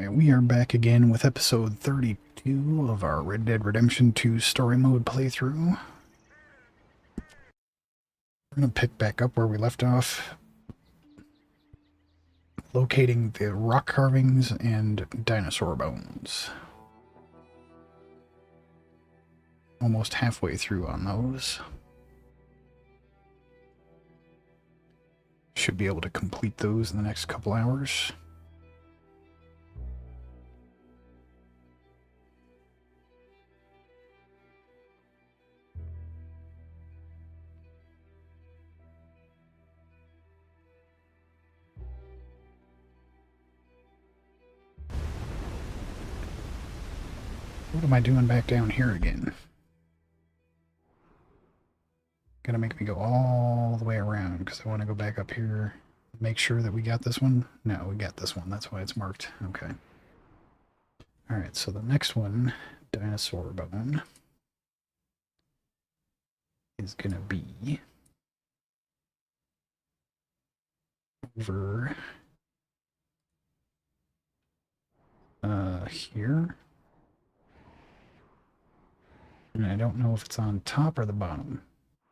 And we are back again with episode 32 of our Red Dead Redemption 2 story mode playthrough. We're going to pick back up where we left off, locating the rock carvings and dinosaur bones. Almost halfway through on those. Should be able to complete those in the next couple hours. What am I doing back down here again? Gonna make me go all the way around because I want to go back up here. Make sure that we got this one. No, we got this one. That's why it's marked. Okay. Alright, so the next one, dinosaur bone, is gonna be over here. And I don't know if it's on top or the bottom.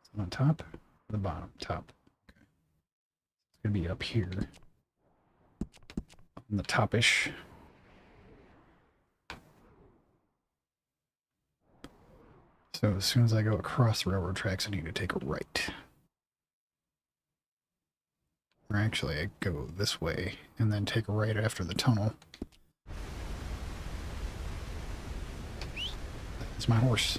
Is it on top or the bottom? Top. Okay. It's gonna be up here. On the top-ish. So as soon as I go across the railroad tracks, I need to take a right. Or actually, I go this way and then take a right after the tunnel. That's my horse.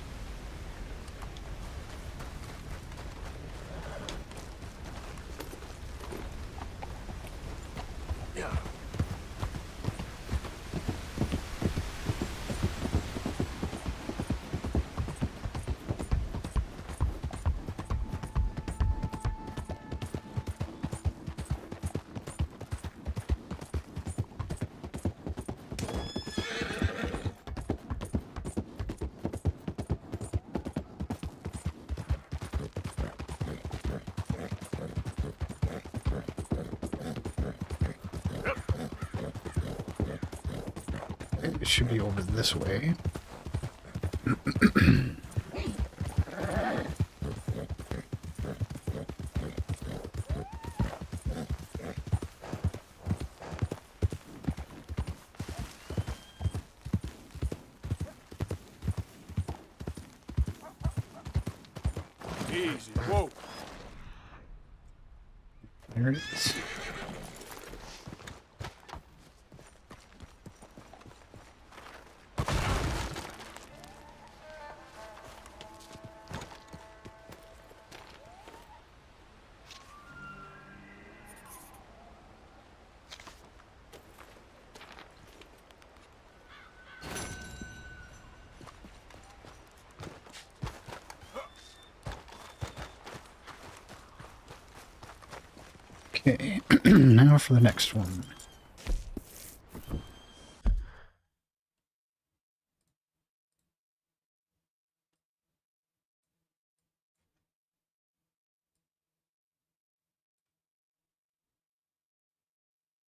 It should be over this way. Easy, whoa. There it is. Okay, now for the next one.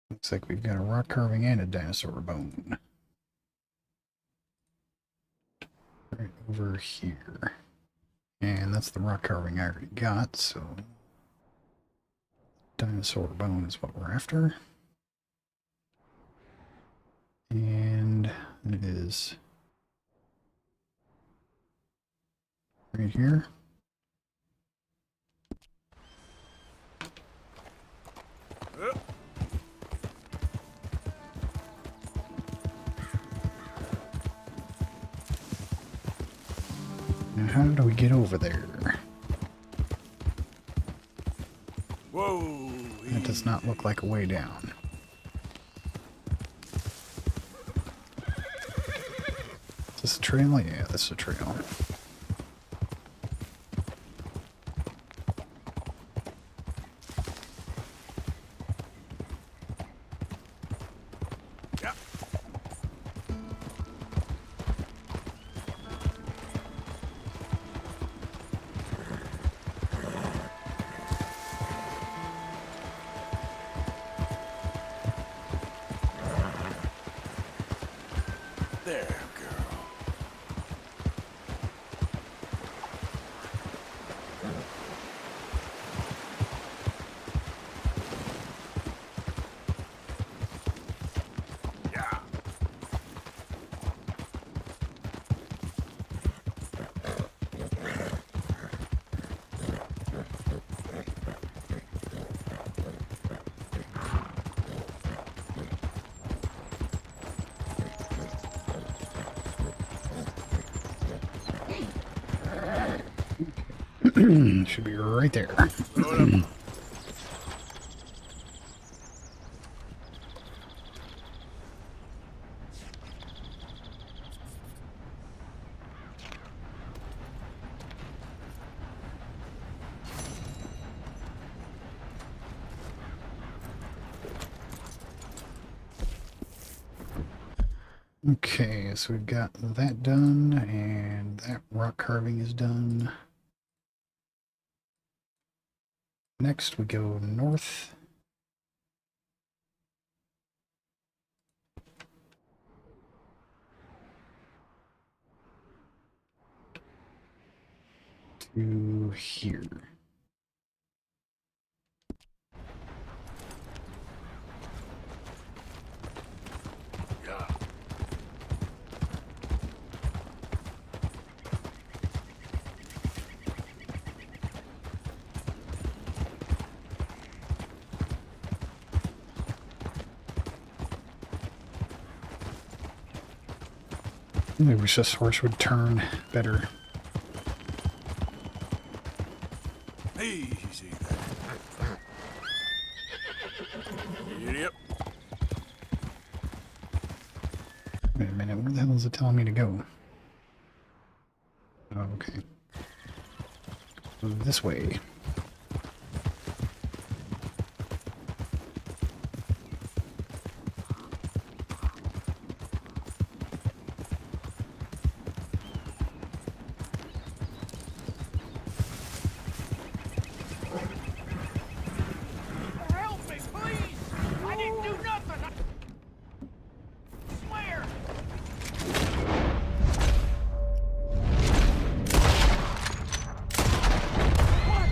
Looks like we've got a rock carving and a dinosaur bone. Right over here. And that's the rock carving I already got, so dinosaur bone is what we're after. And it is right here. Now how do we get over there? Whoa. That does not look like a way down. Is this a trail? Yeah, this is a trail. Yeah. There, girl. Yeah. Should be right there. Load up. Okay, so we've got that done, and that rock carving is done. Next, we go north. To here. Yeah. I wish this horse would turn better. Easy there. Idiot. Wait a minute, where the hell is it telling me to go? Oh, okay. This way. Help me, please! I didn't do nothing! I swear! What?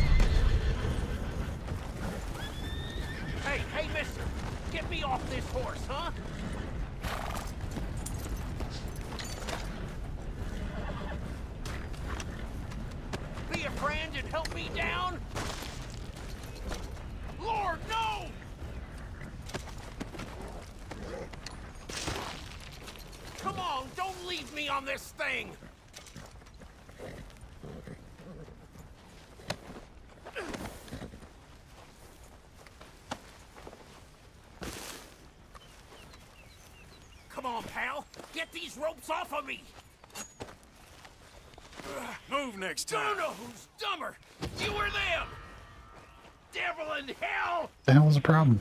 Hey, mister! Get me off this horse, huh? Be a friend and help me down? Lord, no! Come on, don't leave me on this thing! Come on, pal! Get these ropes off of me! Move next No, time. no, who's dumber? You or them? Devil in hell! The hell is the problem?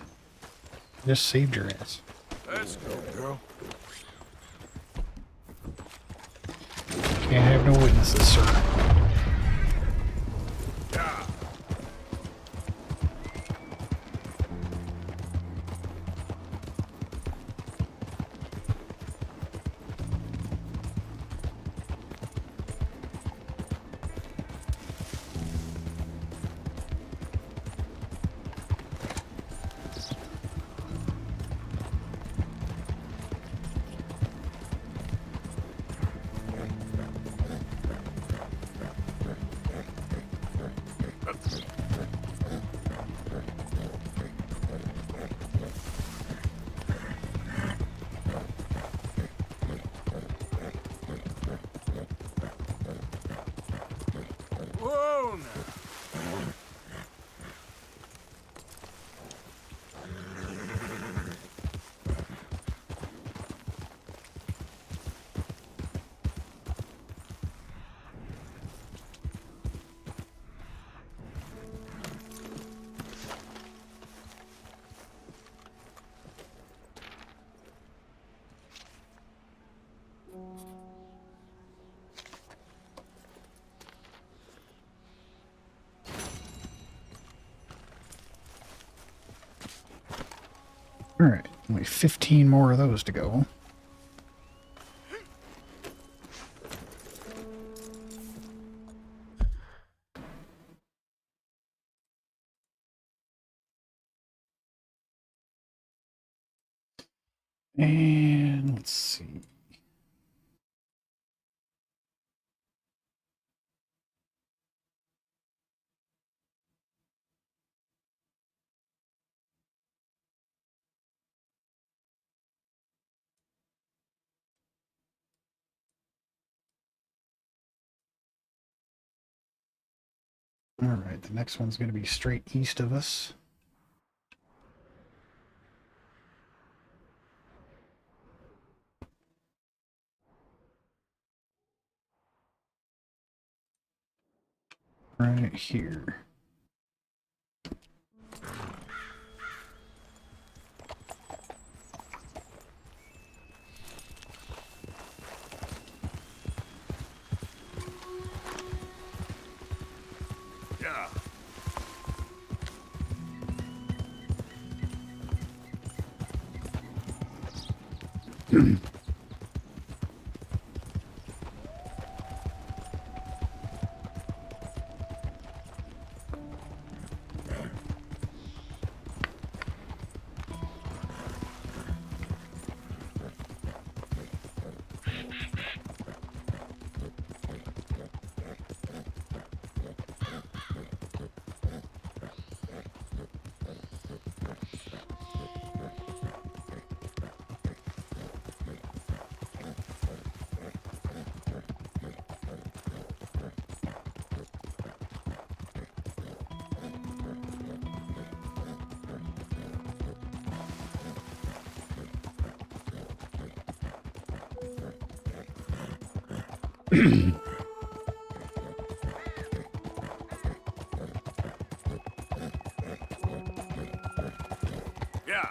I just saved your ass. Let's go, girl. Can't have no witnesses, sir. Yeah. Whoa, now. Alright, only 15 more of those to go. And let's see. All right, the next one's going to be straight east of us. Right here. Yeah. Yeah.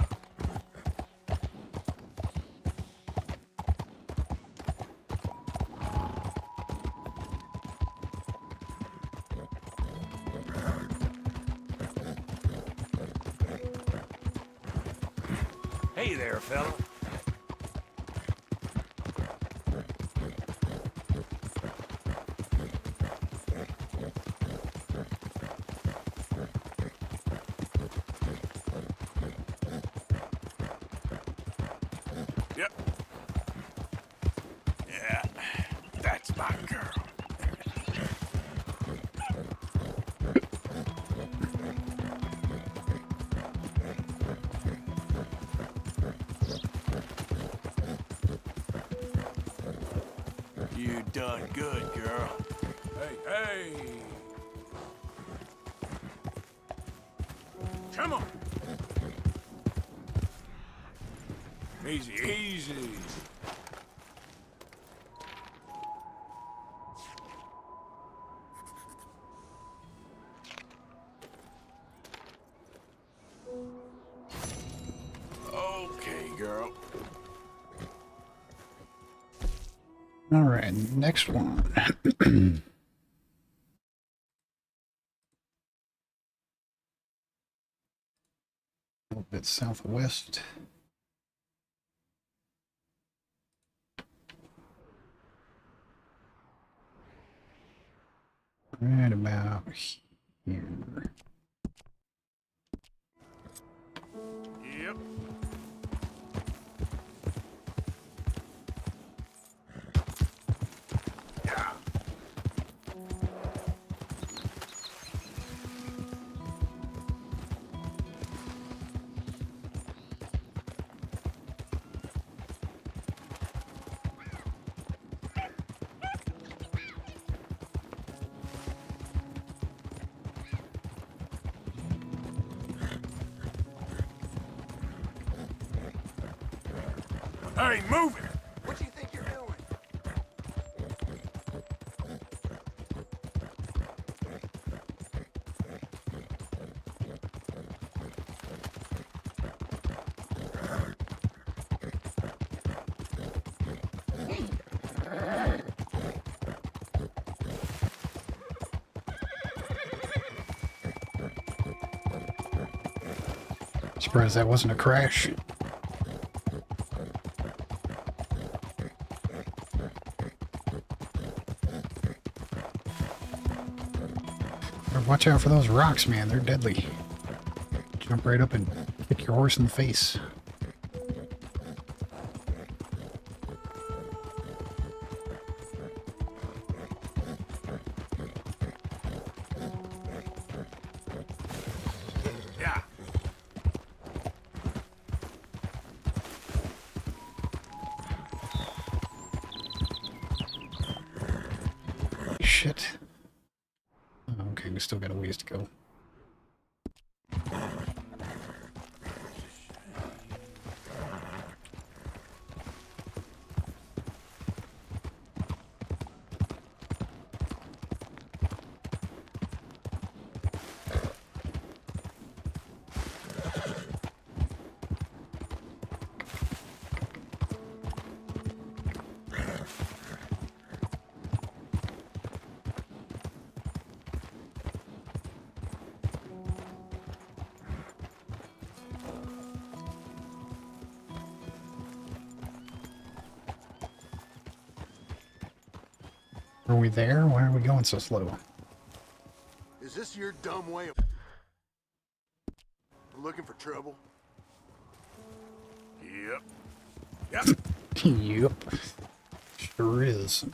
Hey there, fella. Yep. Yeah. That's my girl. You done good, girl. Hey, hey. Come on. Easy, easy. Okay, girl. All right, next one. A little bit southwest. Right about here. Yep. Yeah. I ain't moving. What do you think you're doing? Surprised that wasn't a crash. Watch out for those rocks, man. They're deadly. Jump right up and kick your horse in the face. shit. Oh, okay, we still got a ways to go. Are we there? Why are we going so slow? Is this your dumb way of looking for trouble? Yep. Yep. Yep. Sure is.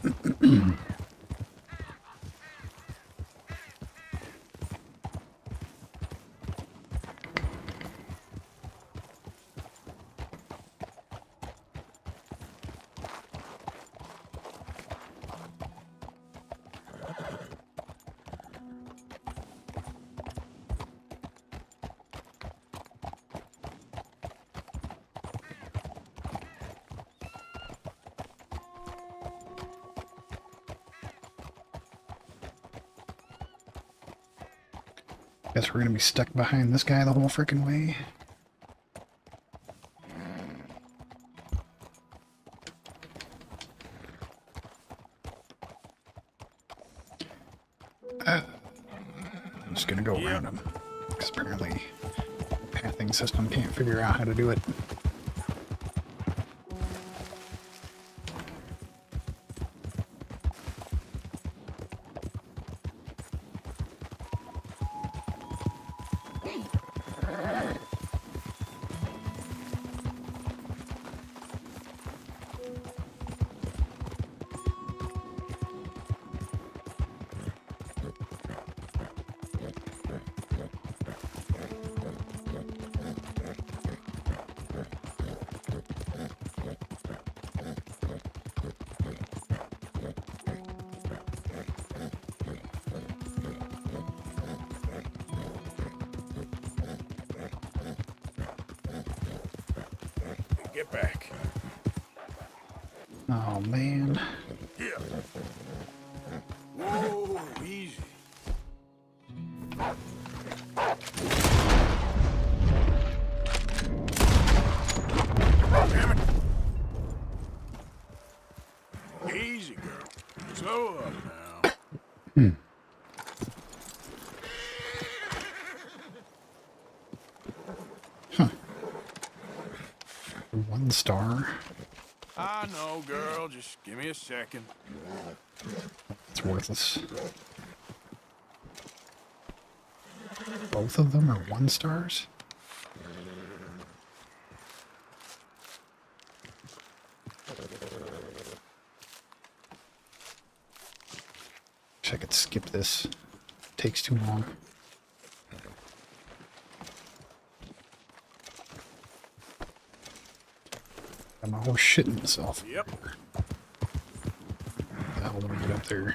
Guess we're gonna be stuck behind this guy the whole freaking way. I'm just gonna go around him. Because apparently the pathing system can't figure out how to do it. Get back. Oh man. Yeah. Whoa, easy. Damn it. Easy, girl. Slow up now. One star. I know, girl. Just give me a second. It's worthless. Both of them are 1 stars? Wish I could skip this. Takes too long. Got my horse shitting himself. Yep. How do we get up there?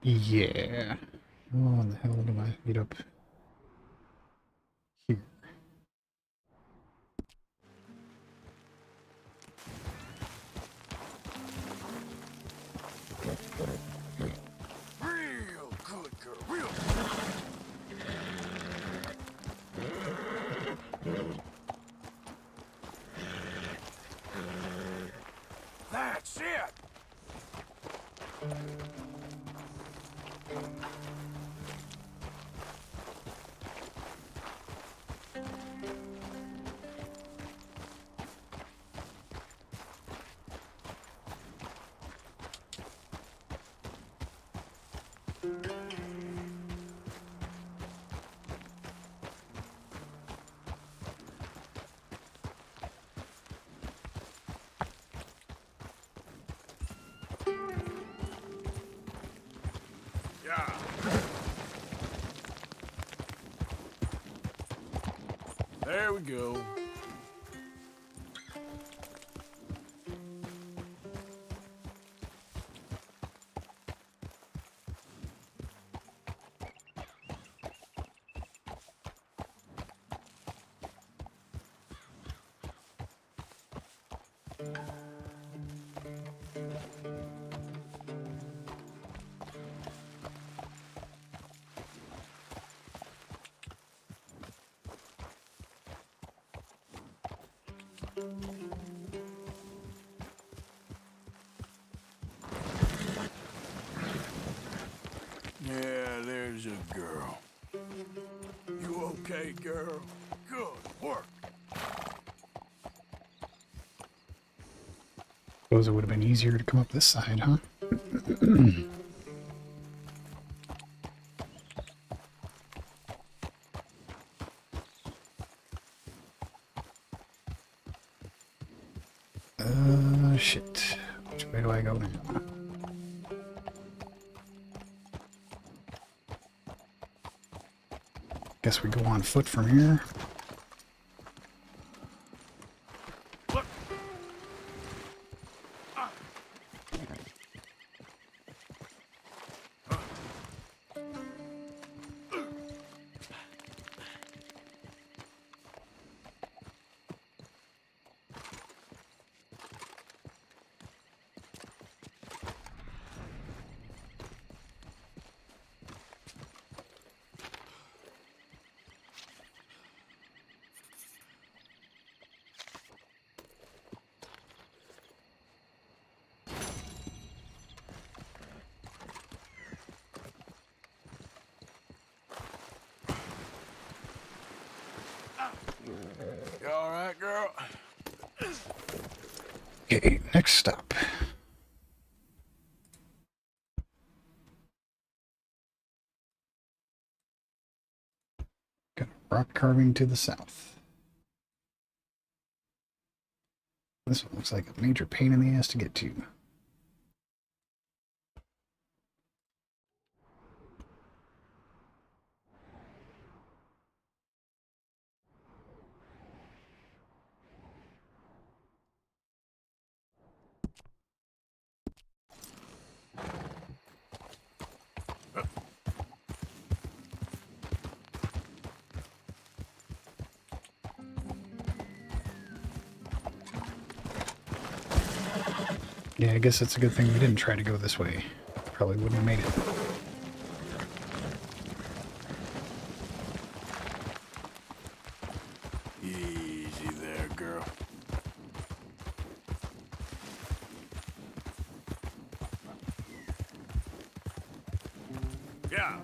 Yeah. Oh, the hell do I get up here? Real good, girl. Real That's it. There we go. Yeah, there's a girl. You okay, girl? Good work. Suppose it would have been easier to come up this side, huh? Shit. Which way do I go now? Guess we go on foot from here. Look. You all right, girl? Okay, next stop. Got rock carving to the south. This one looks like a major pain in the ass to get to. Yeah, I guess it's a good thing we didn't try to go this way. Probably wouldn't have made it. Easy there, girl. Yeah.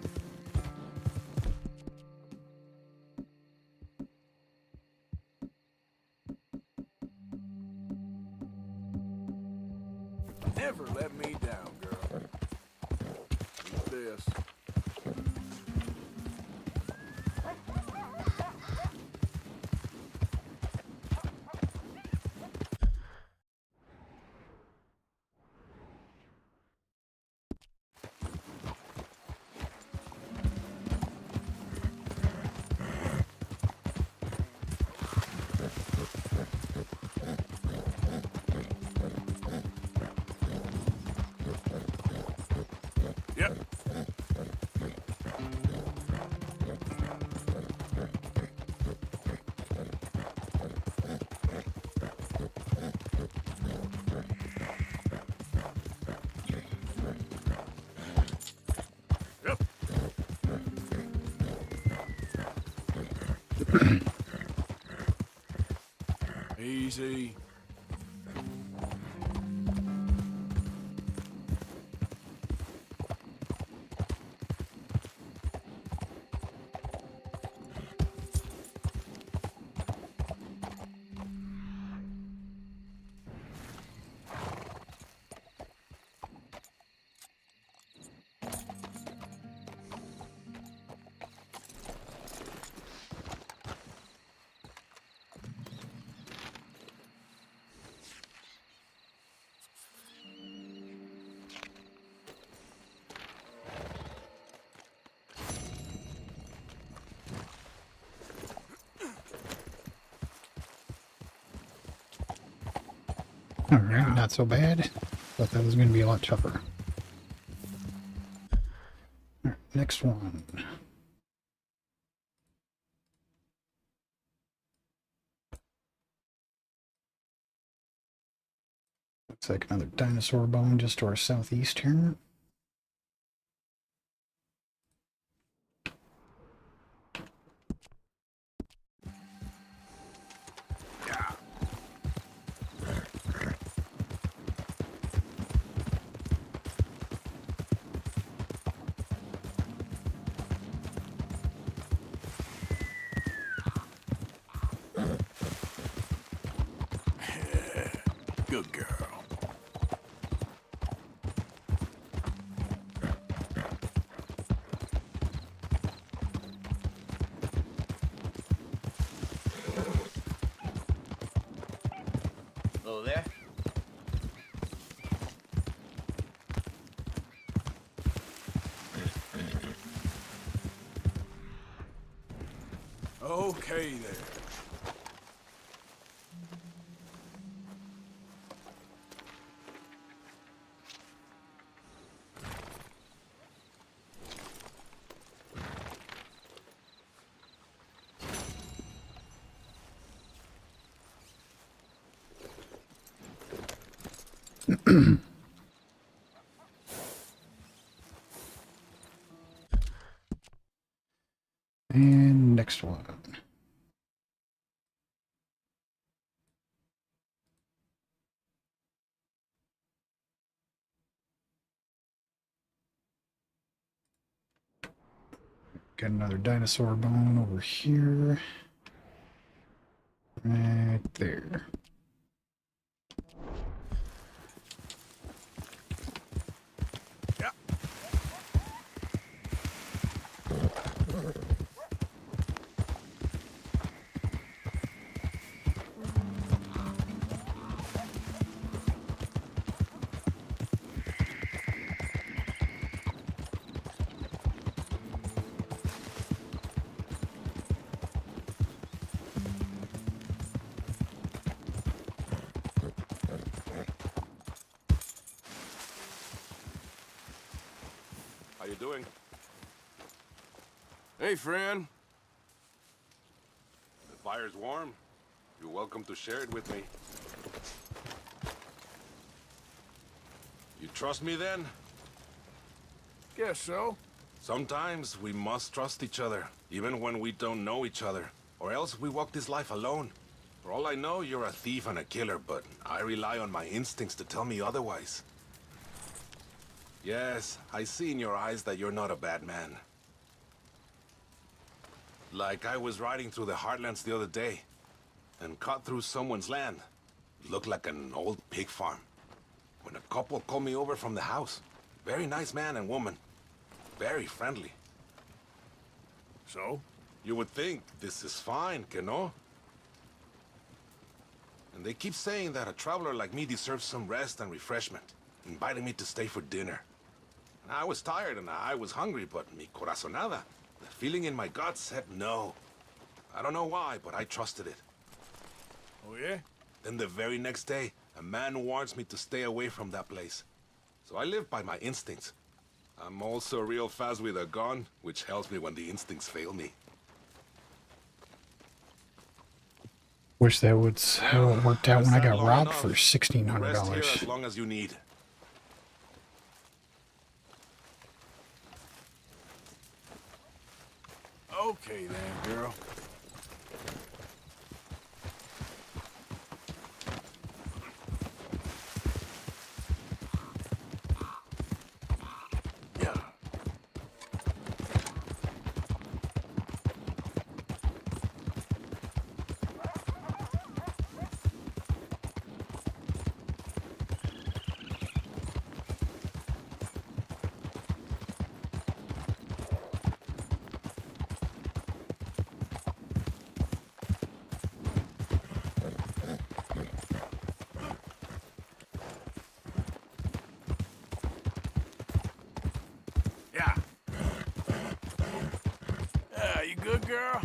Never let me down, girl. Eat this. Yep. Yep. Easy. Alright, not so bad. Thought that was going to be a lot tougher. Alright, next one. Looks like another dinosaur bone just to our southeast here. Good girl. Hello there. Okay there. And next one. Got another dinosaur bone over here. Right there. Yeah. How you doing? Hey, friend. The fire's warm. You're welcome to share it with me. You trust me then? Guess so. Sometimes we must trust each other, even when we don't know each other. Or else we walk this life alone. For all I know, you're a thief and a killer, but I rely on my instincts to tell me otherwise. Yes, I see in your eyes that you're not a bad man. Like I was riding through the Heartlands the other day, and cut through someone's land. Looked like an old pig farm. When a couple called me over from the house. Very nice man and woman. Very friendly. So? You would think this is fine, que no? And they keep saying that a traveler like me deserves some rest and refreshment, inviting me to stay for dinner. And I was tired and I was hungry, but mi corazonada, the feeling in my gut said no. I don't know why, but I trusted it. Oh yeah? Then the very next day, a man warns me to stay away from that place. So I live by my instincts. I'm also real fast with a gun, which helps me when the instincts fail me. Wish that would how it worked out when I got Long robbed enough. for Rest here $1,600. as long as you need. Okay then, girl. Yeah. Yeah. Yeah, you good, girl?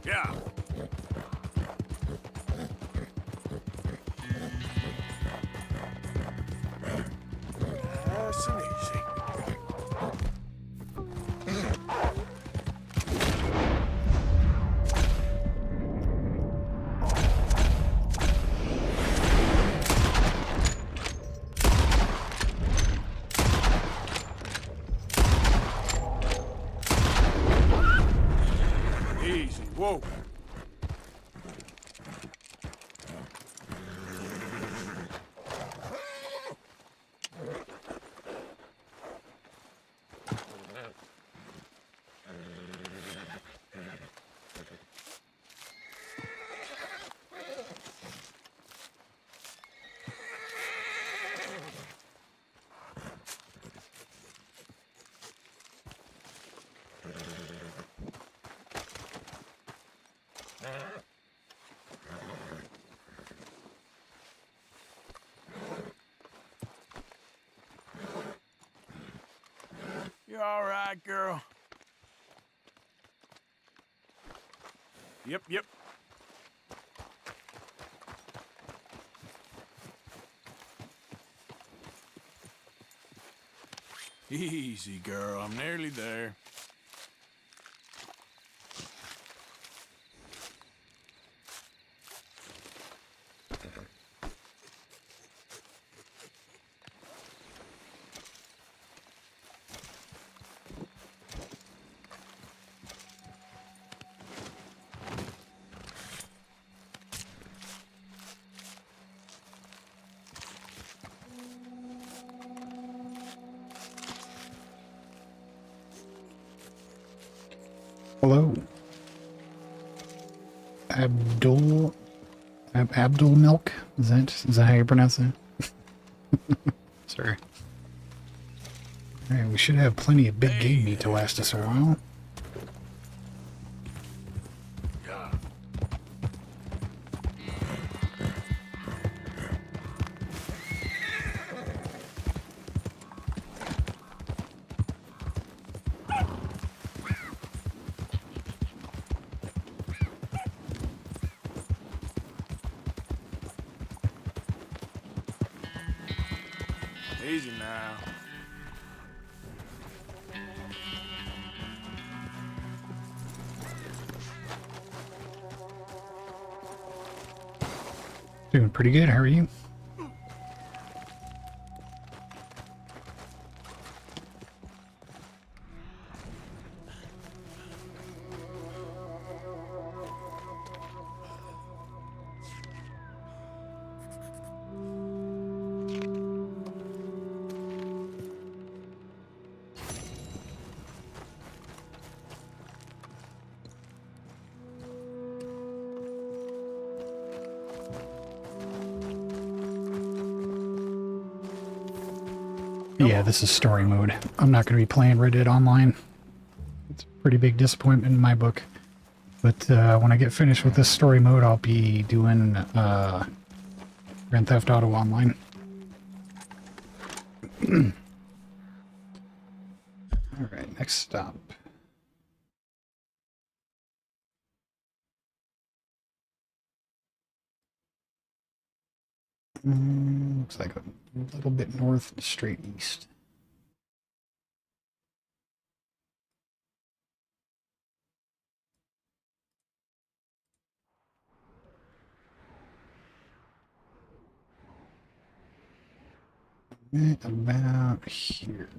Yeah. Nice and easy. Easy. Whoa. You all right, girl? Yep. Easy, girl. I'm nearly there. Hello. Abdul Milk? Is that how you pronounce it? Sorry. Alright, we should have plenty of big game meat to last us a while. Yeah. Easy now. Doing pretty good, how are you? Yeah, this is story mode. I'm not going to be playing Red Dead Online. It's a pretty big disappointment in my book. But when I get finished with this story mode, I'll be doing Grand Theft Auto Online. Alright, next stop. Looks like a little bit north, straight east. About here.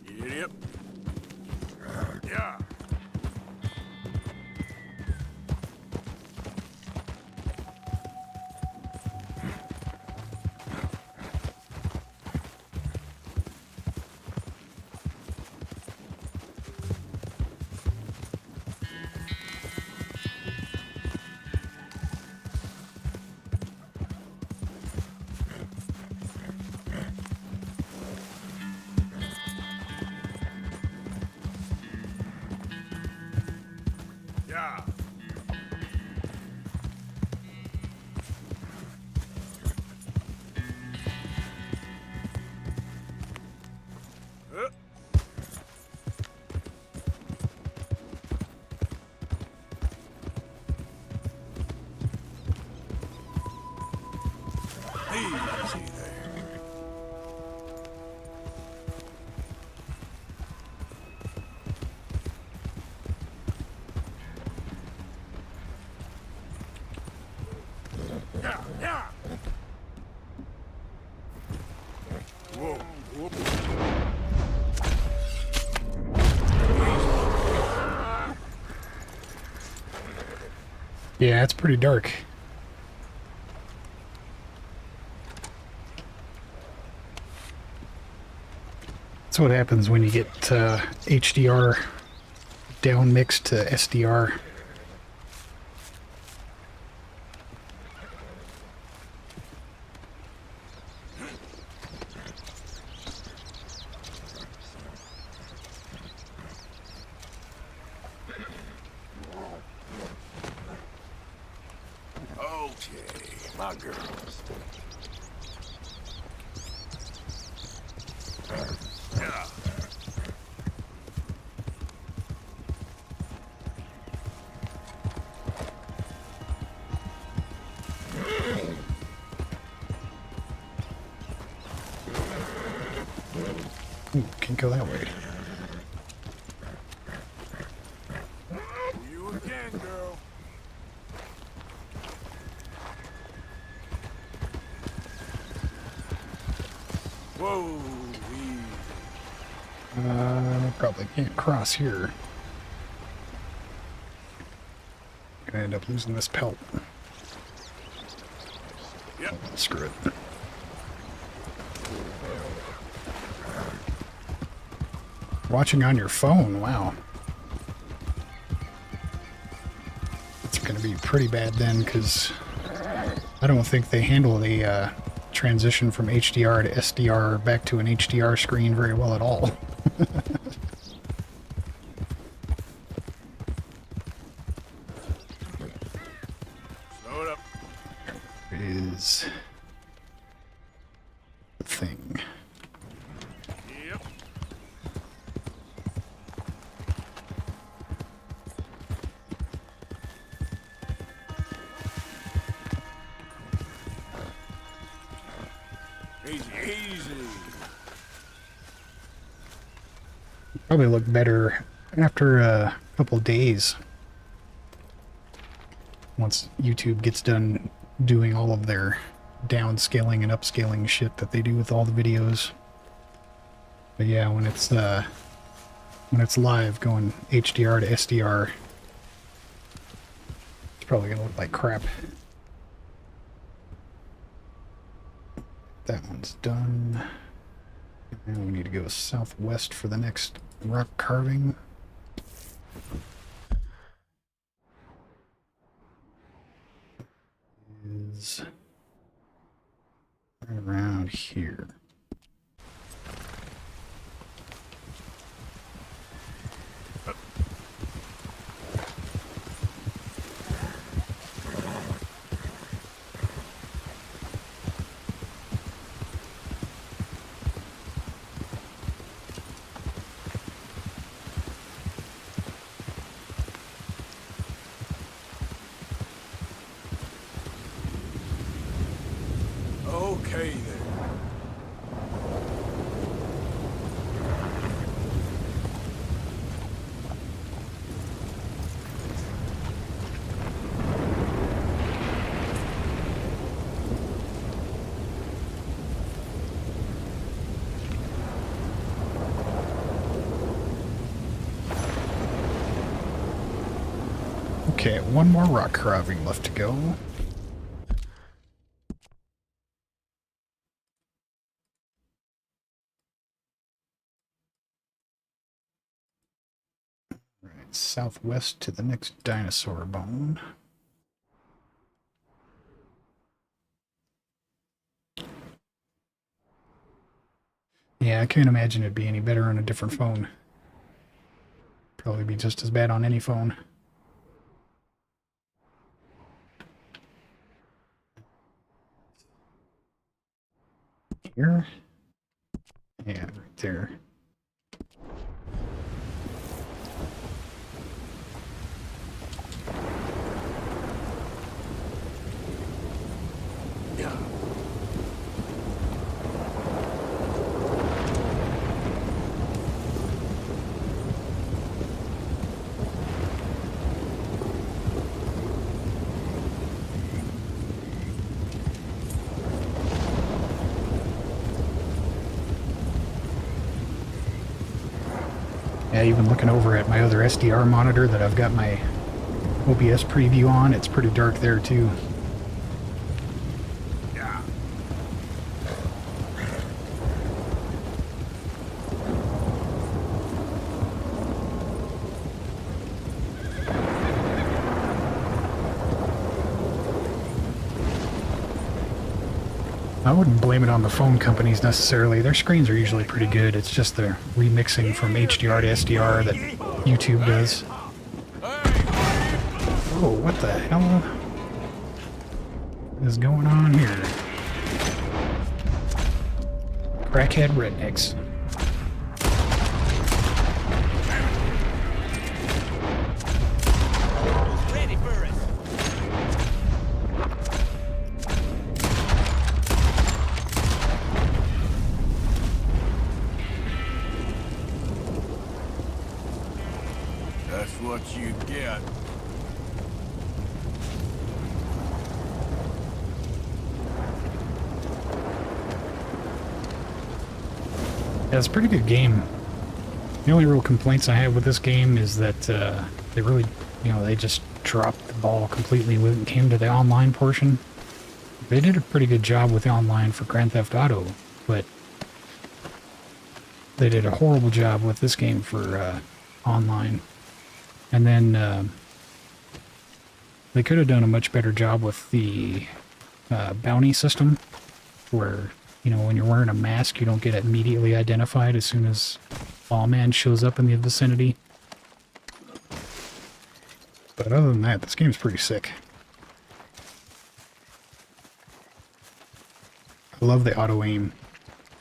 Yep. Yeah. Yeah. Whoa. Whoop. Yeah, it's pretty dark. That's what happens when you get HDR down mixed to SDR. Okay, my girl. Yeah. Ooh, can't go that way. You again, girl. Whoa. Probably can't cross here. Gonna end up losing this pelt. Yep. Screw it. Watching on your phone, wow. It's gonna be pretty bad then, because I don't think they handle the transition from HDR to SDR back to an HDR screen very well at all. Slow it up. Is the thing. Yep. Easy, easy. Probably look better after a couple days. Once YouTube gets done doing all of their downscaling and upscaling shit that they do with all the videos. But yeah, when it's live going HDR to SDR, it's probably gonna look like crap. That one's done. And we need to go southwest for the next rock carving. Is right around here. Okay then. Okay, one more rock carving left to go. Right, southwest to the next dinosaur bone. Yeah, I can't imagine it'd be any better on a different phone. Probably be just as bad on any phone. Here? Yeah, right there. Yeah. Yeah, even looking over at my other SDR monitor that I've got my OBS preview on, it's pretty dark there too. Yeah. I wouldn't blame it on the phone companies necessarily. Their screens are usually pretty good. It's just the remixing from HDR to SDR that YouTube does. Oh, what the hell is going on here? Crackhead rednecks. Ready for it. That's what you get. Yeah, it's a pretty good game. The only real complaints I have with this game is that they really, they just dropped the ball completely when it came to the online portion. They did a pretty good job with the online for Grand Theft Auto, but they did a horrible job with this game for online. And then they could have done a much better job with the bounty system, where when you're wearing a mask, you don't get immediately identified as soon as Lawman shows up in the vicinity. But other than that, this game's pretty sick. I love the auto aim.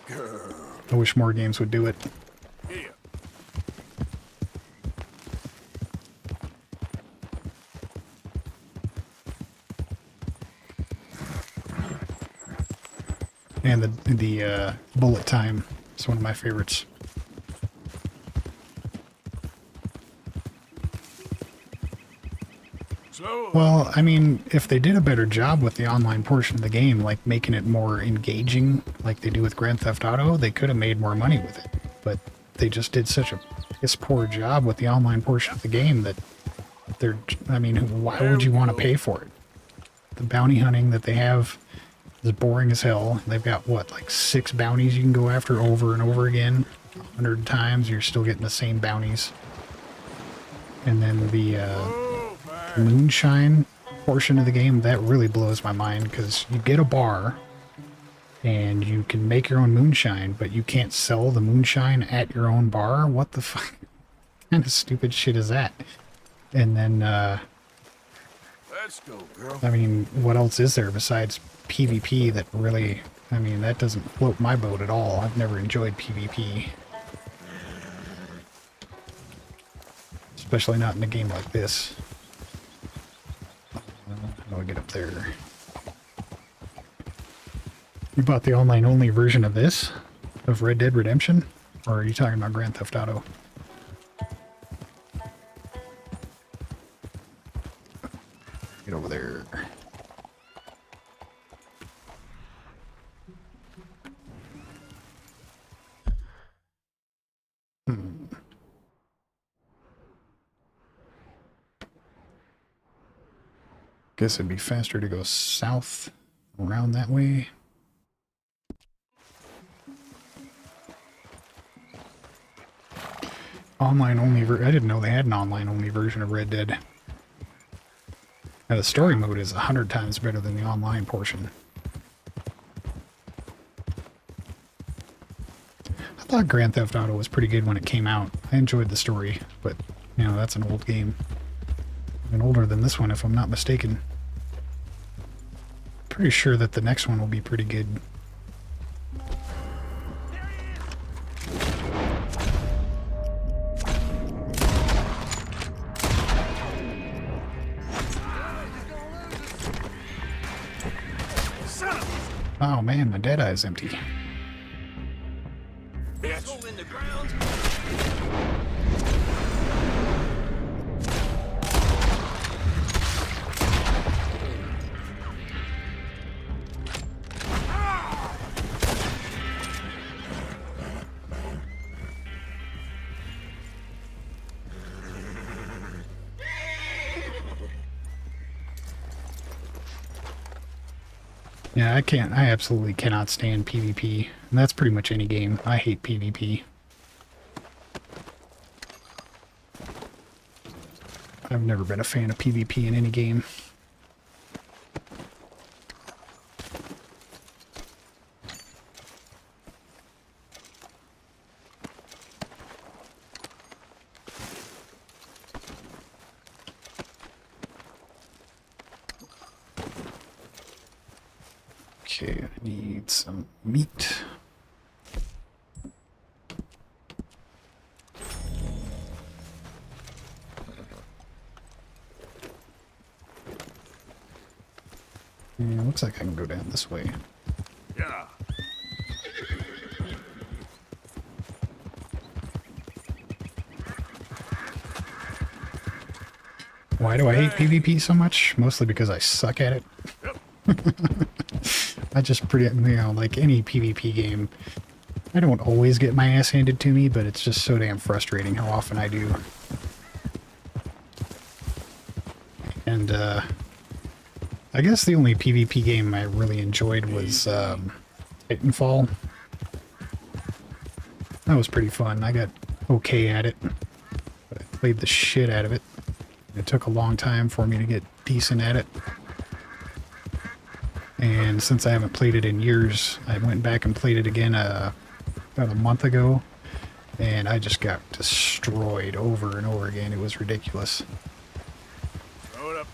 I wish more games would do it. Yeah. And the bullet time is one of my favorites. So, Well, I mean, if they did a better job with the online portion of the game, like making it more engaging, like they do with Grand Theft Auto, they could have made more money with it. But they just did such a piss poor job with the online portion of the game that why would you want to pay for it? The bounty hunting that they have is boring as hell. They've got, what, like 6 bounties you can go after over and over again, 100 times, you're still getting the same bounties. And then the moonshine portion of the game, that really blows my mind, because you get a bar and you can make your own moonshine, but you can't sell the moonshine at your own bar. What the fuck kind of stupid shit is that? And then let's go, girl. I mean, what else is there besides PvP that really, that doesn't float my boat at all. I've never enjoyed PvP, especially not in a game like this. How do I get up there? You bought the online-only version of this? Of Red Dead Redemption? Or are you talking about Grand Theft Auto? Get over there. Guess it'd be faster to go south around that way. Online only I didn't know they had an online only version of Red Dead. Now the story mode is 100 times better than the online portion. I thought Grand Theft Auto was pretty good when it came out. I enjoyed the story, but that's an old game. Even older than this one, if I'm not mistaken. Pretty sure that the next one will be pretty good. Oh man, my dead eye's empty. Hole in the ground. Yeah, I can't. I absolutely cannot stand PvP. And that's pretty much any game. I hate PvP. I've never been a fan of PvP in any game. Okay, I need some meat. Yeah, looks like I can go down this way. Yeah. Why do I hate PvP so much? Mostly because I suck at it. I just pretty, like any PvP game, I don't always get my ass handed to me, but it's just so damn frustrating how often I do. And, I guess the only PvP game I really enjoyed was, Titanfall. That was pretty fun. I got okay at it, but I played the shit out of it. It took a long time for me to get decent at it. And since I haven't played it in years, I went back and played it again about a month ago, and I just got destroyed over and over again. It was ridiculous. Throw it up.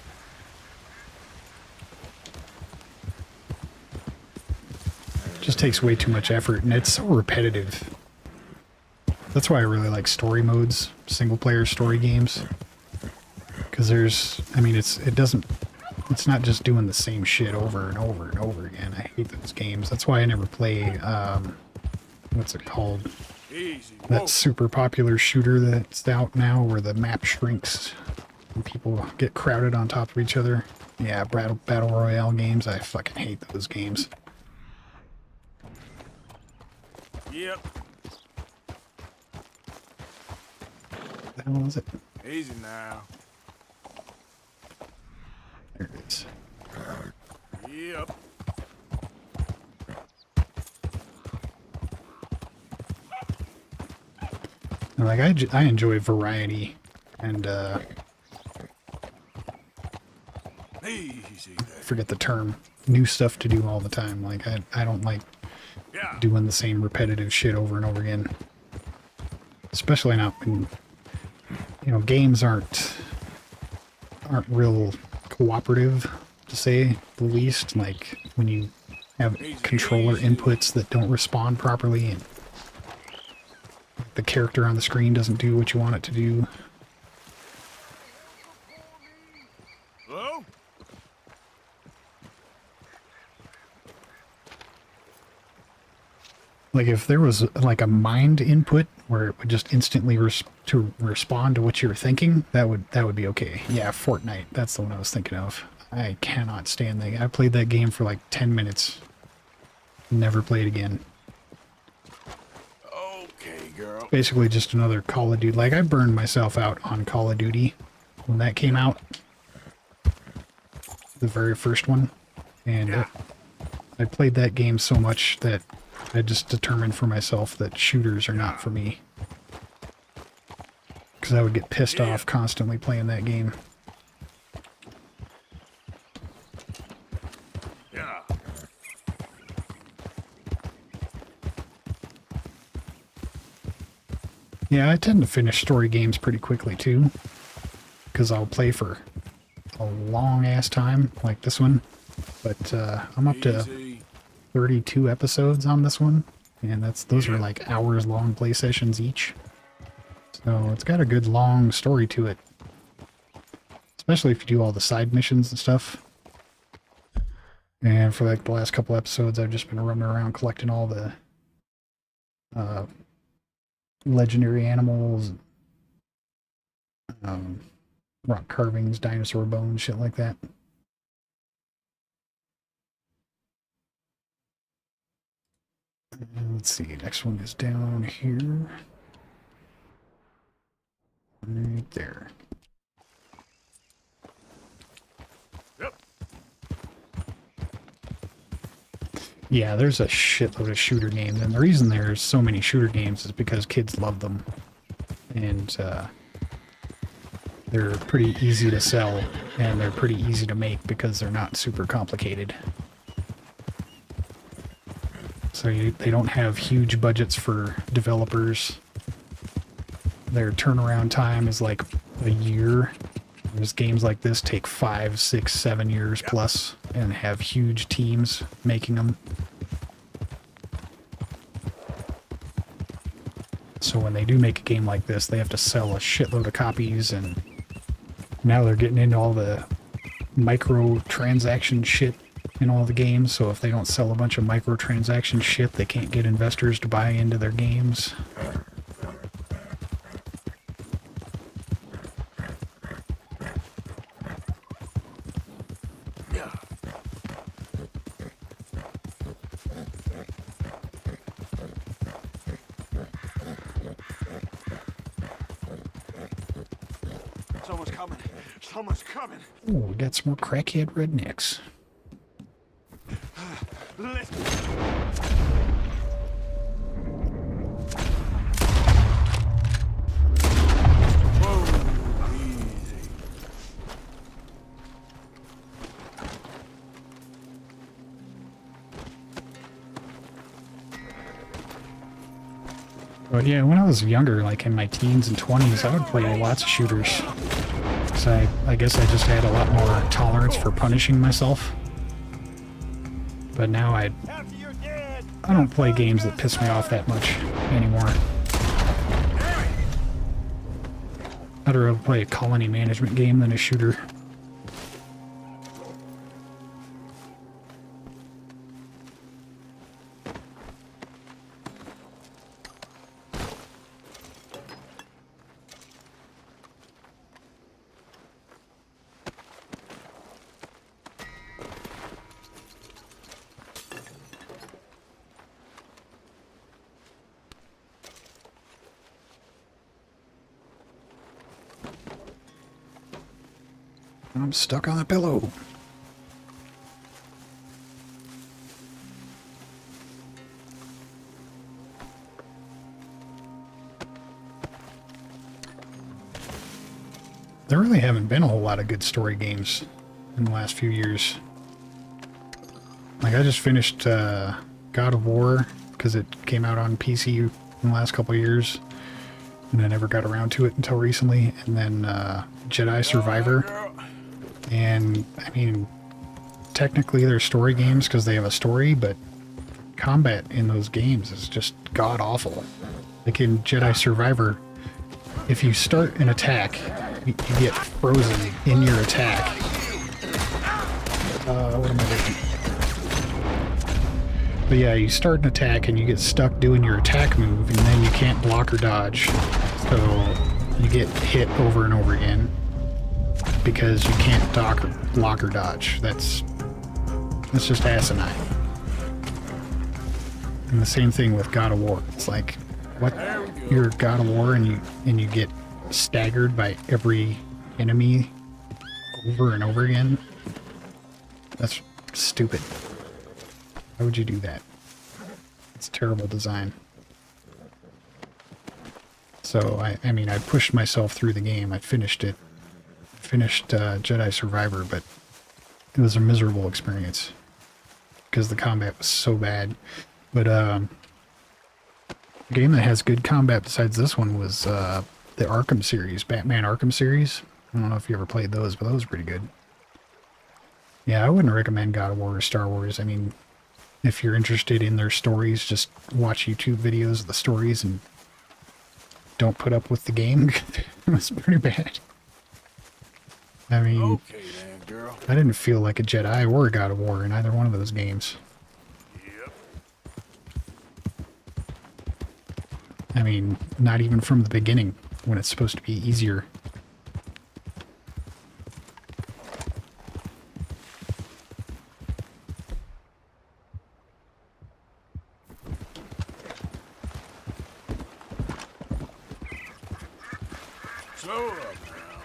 It just takes way too much effort, and it's so repetitive. That's why I really like story modes, single-player story games. Because it's not just doing the same shit over and over and over again. I hate those games. That's why I never play, what's it called? Easy. Whoa. That super popular shooter that's out now where the map shrinks and people get crowded on top of each other. Yeah, battle royale games. I fucking hate those games. Yep. What the hell is it? Easy now. There it is. Yep. And, like, I enjoy variety and, Easy I there. forget the term, new stuff to do all the time. Like, I don't like Yeah. doing the same repetitive shit over and over again. Especially not when, games aren't real cooperative, to say the least. Like, when you have controller inputs that don't respond properly and the character on the screen doesn't do what you want it to do. Hello? Like, if there was like a mind input where it would just instantly respond to what you were thinking, that would be okay. Yeah, Fortnite. That's the one I was thinking of. I cannot stand that. I played that game for like 10 minutes. Never played again. Okay, girl. Basically just another Call of Duty. Like, I burned myself out on Call of Duty when that came out. The very first one. And I played that game so much that I just determined for myself that shooters are not for me. Because I would get pissed off constantly playing that game. Yeah. Yeah, I tend to finish story games pretty quickly too. Because I'll play for a long ass time, like this one. But I'm up to Easy. 32 episodes on this one, and those are like hours long play sessions each. So it's got a good long story to it, especially if you do all the side missions and stuff. And for like the last couple episodes, I've just been roaming around collecting all the legendary animals, rock carvings, dinosaur bones, shit like that. Let's see, next one is down here. Right there. Yep. Yeah, there's a shitload of shooter games, and the reason there's so many shooter games is because kids love them. And they're pretty easy to sell, and they're pretty easy to make because they're not super complicated. So they don't have huge budgets for developers. Their turnaround time is like a year. Whereas games like this take 5, 6, 7 years plus and have huge teams making them. So when they do make a game like this, they have to sell a shitload of copies, and now they're getting into all the microtransaction shit in all the games. So if they don't sell a bunch of microtransaction shit, they can't get investors to buy into their games. Someone's coming. Someone's coming. Oh, we got some more crackhead rednecks. Let's... Whoa, easy. But yeah, when I was younger, like in my teens and 20s, I would play lots of shooters. So I guess I just had a lot more tolerance for punishing myself. But now I After you're dead. don't play games that piss me off that much anymore. I'd rather play a colony management game than a shooter. I'm stuck on a pillow. There really haven't been a whole lot of good story games in the last few years. Like, I just finished God of War because it came out on PC in the last couple of years, and I never got around to it until recently. And then Jedi Survivor. And, I mean, technically they're story games because they have a story, but combat in those games is just god-awful. Like in Jedi Survivor, if you start an attack, you get frozen in your attack. What am I doing? But yeah, you start an attack and you get stuck doing your attack move, and then you can't block or dodge. So you get hit over and over again because you can't block or dodge. That's just asinine. And the same thing with God of War. It's like, what? You're God of War and you get staggered by every enemy over and over again? That's stupid. Why would you do that? It's terrible design. So I mean, I pushed myself through the game. I finished it. Finished Jedi Survivor, but it was a miserable experience because the combat was so bad. But a game that has good combat besides this one was the Arkham series, Batman Arkham series. I don't know if you ever played those, but those were pretty good. Yeah, I wouldn't recommend God of War or Star Wars. I mean, if you're interested in their stories, just watch YouTube videos of the stories and don't put up with the game. It was pretty bad. I mean, Okay then, girl. I didn't feel like a Jedi or a God of War in either one of those games. Yep. I mean, not even from the beginning, when it's supposed to be easier. Slow up now.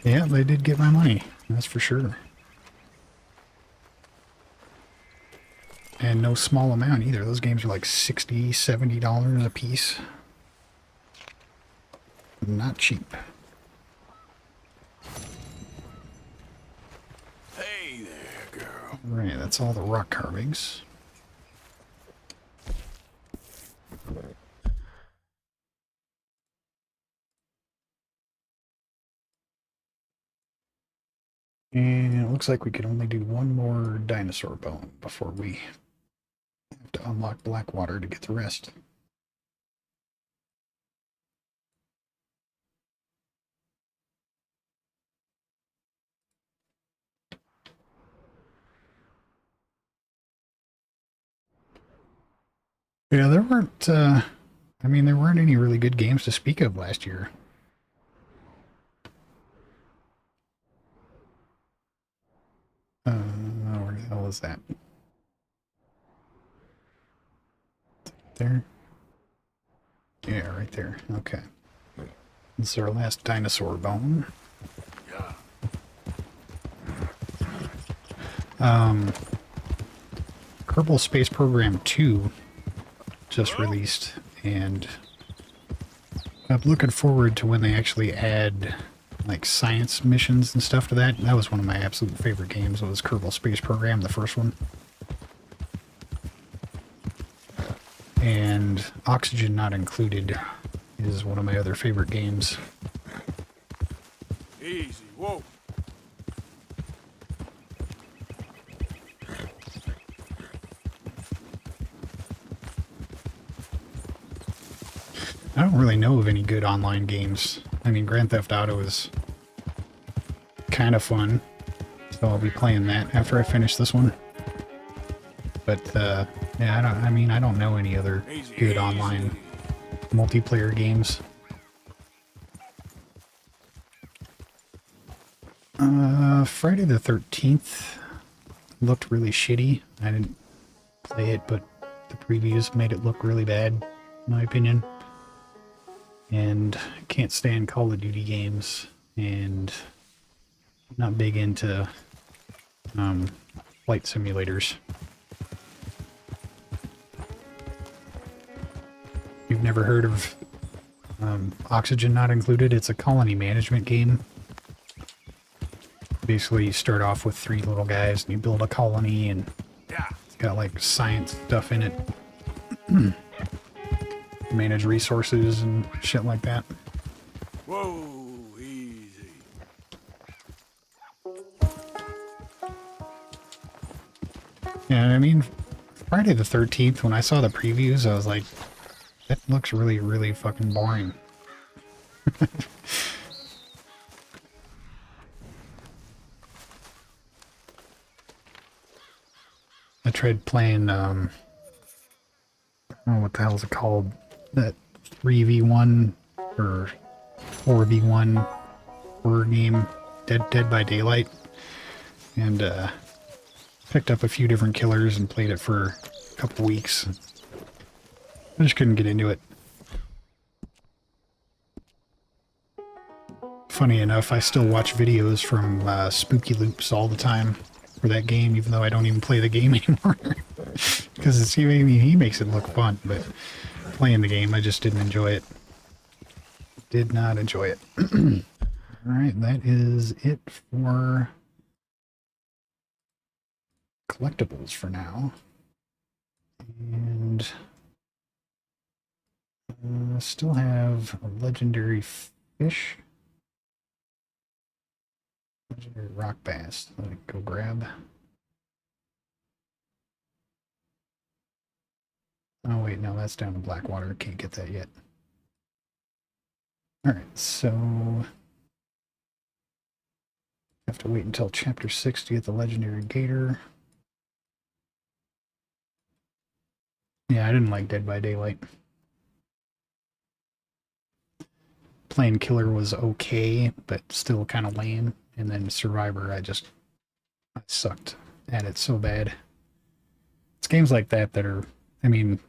Yeah, they did get my money, that's for sure. And no small amount either. Those games are like $60, $70 a piece. Not cheap. Hey there, girl. Right, that's all the rock carvings. And it looks like we could only do one more dinosaur bone before we have to unlock Blackwater to get the rest. Yeah, there weren't, I mean, there weren't any really good games to speak of last year. Where the hell is that? There? Yeah, right there. Okay. This is our last dinosaur bone. Yeah. Kerbal Space Program 2 just released, and I'm looking forward to when they actually add like science missions and stuff to that. That was one of my absolute favorite games, was Kerbal Space Program, the first one. And Oxygen Not Included is one of my other favorite games. Easy. Whoa. I don't really know of any good online games. I mean, Grand Theft Auto is kind of fun, so I'll be playing that after I finish this one. But yeah, I don't know any other Easy. good online multiplayer games. Friday the 13th looked really shitty. I didn't play it, but the previews made it look really bad, in my opinion. And I can't stand Call of Duty games, and I'm not big into flight simulators. You've never heard of Oxygen Not Included? It's a colony management game. Basically, you start off with 3 little guys, and you build a colony, and Yeah. it's got like science stuff in it. Manage resources and shit like that. Whoa. Easy. Yeah, I mean, Friday the 13th, when I saw the previews, I was like, that looks really, really fucking boring. I tried playing, I don't know what the hell is it called, that 3v1 or 4v1 horror game, Dead by Daylight, and picked up a few different killers and played it for a couple weeks. I just couldn't get into it. Funny enough, I still watch videos from Spooky Loops all the time for that game, even though I don't even play the game anymore. Because it's, I mean, he makes it look fun, but playing the game, I just didn't enjoy it. Did not enjoy it. Alright, that is it for collectibles for now. And still have a legendary fish. Legendary rock bass. Let me go grab. Oh wait, no, that's down in Blackwater. Can't get that yet. Alright, so have to wait until chapter 6 to get the legendary gator. Yeah, I didn't like Dead by Daylight. Playing Killer was okay, but still kind of lame. And then Survivor, I sucked at it so bad. It's games like that that are, I mean,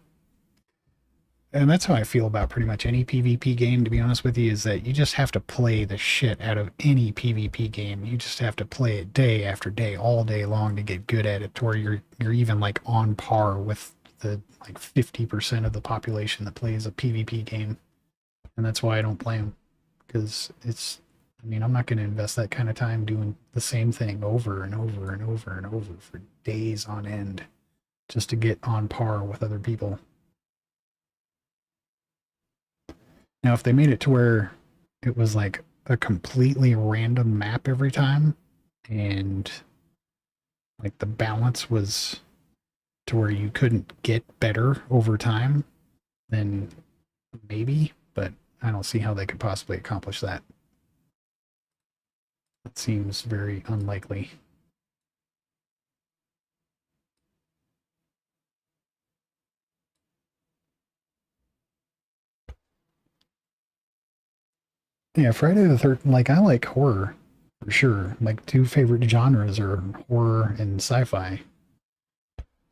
And that's how I feel about pretty much any PvP game, to be honest with you, is that you just have to play the shit out of any PvP game. You just have to play it day after day, all day long to get good at it, to where you're even like on par with the like 50% of the population that plays a PvP game. And that's why I don't play them. Because I mean, I'm not going to invest that kind of time doing the same thing over and over and over and over for days on end just to get on par with other people. Now, if they made it to where it was like a completely random map every time, and like the balance was to where you couldn't get better over time, then maybe, but I don't see how they could possibly accomplish that. It seems very unlikely. Yeah, Friday the 13th, like, I like horror, for sure. Like, two favorite genres are horror and sci-fi.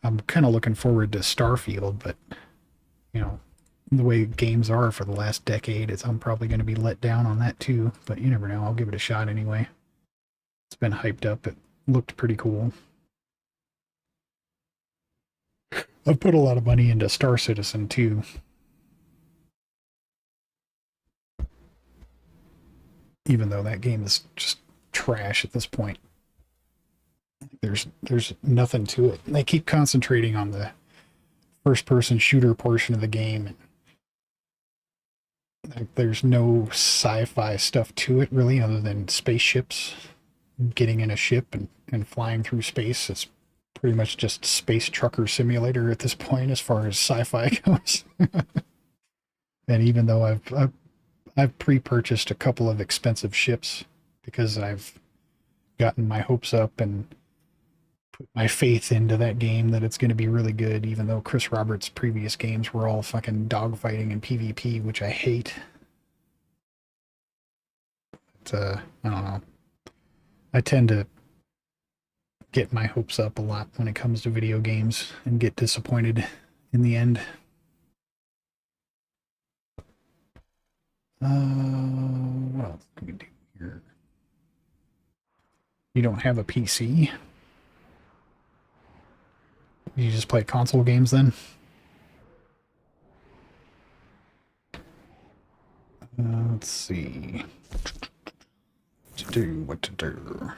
I'm kind of looking forward to Starfield, but, you know, the way games are for the last decade, I'm probably going to be let down on that too, but you never know. I'll give it a shot anyway. It's been hyped up. It looked pretty cool. I've put a lot of money into Star Citizen too. Even though that game is just trash at this point. There's nothing to it. And they keep concentrating on the first person shooter portion of the game. Like, there's no sci-fi stuff to it really, other than spaceships, getting in a ship and flying through space. It's pretty much just Space Trucker Simulator at this point as far as sci-fi goes. And even though I've pre-purchased a couple of expensive ships because I've gotten my hopes up and put my faith into that game that it's going to be really good, even though Chris Roberts' previous games were all fucking dogfighting and PvP, which I hate. But, I don't know. I tend to get my hopes up a lot when it comes to video games and get disappointed in the end. What else can we do here? You don't have a PC? You just play console games then? Let's see. What to do.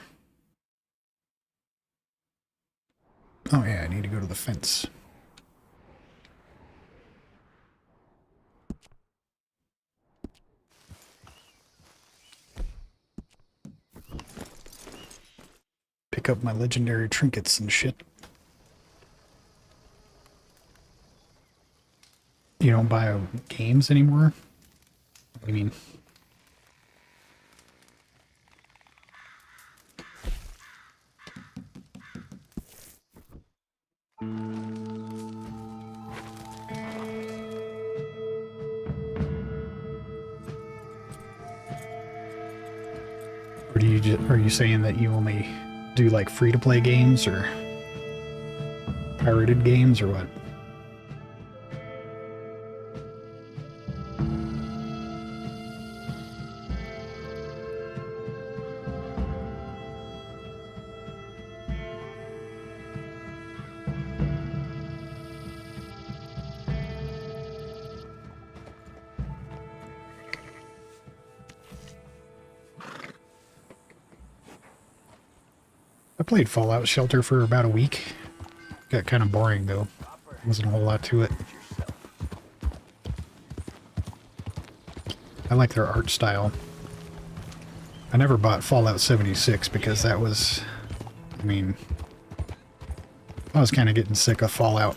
Oh yeah, I need to go to the fence. Pick up my legendary trinkets and shit. You don't buy games anymore? What do you mean? Or do you are you saying that you only do like free-to-play games or pirated games or what? I played Fallout Shelter for about a week. Got kind of boring though. Wasn't a whole lot to it. I like their art style. I never bought Fallout 76 because that was, I mean, I was kind of getting sick of Fallout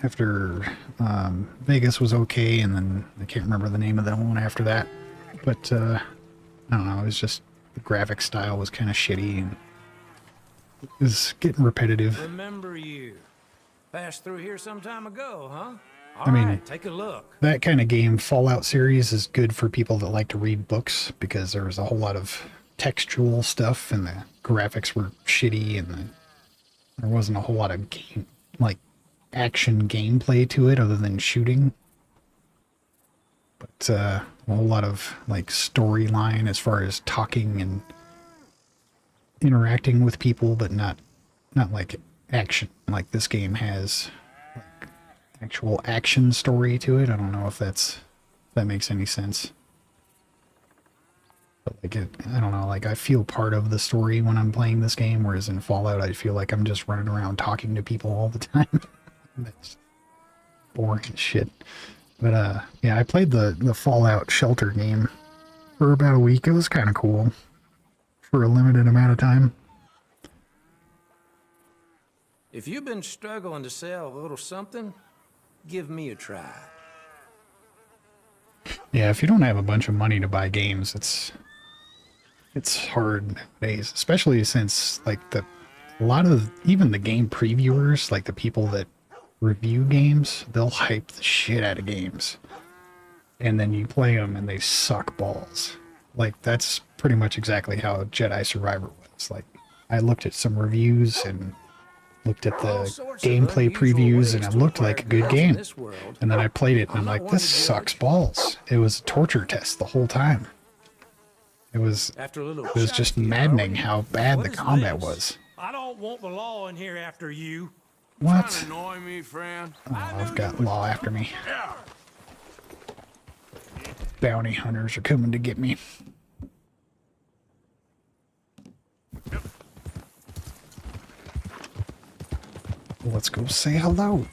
after Vegas was okay, and then I can't remember the name of that one after that. But I don't know, it was just the graphic style was kind of shitty and it was getting repetitive. Remember you. Passed through here some time ago, huh? I mean, Alright, take a look. that kind of game, Fallout series, is good for people that like to read books because there was a whole lot of textual stuff and the graphics were shitty and there wasn't a whole lot of game, like action gameplay to it other than shooting. but a whole lot of like storyline as far as talking and interacting with people, but not like action. Like this game has like actual action story to it. I don't know if that makes any sense. But like I don't know, like I feel part of the story when I'm playing this game, whereas in Fallout I feel like I'm just running around talking to people all the time. That's boring as shit. But yeah, I played the Fallout Shelter game for about a week. It was kind of cool for a limited amount of time. If you've been struggling to sell a little something, give me a try. Yeah, if you don't have a bunch of money to buy games, it's hard nowadays, especially since like a lot of even the game previewers, like the people that review games, they'll hype the shit out of games, and then you play them and they suck balls. Like that's pretty much exactly how Jedi Survivor was. Like I looked at some reviews and looked at the gameplay previews and it looked like a good game, and then I played it and I'm like, this sucks balls. It was a torture test the whole time. It was just maddening how bad the combat was. I don't want the law in here after you. What? Trying to annoy me, friend? Oh, I've got law after me. Bounty hunters are coming to get me. Let's go say hello.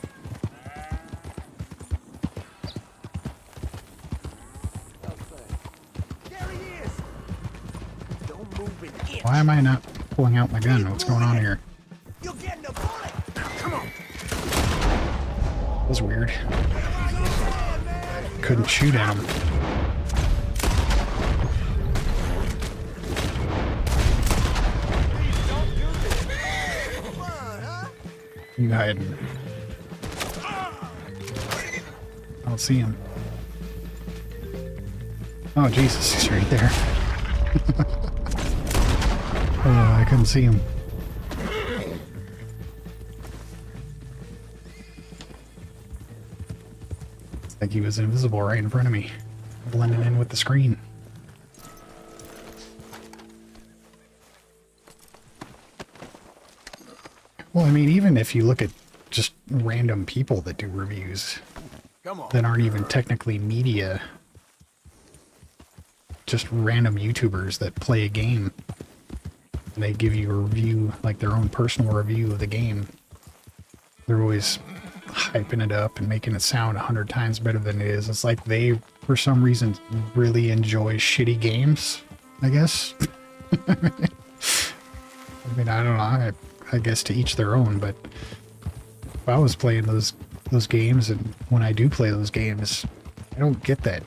There he is. Don't move an inch. Why am I not pulling out my gun? What's going on here? You're getting a bullet. Come on. That was weird. Couldn't shoot at him. You hiding? I don't see him. Oh Jesus, he's right there. Oh, I couldn't see him. It's like he was invisible right in front of me, blending in with the screen. Well, I mean, even if you look at just random people that do reviews Come on. that aren't even technically media, just random YouTubers that play a game, and they give you a review, like their own personal review of the game, they're always hyping it up and making it sound 100 times better than it is. It's like they, for some reason, really enjoy shitty games, I guess. I mean, I don't know. I guess to each their own, but if I was playing those games, and when I do play those games, I don't get that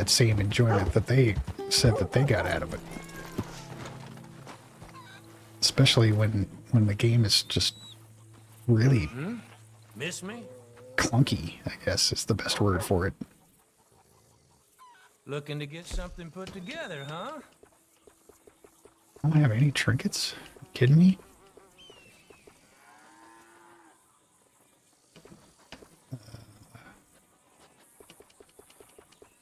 same enjoyment that they said that they got out of it. Especially when the game is just really Miss me? clunky, I guess is the best word for it. Looking to get something put together, huh? I don't have any trinkets. You kidding me?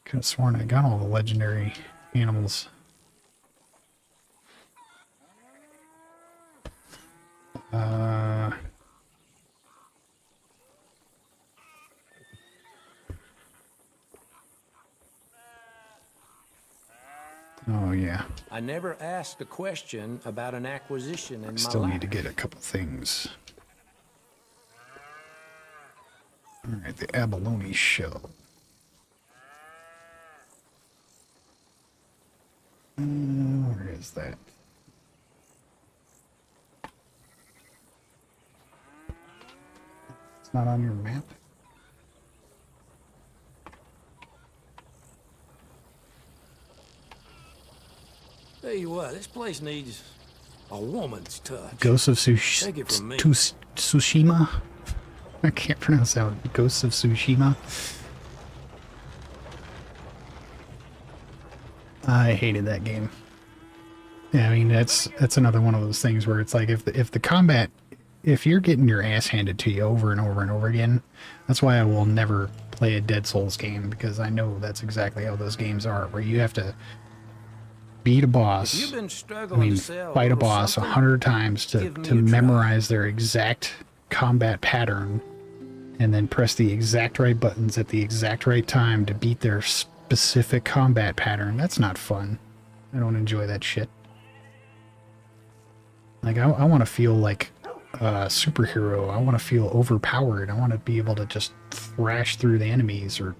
Could have sworn I got all the legendary animals. Oh yeah. I never asked a question about an acquisition in my Still life. need to get a couple things. Alright, the abalone shell. Where is that? It's not on your map? Tell you what, this place needs a woman's touch. Ghosts of Take it from me. Tsushima? I can't pronounce that one. Ghosts of Tsushima. I hated that game. Yeah, I mean that's another one of those things where it's like if the combat if you're getting your ass handed to you over and over and over again, that's why I will never play a Dead Souls game, because I know that's exactly how those games are, where you have to beat a If boss. you've been I struggling mean, to sell fight a little boss something, 100 times to give me a try. memorize their exact combat pattern, and then press the exact right buttons at the exact right time to beat their specific combat pattern. That's not fun. I don't enjoy that shit. Like, I want to feel like a superhero. I want to feel overpowered. I want to be able to just thrash through the enemies, or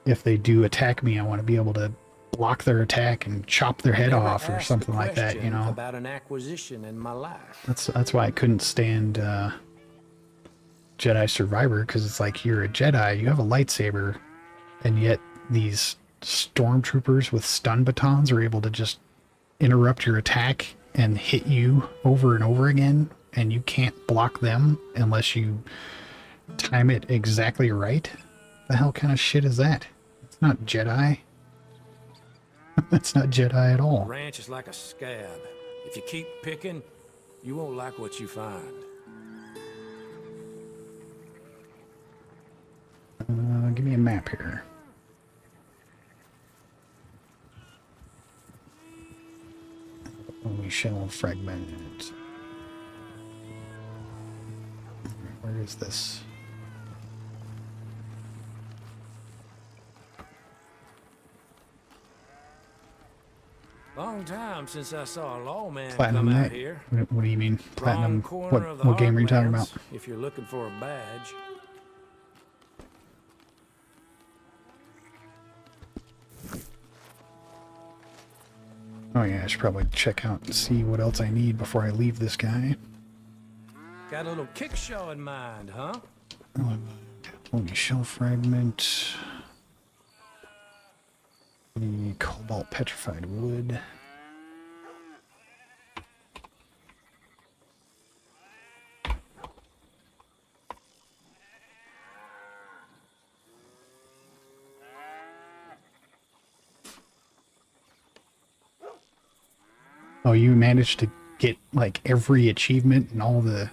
if they do attack me, I want to be able to block their attack and chop their head Never off or asked something a like that, you question know? About an acquisition in my life. That's why I couldn't stand Jedi Survivor, because it's like, you're a Jedi, you have a lightsaber, and yet these stormtroopers with stun batons are able to just interrupt your attack and hit you over and over again, and you can't block them unless you time it exactly right. The hell kind of shit is that? It's not Jedi. That's not Jedi at all. Ranch is like a scab. If you keep picking, you won't like what you find. Give me a map here. Holy shell fragment. Where is this? Long time since I saw a lawman Platinum come out Knight? here. What do you mean? Platinum? Wrong corner of the What game are you talking Heartlands, about? If you're looking for a badge. Oh yeah, I should probably check out and see what else I need before I leave this guy. Got a little kick show in mind, huh? Holy shell fragment. The cobalt petrified wood. Oh, you managed to get like every achievement and all the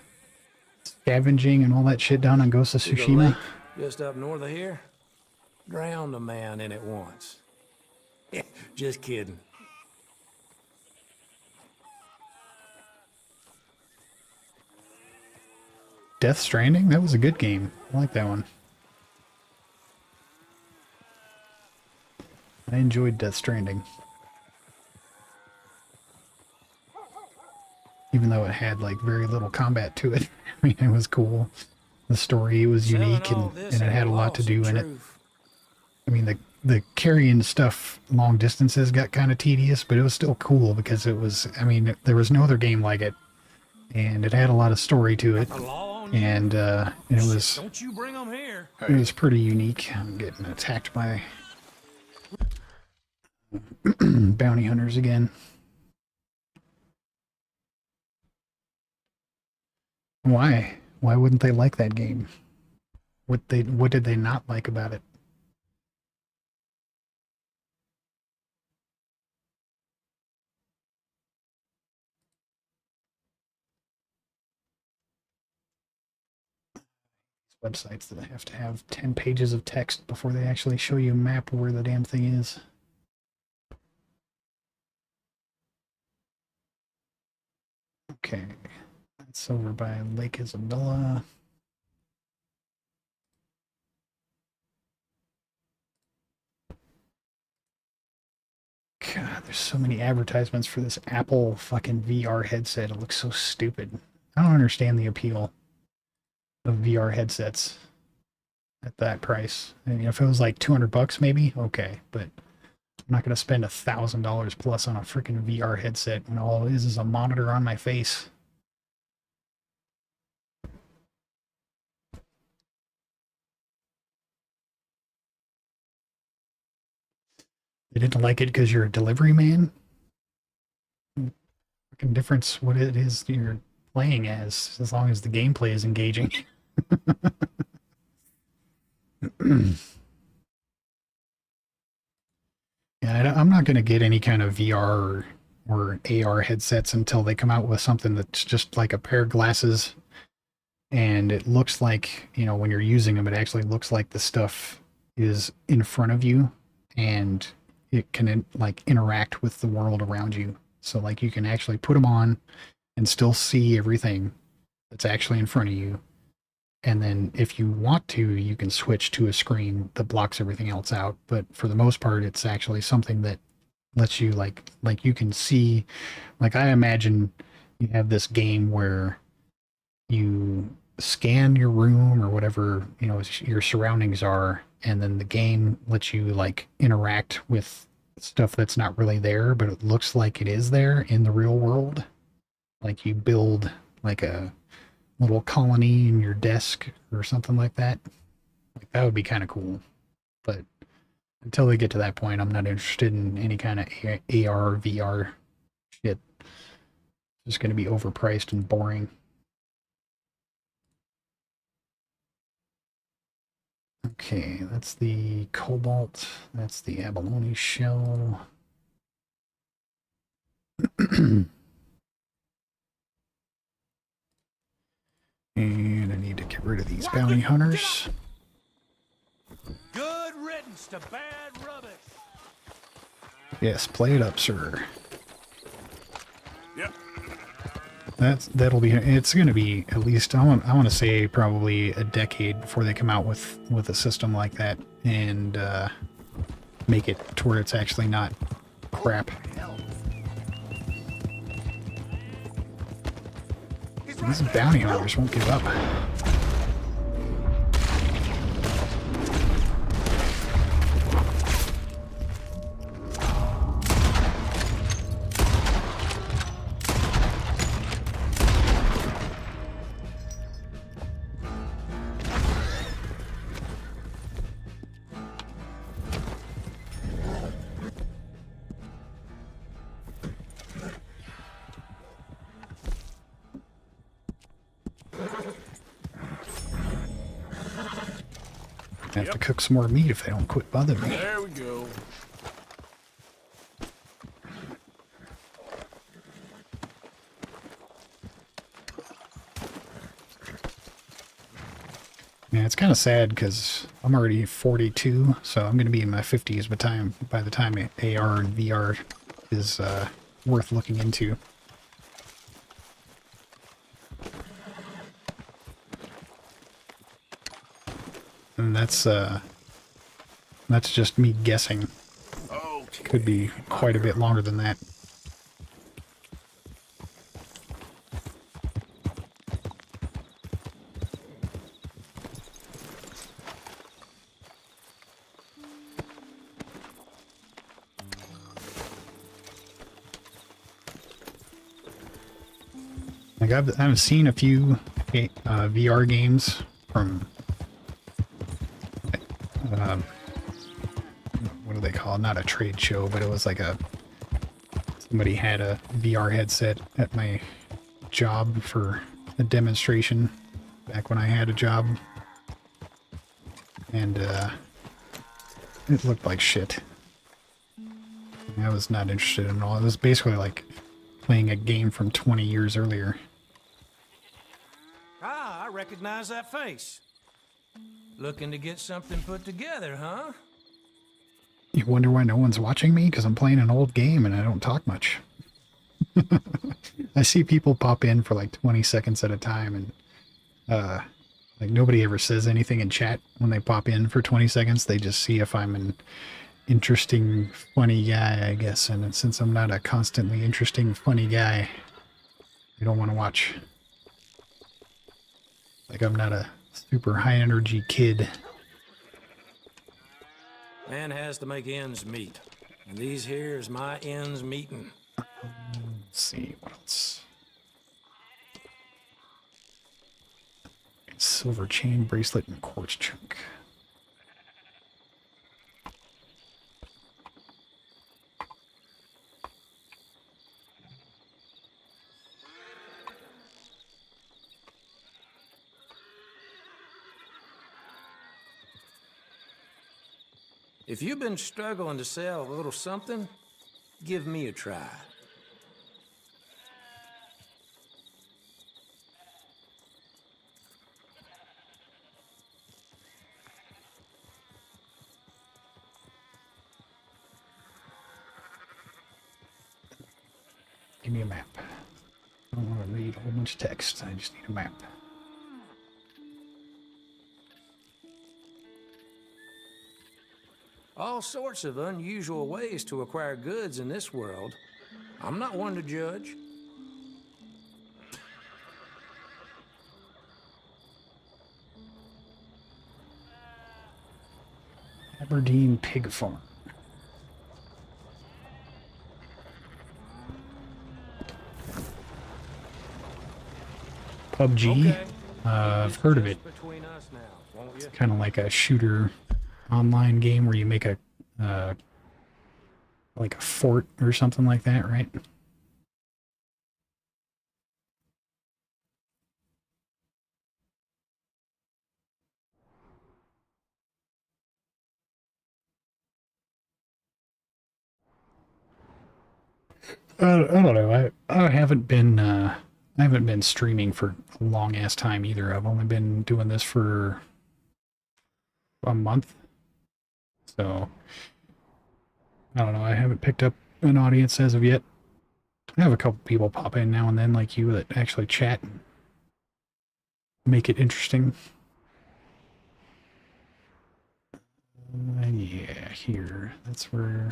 scavenging and all that shit down on Ghost of See the Tsushima? lake just up north of here? Drowned a man in it once. Just kidding. Death Stranding? That was a good game. I like that one. I enjoyed Death Stranding. Even though it had like very little combat to it. I mean, it was cool. The story was unique, Selling all and this it ain't had a lot lost to do in it. truth. I mean, the carrying stuff long distances got kind of tedious, but it was still cool because it was, I mean, there was no other game like it. And it had a lot of story to it. The law on you? And it was Don't you bring them here. pretty unique. I'm getting attacked by bounty hunters again. Why? Why wouldn't they like that game? What did they not like about it? Websites that have to have 10 pages of text before they actually show you a map of where the damn thing is. Okay, that's over by Lake Isabella. God, there's so many advertisements for this Apple fucking VR headset. It looks so stupid. I don't understand the appeal of VR headsets at that price. I mean, if it was like $200 maybe, okay, but I'm not going to spend $1,000 plus on a freaking VR headset when all it is a monitor on my face. They didn't like it because you're a delivery man? Fucking difference what it is you're playing as long as the gameplay is engaging. Yeah, I'm not going to get any kind of VR or or AR headsets until they come out with something that's just like a pair of glasses, and it looks like, you know, when you're using them, it actually looks like the stuff is in front of you, and it can like interact with the world around you. So like you can actually put them on and still see everything that's actually in front of you. And then if you want to, you can switch to a screen that blocks everything else out. But for the most part, it's actually something that lets you like you can see, like I imagine you have this game where you scan your room or whatever, you know, your surroundings are, and then the game lets you like interact with stuff that's not really there, but it looks like it is there in the real world. Like you build like a little colony in your desk or something like that. Like that would be kind of cool. But until they get to that point, I'm not interested in any kind of AR, VR shit. It's just going to be overpriced and boring. Okay, that's the cobalt. That's the abalone shell. And I need to get rid of these bounty hunters. Good riddance to bad rubbish. Yes, play it up, sir. Yep. That'll be. It's going to be at least I want to say probably a decade before they come out with a system like that and make it to where it's actually not crap. These bounty hunters won't give up. I have to cook some more meat if they don't quit bothering me. There we go. Yeah, it's kind of sad because I'm already 42, so I'm going to be in my 50s by the time AR and VR is worth looking into. And that's just me guessing. Okay. Could be quite a bit longer than that. Like I've seen a few VR games from what do they call it? Not a trade show, but it was like somebody had a VR headset at my job for a demonstration back when I had a job, and it looked like shit. I was not interested in all. It was basically like playing a game from 20 years earlier. Ah, I recognize that face. Looking to get something put together, huh? You wonder why no one's watching me? Because I'm playing an old game and I don't talk much. I see people pop in for like 20 seconds at a time, and like nobody ever says anything in chat when they pop in for 20 seconds. They just see if I'm an interesting, funny guy, I guess. And since I'm not a constantly interesting, funny guy, they don't want to watch. Like I'm not a super high energy kid. Man has to make ends meet. And these here's my ends meeting. Let's see, what else? Silver chain, bracelet, and quartz chunk. If you've been struggling to sell a little something, give me a try. Give me a map. I don't want to read a whole bunch of text. I just need a map. All sorts of unusual ways to acquire goods in this world. I'm not one to judge. Aberdeen Pig Farm. PUBG. Okay. I've heard of it. Between us now, won't you? Kind of like a shooter online game where you make a like a fort or something like that, right? I don't know. I haven't been streaming for a long ass time either. I've only been doing this for a month. So I don't know. I haven't picked up an audience as of yet. I have a couple people pop in now and then like you that actually chat and make it interesting. Yeah, here. That's where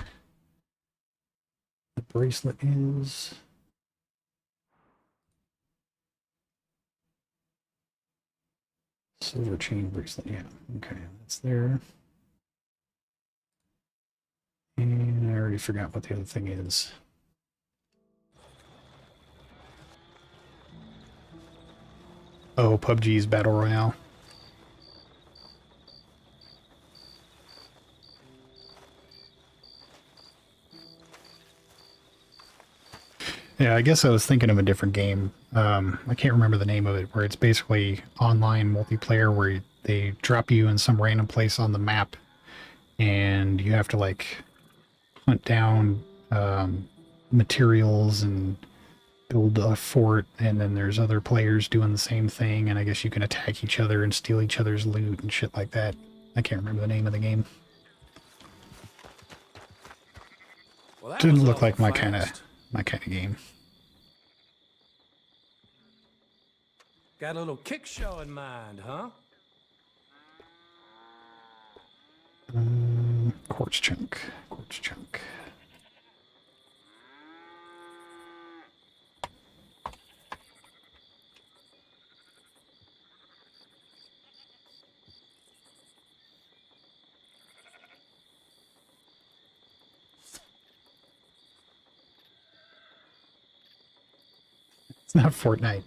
the bracelet is. Silver chain bracelet, yeah. Okay, that's there. And I already forgot what the other thing is. Oh, PUBG's Battle Royale. Yeah, I guess I was thinking of a different game. I can't remember the name of it, where it's basically online multiplayer where they drop you in some random place on the map and you have to like hunt down materials and build a fort, and then there's other players doing the same thing, and I guess you can attack each other and steal each other's loot and shit like that. I can't remember the name of the game. Well, that Didn't was look like awful my kind of fast. game. Got a little kick show in mind, huh? Quartz chunk. Quartz chunk. It's not Fortnite.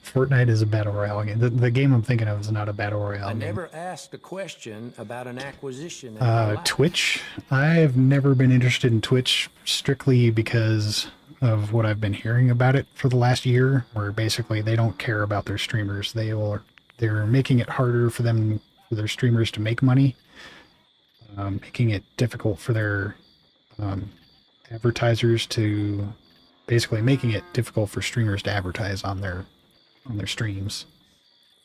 Fortnite is a battle royale game. The game I'm thinking of is not a battle royale I game. never asked a question about an acquisition. In my life. Twitch. I've never been interested in Twitch strictly because of what I've been hearing about it for the last year, where basically they don't care about their streamers. They're making it harder for their streamers to make money, making it difficult for their advertisers to basically making it difficult for streamers to advertise on their streams,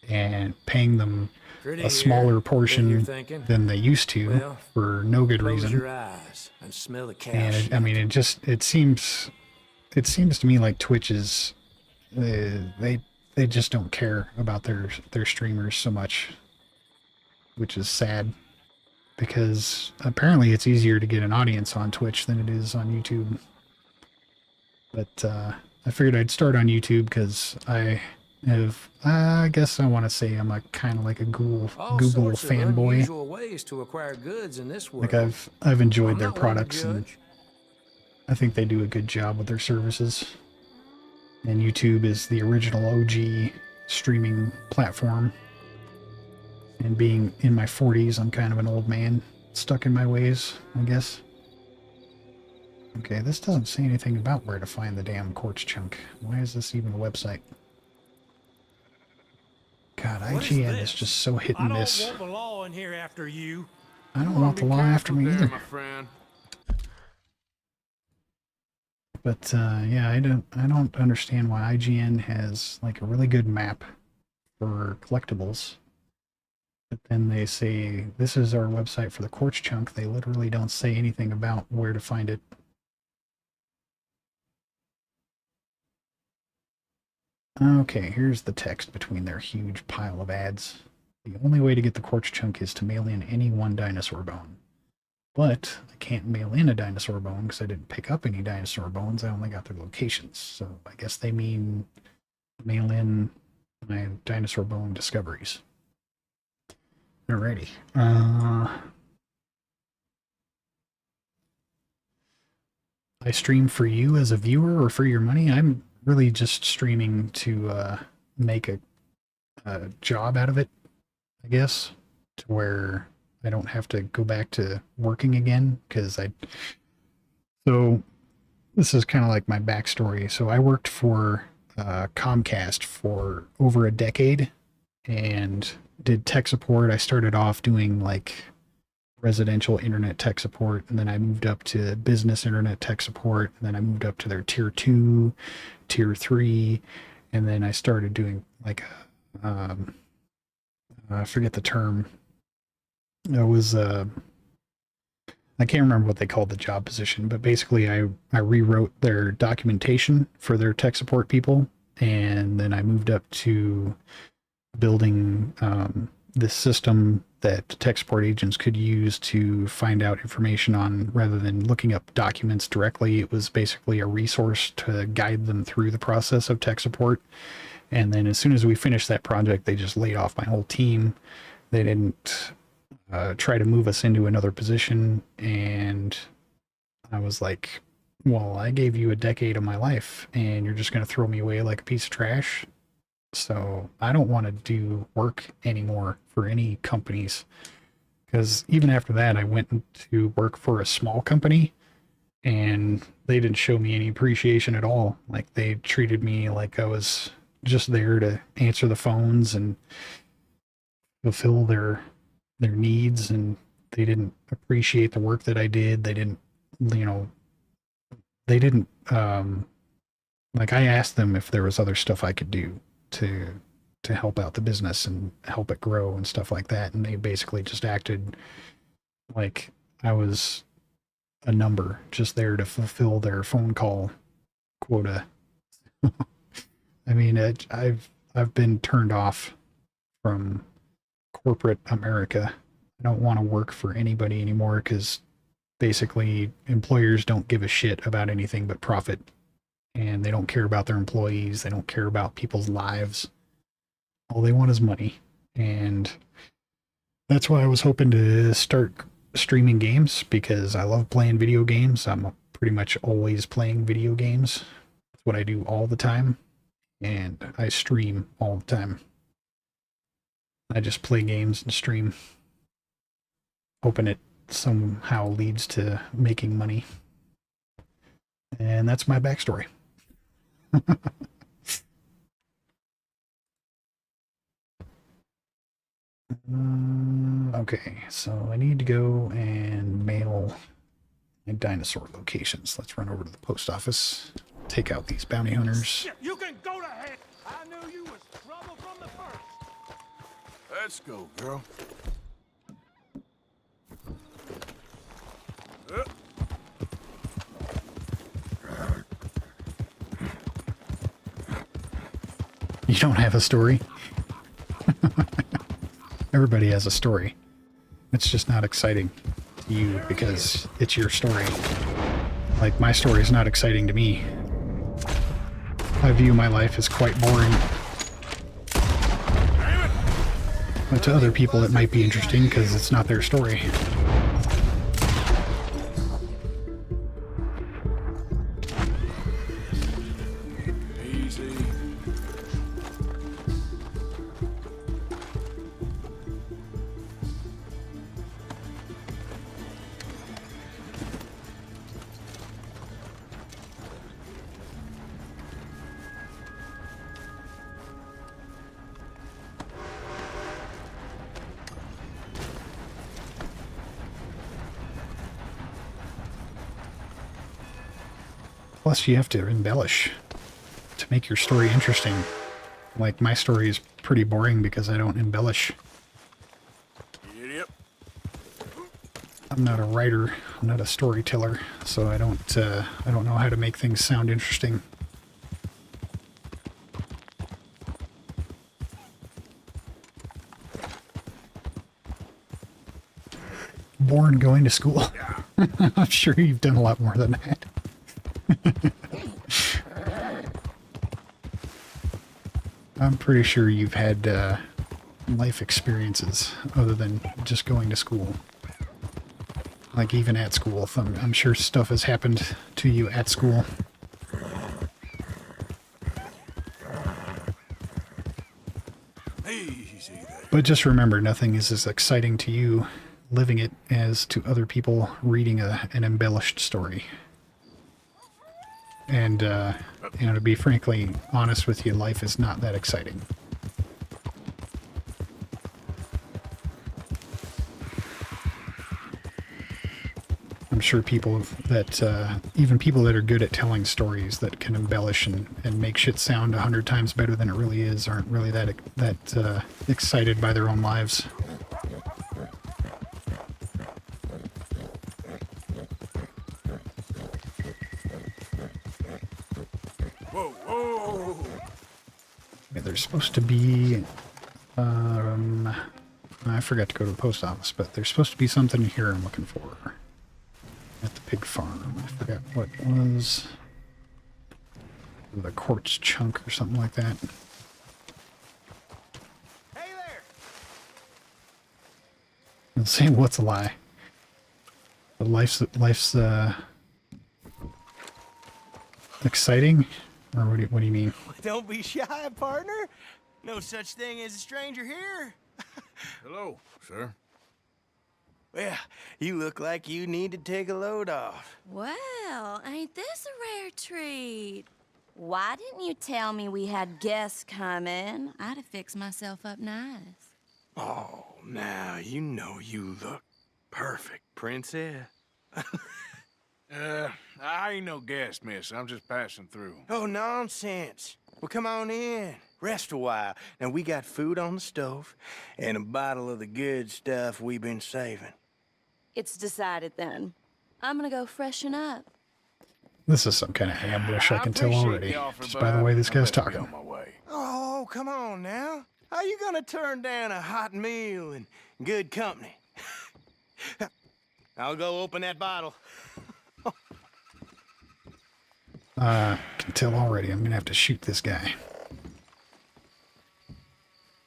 and paying them Pretty a smaller here, you're portion thinking. than they used to Well, for no good Close reason. your eyes and smell the cash. And I mean, it seems to me like Twitch is they just don't care about their streamers so much, which is sad, because apparently it's easier to get an audience on Twitch than it is on YouTube. But I figured I'd start on YouTube because I guess I want to say I'm a kind of like a Google All Google sorts of fanboy. unusual ways to acquire goods in this world. Like I've enjoyed I'm their not one to products, and judge. I think they do a good job with their services. And YouTube is the original OG streaming platform. And being in my 40s, I'm kind of an old man, stuck in my ways, I guess. Okay, this doesn't say anything about where to find the damn quartz chunk. Why is this even a website? God, What is IGN is this? just so hit I and don't miss. want the law in here after you. I don't want the law after me there, either. my friend. But yeah, I don't understand why IGN has like a really good map for collectibles, but then they say this is our website for the quartz chunk. They literally don't say anything about where to find it. Okay, here's the text between their huge pile of ads. The only way to get the quartz chunk is to mail in any one dinosaur bone. But I can't mail in a dinosaur bone because I didn't pick up any dinosaur bones. I only got their locations. So I guess they mean mail in my dinosaur bone discoveries. Alrighty. I stream for you as a viewer or for your money? I'm really just streaming to make a job out of it, I guess, to where I don't have to go back to working again because so this is kind of like my backstory. So I worked for Comcast for over a decade and did tech support. I started off doing like residential internet tech support, and then I moved up to business internet tech support, and then I moved up to their tier 2, tier 3, and then I started doing like I forget the term. It was I can't remember what they called the job position, but basically I rewrote their documentation for their tech support people, and then I moved up to building this system that tech support agents could use to find out information on, rather than looking up documents directly. It was basically a resource to guide them through the process of tech support. And then as soon as we finished that project, they just laid off my whole team. They didn't try to move us into another position. And I was like, well, I gave you a decade of my life and you're just going to throw me away like a piece of trash. So I don't want to do work anymore for any companies, because even after that, I went to work for a small company and they didn't show me any appreciation at all. Like, they treated me like I was just there to answer the phones and fulfill their needs, and they didn't appreciate the work that I did. They didn't, like, I asked them if there was other stuff I could do to help out the business and help it grow and stuff like that, and they basically just acted like I was a number just there to fulfill their phone call quota. I mean, I've been turned off from corporate America. I don't want to work for anybody anymore because basically employers don't give a shit about anything but profit. And they don't care about their employees. They don't care about people's lives. All they want is money. And that's why I was hoping to start streaming games, because I love playing video games. I'm pretty much always playing video games. That's what I do all the time. And I stream all the time. I just play games and stream, hoping it somehow leads to making money. And that's my backstory. Okay, so I need to go and mail my dinosaur locations. Let's run over to the post office, take out these bounty hunters. You can go to hell. I knew you was trouble from the first. Let's go, girl. You don't have a story? Everybody has a story. It's just not exciting to you because it's your story. Like, my story is not exciting to me. I view my life as quite boring. But to other people it might be interesting because it's not their story. Easy. Plus, you have to embellish to make your story interesting. Like, my story is pretty boring because I don't embellish. Idiot. I'm not a writer. I'm not a storyteller, so I don't know how to make things sound interesting. born going to school. I'm sure you've done a lot more than that. I'm pretty sure you've had life experiences other than just going to school. Like even at school, I'm sure stuff has happened to you at school. Easy there. But just remember, nothing is as exciting to you living it as to other people reading an embellished story. And, to be frankly honest with you, life is not that exciting. I'm sure people that, even people that are good at telling stories that can embellish and make shit sound 100 times better than it really is, aren't really that excited by their own lives. Whoa, whoa. Yeah, there's supposed to be, I forgot to go to the post office, but there's supposed to be something here I'm looking for. At the pig farm. I forgot what it was. The quartz chunk or something like that. Hey there! I'll say what's a lie. But life's exciting? Or what do you mean? Don't be shy, partner. No such thing as a stranger here. Hello, sir. Well, you look like you need to take a load off. Well, ain't this a rare treat? Why didn't you tell me we had guests coming? I'd have fixed myself up nice. Oh, now you know you look perfect, princess. I ain't no guest, miss. I'm just passing through. Oh, nonsense. Well, come on in. Rest a while. Now, we got food on the stove and a bottle of the good stuff we've been saving. It's decided then. I'm gonna go freshen up. This is some kind of ambush, I can tell appreciate already. the offer, Just but by the way this I guy's better be talking. on my way. Oh, come on now. How you gonna turn down a hot meal and good company? I'll go open that bottle. I can tell already I'm gonna have to shoot this guy.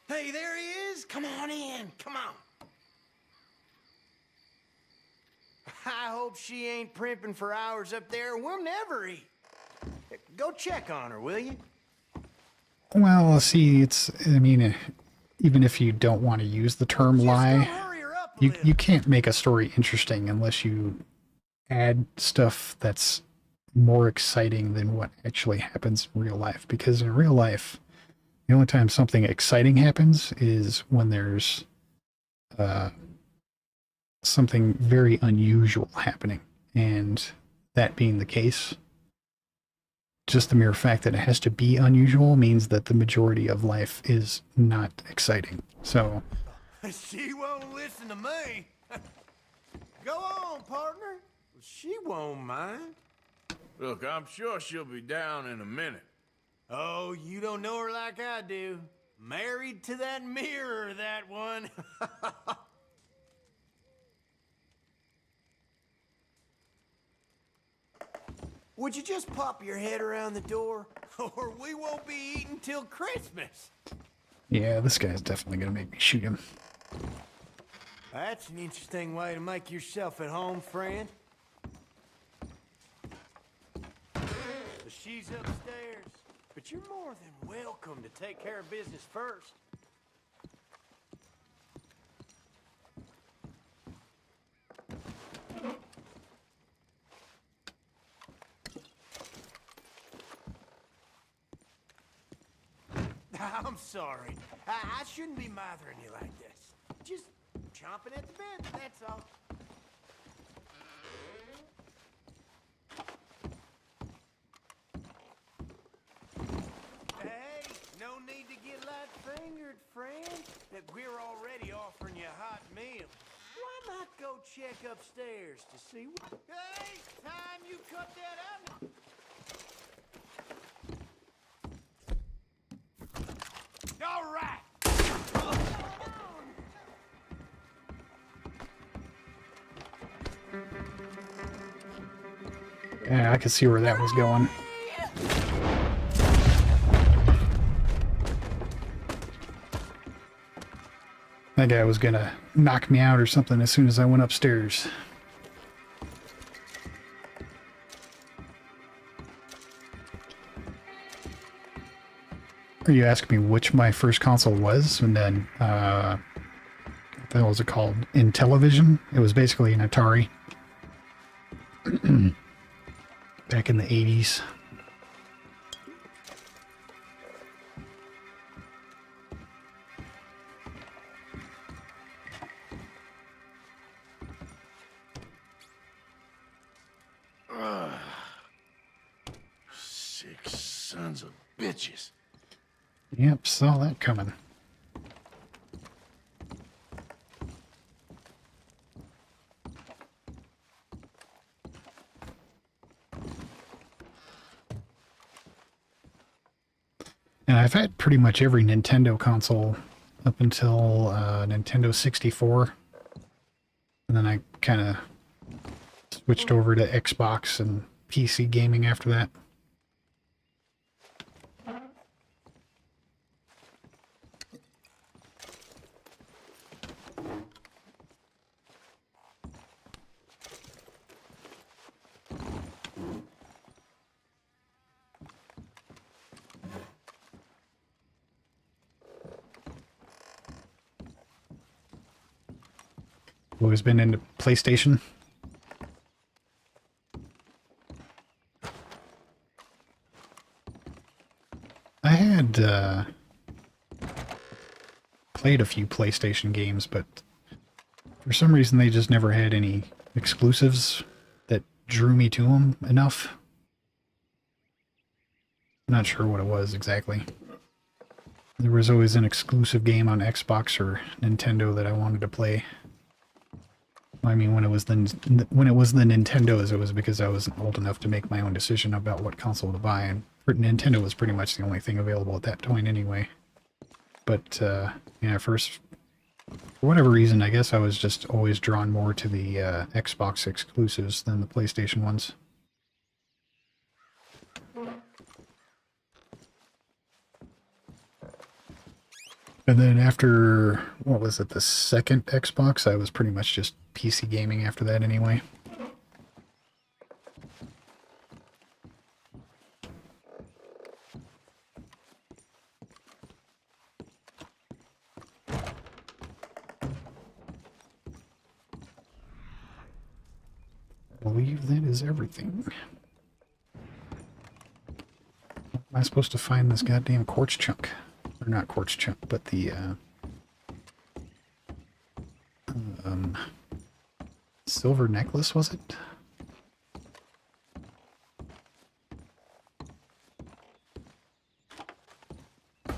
Hey, there he is. Come on in. Come on. I hope she ain't primping for hours up there. We'll never eat. Go check on her, will you? Well, see, even if you don't want to use the term Just go lie, hurry her up a you little. can't make a story interesting unless you add stuff that's more exciting than what actually happens in real life. Because in real life, the only time something exciting happens is when there's something very unusual happening. And that being the case, just the mere fact that it has to be unusual means that the majority of life is not exciting. So, She won't listen to me. Go on, partner. She won't mind. Look, I'm sure she'll be down in a minute. Oh, you don't know her like I do. Married to that mirror, that one. Would you just pop your head around the door? Or we won't be eating till Christmas. yeah, this guy's definitely going to make me shoot him. That's an interesting way to make yourself at home, friend. She's upstairs, but you're more than welcome to take care of business first. I'm sorry. I shouldn't be bothering you like this. Just chomping at the bit, that's all. Hey, no need to get light-fingered, friend. That we're already offering you a hot meal. Why not go check upstairs to see what... Hey, time you cut that out. All right. Yeah, I could see where that was going. That guy was gonna knock me out or something as soon as I went upstairs. Are you asking me which my first console was? And then, what the hell was it called? Intellivision? It was basically an Atari. Back in the 80s. Sick sons of bitches. Yep, saw that coming. And I've had pretty much every Nintendo console up until Nintendo 64. And then I kind of switched over to Xbox and PC gaming after that. Always been into PlayStation. I had played a few PlayStation games, but for some reason they just never had any exclusives that drew me to them enough. I'm not sure what it was exactly. There was always an exclusive game on Xbox or Nintendo that I wanted to play. I mean, when it was the Nintendos, it was because I wasn't old enough to make my own decision about what console to buy, and Nintendo was pretty much the only thing available at that point anyway. But yeah, first, for whatever reason, I guess I was just always drawn more to the Xbox exclusives than the PlayStation ones. And then after, what was it, the second Xbox, I was pretty much just PC gaming after that anyway. I believe that is everything. Am I supposed to find this goddamn quartz chunk? Or not quartz chunk, but the silver necklace, was it? Am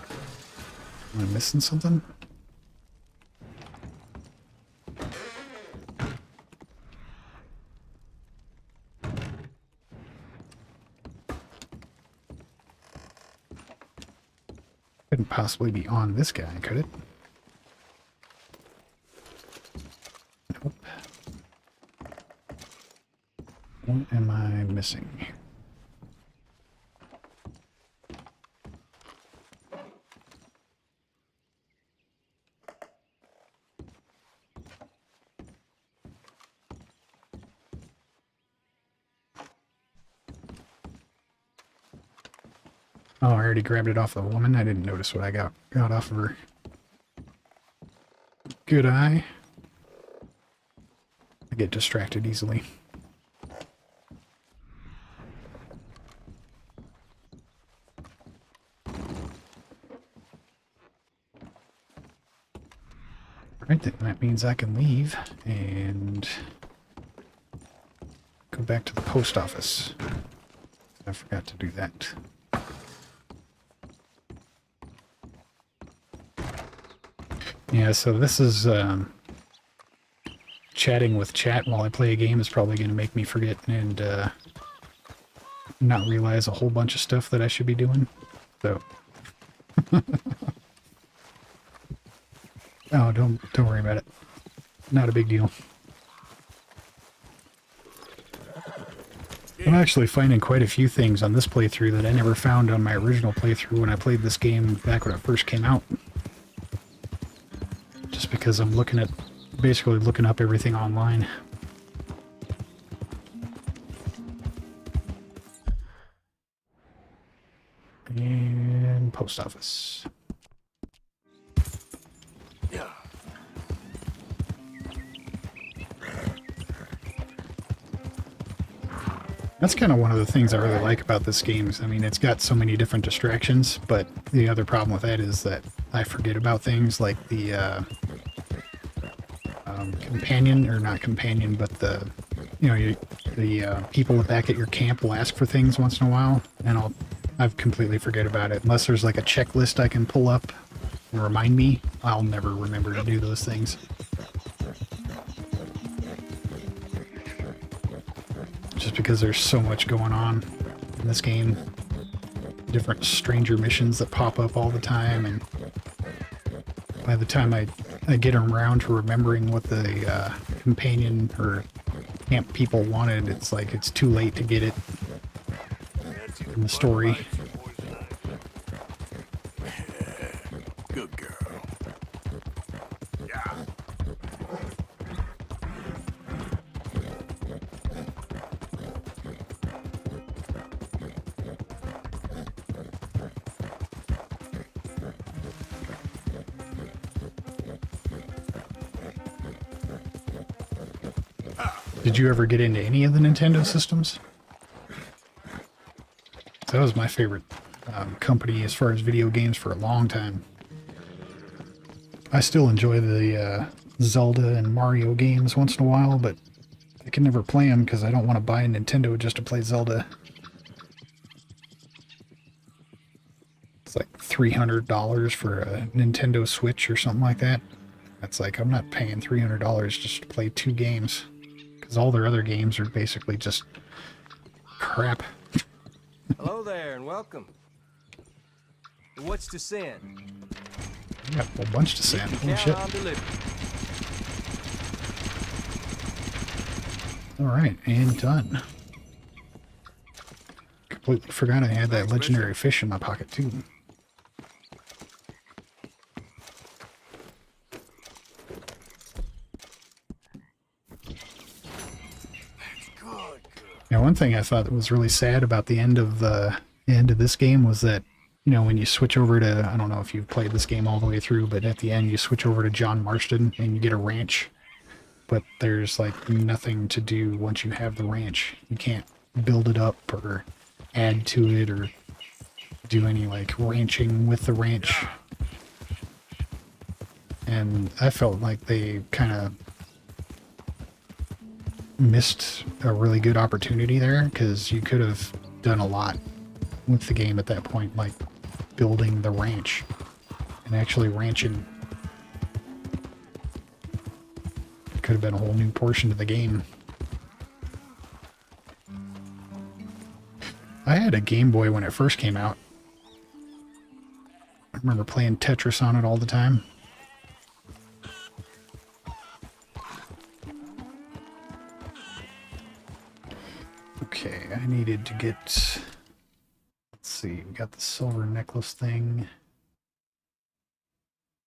I missing something? Couldn't possibly be on this guy, could it? Nope. What am I missing here? Oh, I already grabbed it off the woman. I didn't notice what I got off of her. Good eye. I get distracted easily. Alright, then that means I can leave and go back to the post office. I forgot to do that. Yeah, so this is chatting with chat while I play a game is probably going to make me forget and not realize a whole bunch of stuff that I should be doing. So, oh, don't worry about it. Not a big deal. Yeah, I'm actually finding quite a few things on this playthrough that I never found on my original playthrough when I played this game back when it first came out. Just because I'm basically looking up everything online. And post office. That's kind of one of the things I really like about this game. I mean, it's got so many different distractions, but the other problem with that is that I forget about things like the companion, or not companion, but the people back at your camp will ask for things once in a while, and I've completely forget about it. Unless there's like a checklist I can pull up and remind me, I'll never remember to do those things. Just because there's so much going on in this game. Different stranger missions that pop up all the time, and by the time I get around to remembering what the companion or camp people wanted, it's like it's too late to get it in the story. Good girl. Yeah. Did you ever get into any of the Nintendo systems? That was my favorite company as far as video games for a long time. I still enjoy the Zelda and Mario games once in a while, but I can never play them because I don't want to buy a Nintendo just to play Zelda. It's like $300 for a Nintendo Switch or something like that. That's like, I'm not paying $300 just to play 2 games. Because all their other games are basically just crap. Hello there and welcome. What's to send? I got a whole bunch to send. Holy shit. Count on delivery. Alright, and done. Completely forgot I had that legendary fish in my pocket too. Now, one thing I thought was really sad about the end of this game was that, you know, when you switch over to, I don't know if you've played this game all the way through, but at the end you switch over to John Marston and you get a ranch, but there's like nothing to do once you have the ranch. You can't build it up or add to it or do any like ranching with the ranch. And I felt like they kind of missed a really good opportunity there, because you could have done a lot with the game at that point, like building the ranch and actually ranching. Could have been a whole new portion of the game. I had a Game Boy when it first came out. I remember playing Tetris on it all the time. Okay, I needed to get, let's see, we got the silver necklace thing,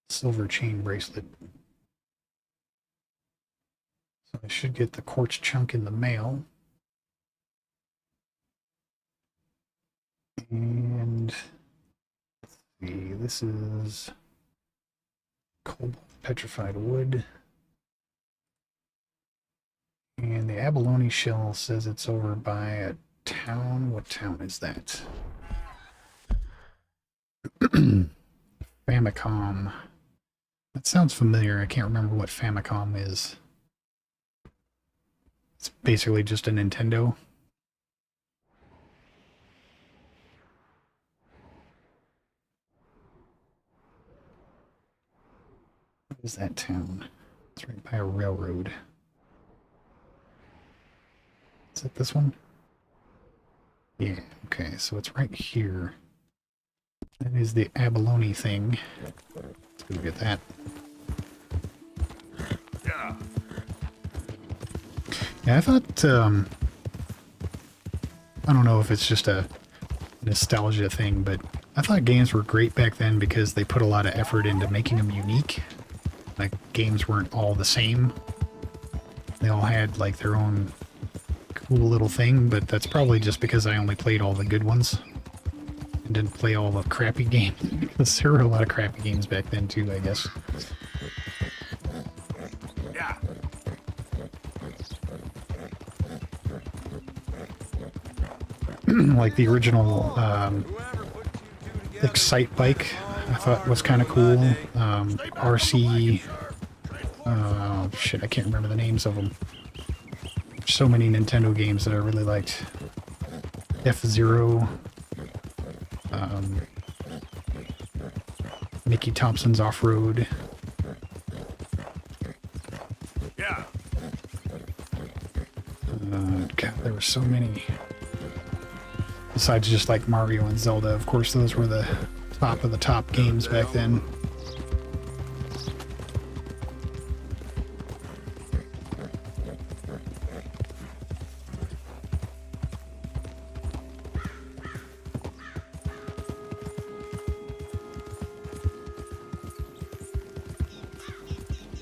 silver chain bracelet. So I should get the quartz chunk in the mail. And let's see, this is cobalt petrified wood. And the abalone shell says it's over by a town. What town is that? Famicom. That sounds familiar. I can't remember what Famicom is. It's basically just a Nintendo. What is that town? It's right by a railroad. Is it this one? Yeah, okay, so it's right here. That is the abalone thing. Let's go get that. Yeah, I thought I don't know if it's just a nostalgia thing, but I thought games were great back then because they put a lot of effort into making them unique. Like, games weren't all the same. They all had, like, their own cool little thing, but that's probably just because I only played all the good ones and didn't play all the crappy games. Because there were a lot of crappy games back then, too, I guess. Yeah. Like the original Excite Bike, I thought was kind of cool. RC, shit, I can't remember the names of them. So many Nintendo games that I really liked. F-Zero, Mickey Thompson's Off-Road. Yeah. God, there were so many. Besides just like Mario and Zelda, of course, those were the top of the top games back then.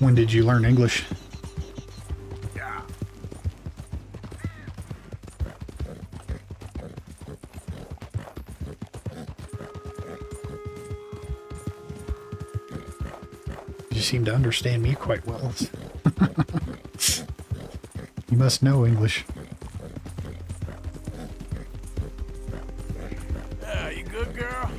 When did you learn English? Yeah. You seem to understand me quite well. You must know English. Yeah, you good, girl?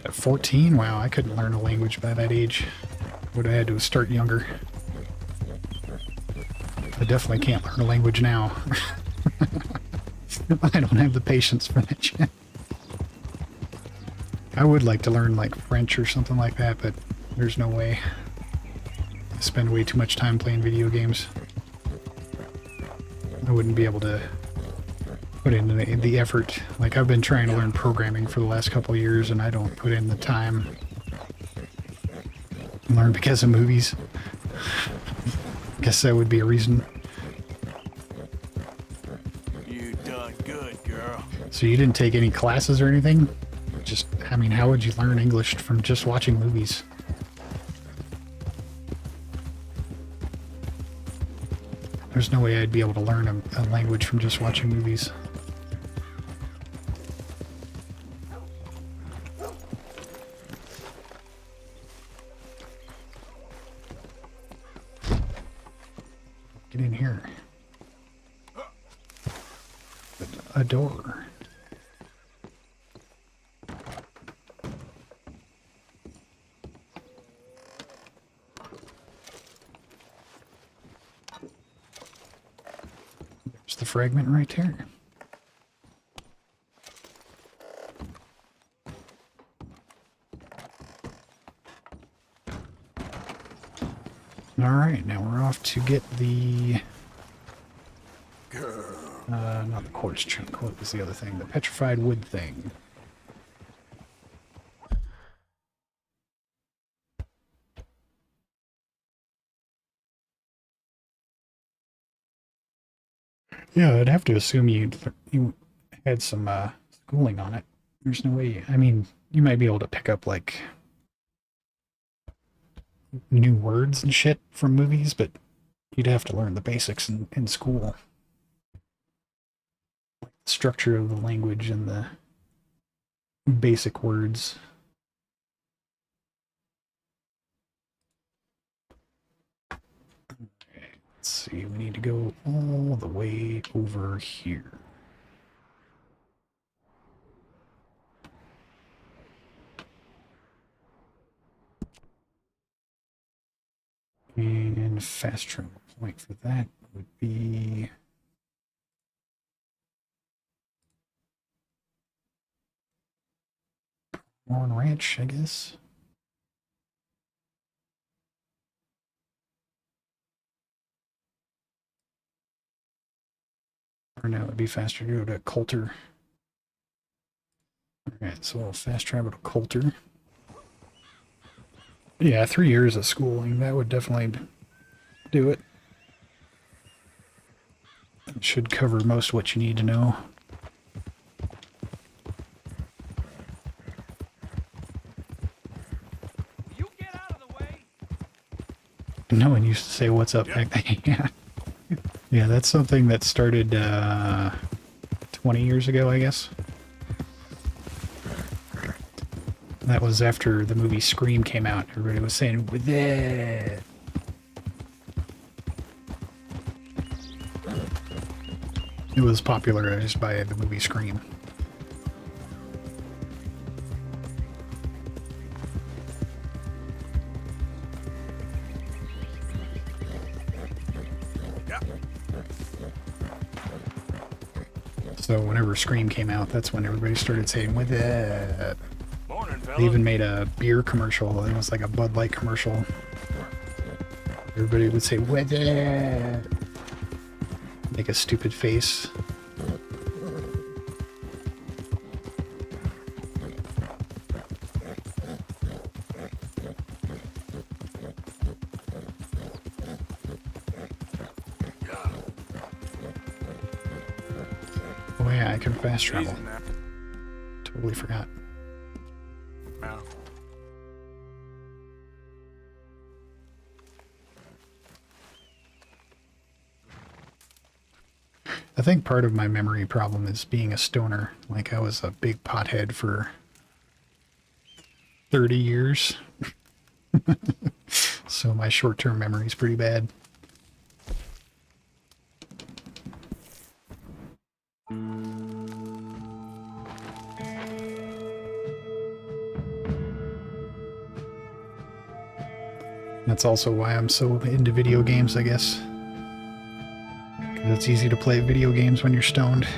At 14? Wow, I couldn't learn a language by that age. Would have had to start younger. I definitely can't learn a language now. I don't have the patience for that yet. I would like to learn like French or something like that, but there's no way. I spend way too much time playing video games. I wouldn't be able to put in the effort. Like, I've been trying to learn programming for the last couple of years, and I don't put in the time. Learn because of movies. Guess that would be a reason. You done good, girl. So you didn't take any classes or anything? Just, I mean, how would you learn English from just watching movies? There's no way I'd be able to learn a language from just watching movies. Get in here. A door. There's the fragment right there. Alright, now we're off to get the... not the quartz chunk. What was the other thing? The petrified wood thing. Yeah, I'd have to assume you had some schooling on it. There's no way. I mean, you might be able to pick up like new words and shit from movies, but you'd have to learn the basics in school. Like the structure of the language and the basic words. Let's see, we need to go all the way over here. And fast travel point for that would be... Warren Ranch, I guess. Or now it'd be faster to go to Coulter. Alright, so we'll fast travel to Coulter. Yeah, 3 years of schooling, that would definitely do it. It should cover most of what you need to know. You get out of the way. No one used to say what's up back then. Yeah. Yeah, that's something that started 20 years ago, I guess. That was after the movie Scream came out. Everybody was saying, with that. It was popularized by the movie Scream. So whenever Scream came out, that's when everybody started saying, with that. Morning, They fella. even made a beer commercial. It was like a Bud Light commercial. Everybody would say, with it. Make a stupid face. Oh yeah, I can fast travel. Easy now. Totally forgot. Now. I think part of my memory problem is being a stoner. Like I was a big pothead for 30 years. So my short-term memory is pretty bad. That's also why I'm so into video games, I guess. 'Cause it's easy to play video games when you're stoned.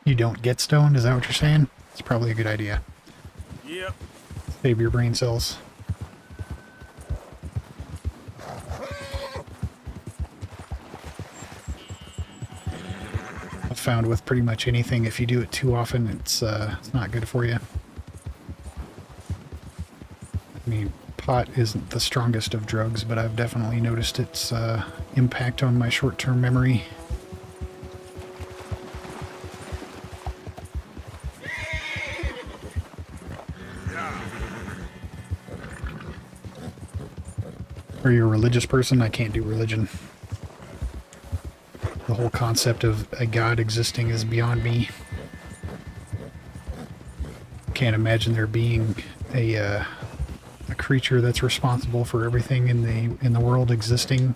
You don't get stoned? Is that what you're saying? It's probably a good idea. Yep. Save your brain cells. I've found with pretty much anything, if you do it too often, it's not good for you. I mean, pot isn't the strongest of drugs, but I've definitely noticed its impact on my short-term memory. Are you a religious person? I can't do religion. The whole concept of a god existing is beyond me. Can't imagine there being a creature that's responsible for everything in the world existing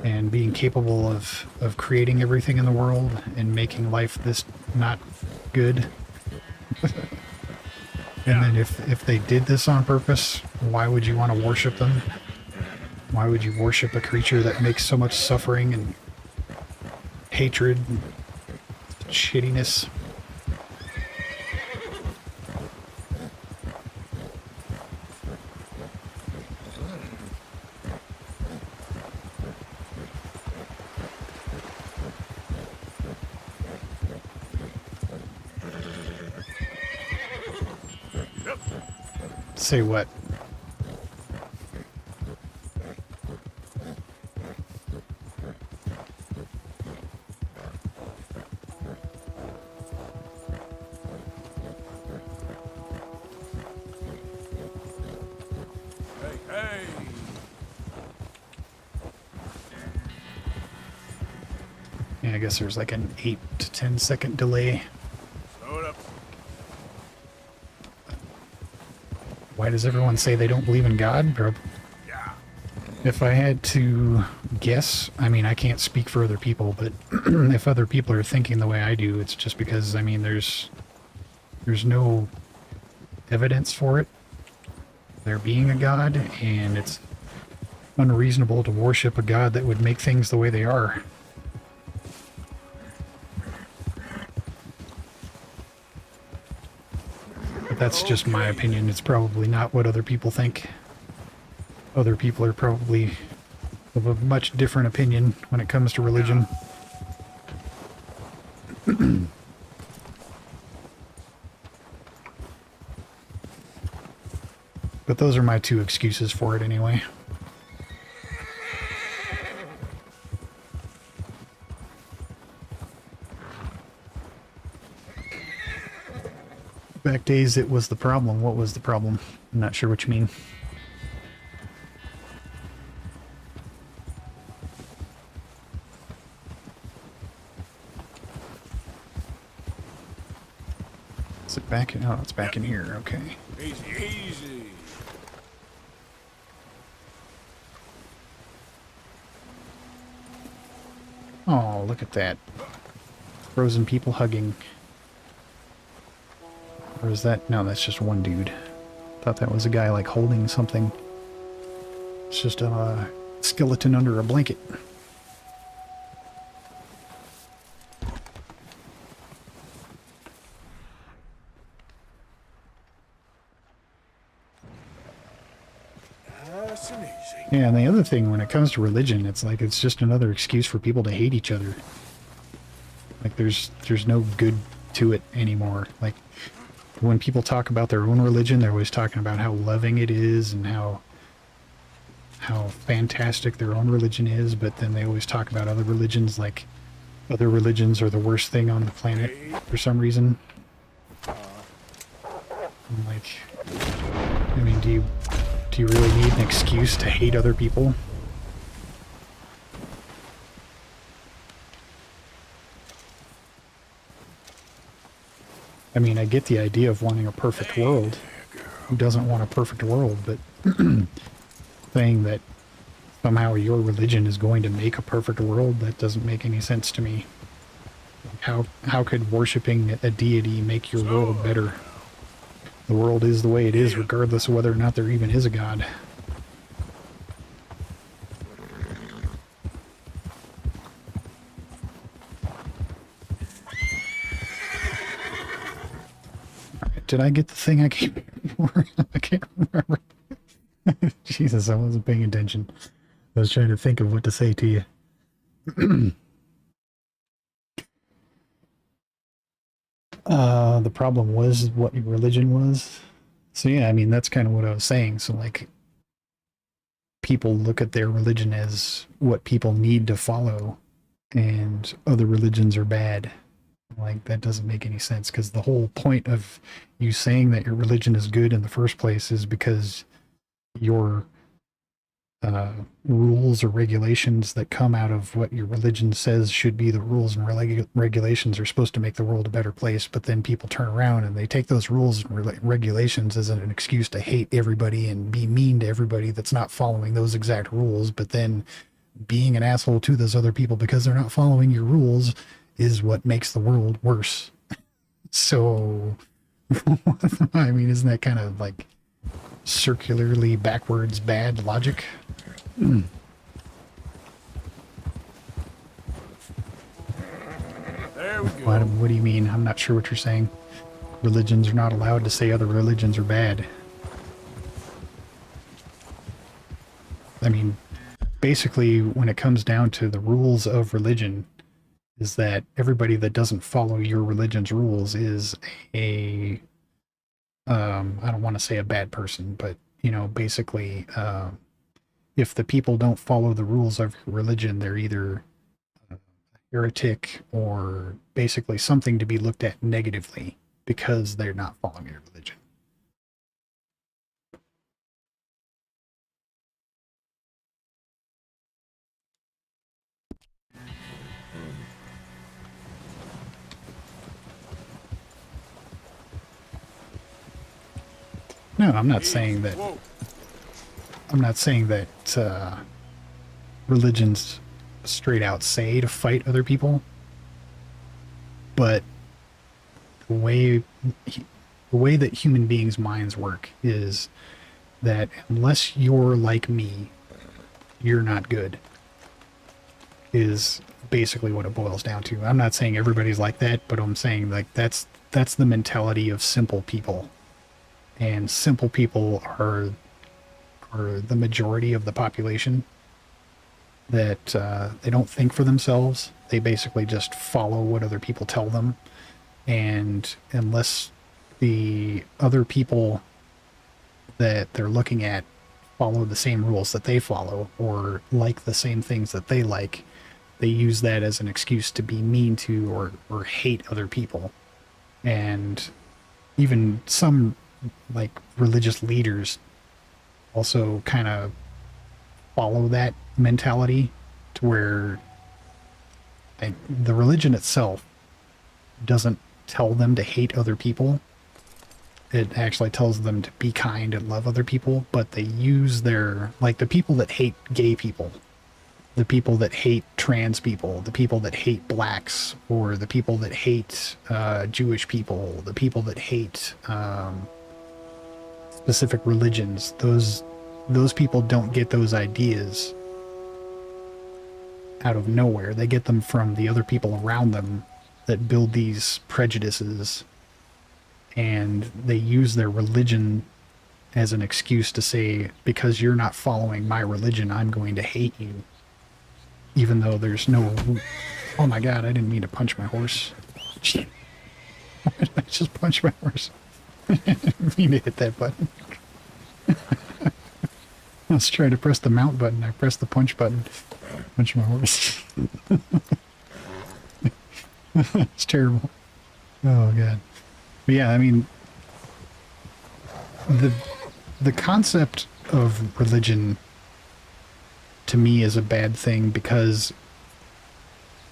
and being capable of creating everything in the world and making life this not good. And then if they did this on purpose, why would you want to worship them? Why would you worship a creature that makes so much suffering and hatred and shittiness? Say what? Hey. Yeah, I guess there's like an 8 to 10 second delay. Slow it up. Why does everyone say they don't believe in God, bro? Yeah. If I had to guess, I mean, I can't speak for other people, but if other people are thinking the way I do, it's just because, I mean, there's no evidence for it. there being a god, and it's unreasonable to worship a god that would make things the way they are. But that's just my opinion. It's probably not what other people think. Other people are probably of a much different opinion when it comes to religion. But those are my two excuses for it anyway. Back days, it was the problem. What was the problem? I'm not sure what you mean. Is it back in? Oh, it's back in here. Okay. Easy, easy. Oh, look at that. Frozen people hugging. Or is that? No, that's just one dude. Thought that was a guy like holding something. It's just a skeleton under a blanket. Nice and easy. Yeah, and the other thing, when it comes to religion, it's like it's just another excuse for people to hate each other. Like there's no good to it anymore. Like when people talk about their own religion, they're always talking about how loving it is and how fantastic their own religion is, but then they always talk about other religions like other religions are the worst thing on the planet for some reason. I'm like, I mean, do you really need an excuse to hate other people? I mean, I get the idea of wanting a perfect world. Who doesn't want a perfect world? But saying that somehow your religion is going to make a perfect world, that doesn't make any sense to me. How could worshiping a deity make your world better? The world is the way it is, regardless of whether or not there even is a god. Did I get the thing I came for? I can't remember. Jesus, I wasn't paying attention. I was trying to think of what to say to you. The problem was what your religion was. So yeah, I mean, that's kind of what I was saying. So like, people look at their religion as what people need to follow, and other religions are bad. Like, that doesn't make any sense, because the whole point of you saying that your religion is good in the first place is because your rules or regulations that come out of what your religion says should be the rules and regulations are supposed to make the world a better place. But then people turn around and they take those rules and regulations as an excuse to hate everybody and be mean to everybody that's not following those exact rules. But then being an asshole to those other people because they're not following your rules is what makes the world worse. So, I mean, isn't that kind of like circularly backwards bad logic? There we go. What do you mean? I'm not sure what you're saying. Religions are not allowed to say other religions are bad. I mean, basically, when it comes down to the rules of religion, is that everybody that doesn't follow your religion's rules is a, I don't want to say a bad person, but, you know, basically, if the people don't follow the rules of your religion, they're either a heretic or basically something to be looked at negatively because they're not following your religion. No, I'm not saying that. Whoa. I'm not saying that religions straight out say to fight other people, but the way that human beings' minds work is that unless you're like me, you're not good, is basically what it boils down to. I'm not saying everybody's like that, but I'm saying like that's the mentality of simple people. And simple people are the majority of the population, that they don't think for themselves. They basically just follow what other people tell them. And unless the other people that they're looking at follow the same rules that they follow or like the same things that they like, they use that as an excuse to be mean to or hate other people. And even some like religious leaders also kind of follow that mentality, to where the religion itself doesn't tell them to hate other people. It actually tells them to be kind and love other people, but they use their, like the people that hate gay people, the people that hate trans people, the people that hate blacks, or the people that hate Jewish people, the people that hate specific religions. Those people don't get those ideas out of nowhere. They get them from the other people around them that build these prejudices, and they use their religion as an excuse to say, because you're not following my religion, I'm going to hate you. Even though there's no... Oh my god, I didn't mean to punch my horse. I just punched my horse. I didn't mean to hit that button. I was trying to press the mount button. I pressed the punch button. Punch my horse. It's terrible. Oh god. But yeah, I mean, the concept of religion to me is a bad thing, because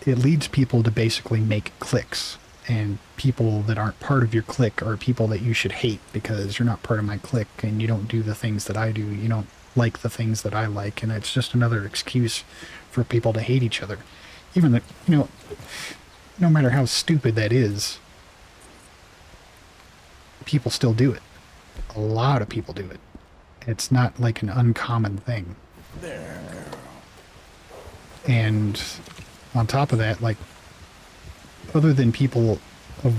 it leads people to basically make cliques, and people that aren't part of your clique are people that you should hate because you're not part of my clique and you don't do the things that I do. You don't like the things that I like, and it's just another excuse for people to hate each other. Even that, no matter how stupid that is, people still do it. A lot of people do it. It's not like an uncommon thing. And on top of that, like, other than people of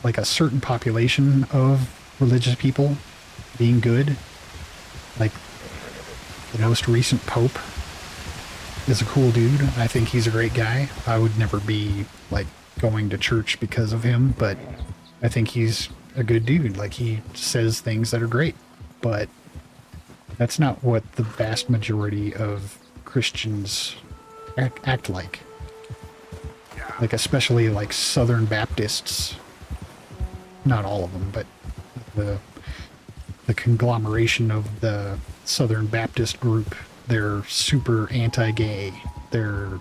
like a certain population of religious people being good, like the most recent pope is a cool dude. I think he's a great guy. I would never be like going to church because of him, but I think he's a good dude. Like, he says things that are great, but that's not what the vast majority of Christians act like. Like, especially like Southern Baptists. Not all of them, but the conglomeration of the Southern Baptist group, they're super anti-gay. They're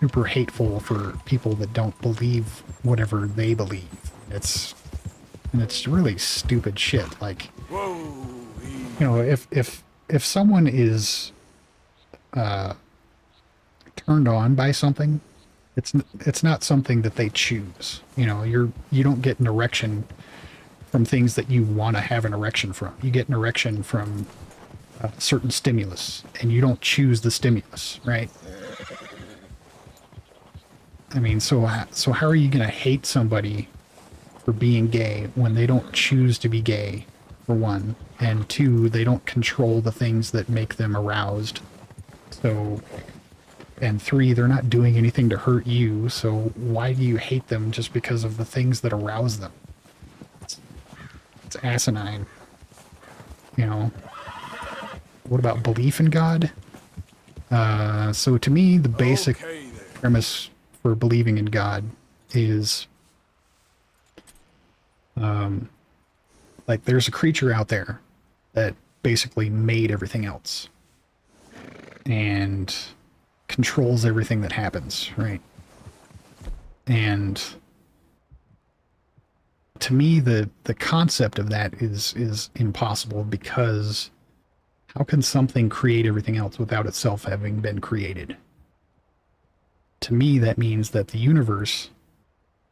super hateful for people that don't believe whatever they believe. It's really stupid shit. Like, if someone is turned on by something, it's not something that they choose. You don't get an erection from things that you want to have an erection from. You get an erection from a certain stimulus, and you don't choose the stimulus, right? I mean, so how are you going to hate somebody for being gay when they don't choose to be gay, for one, and two, they don't control the things that make them aroused? So, and three, they're not doing anything to hurt you, so why do you hate them just because of the things that arouse them? It's asinine. What about belief in God? So to me, the basic premise for believing in God is, like, there's a creature out there that basically made everything else and controls everything that happens, right? And to me, the concept of that is impossible, because how can something create everything else without itself having been created? To me, that means that the universe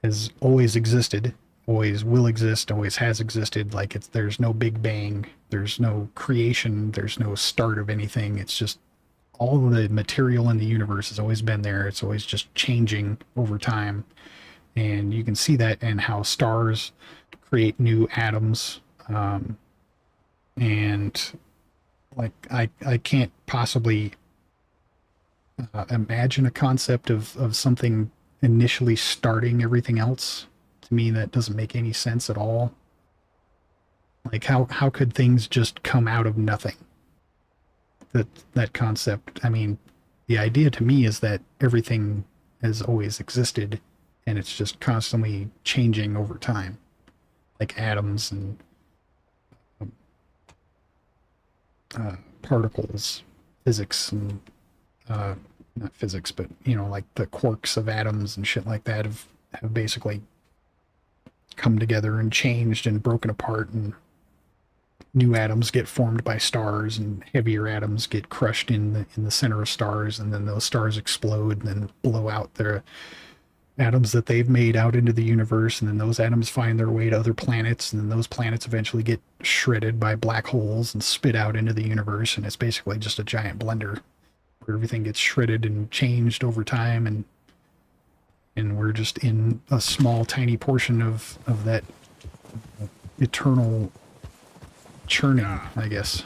has always existed, always will exist, always has existed. Like there's no Big Bang, there's no creation, there's no start of anything. It's just all of the material in the universe has always been there. It's always just changing over time. And you can see that in how stars create new atoms. And like I can't possibly imagine a concept of something initially starting everything else. To me, that doesn't make any sense at all. Like how could things just come out of nothing? That concept. I mean, the idea to me is that everything has always existed, and it's just constantly changing over time, like atoms and particles, physics, and not physics, but you know, like the quarks of atoms and shit like that have basically come together and changed and broken apart, and new atoms get formed by stars, and heavier atoms get crushed in the center of stars, and then those stars explode and then blow out their atoms that they've made out into the universe, and then those atoms find their way to other planets, and then those planets eventually get shredded by black holes and spit out into the universe, and it's basically just a giant blender where everything gets shredded and changed over time, and we're just in a small tiny portion of that eternal churning, I guess.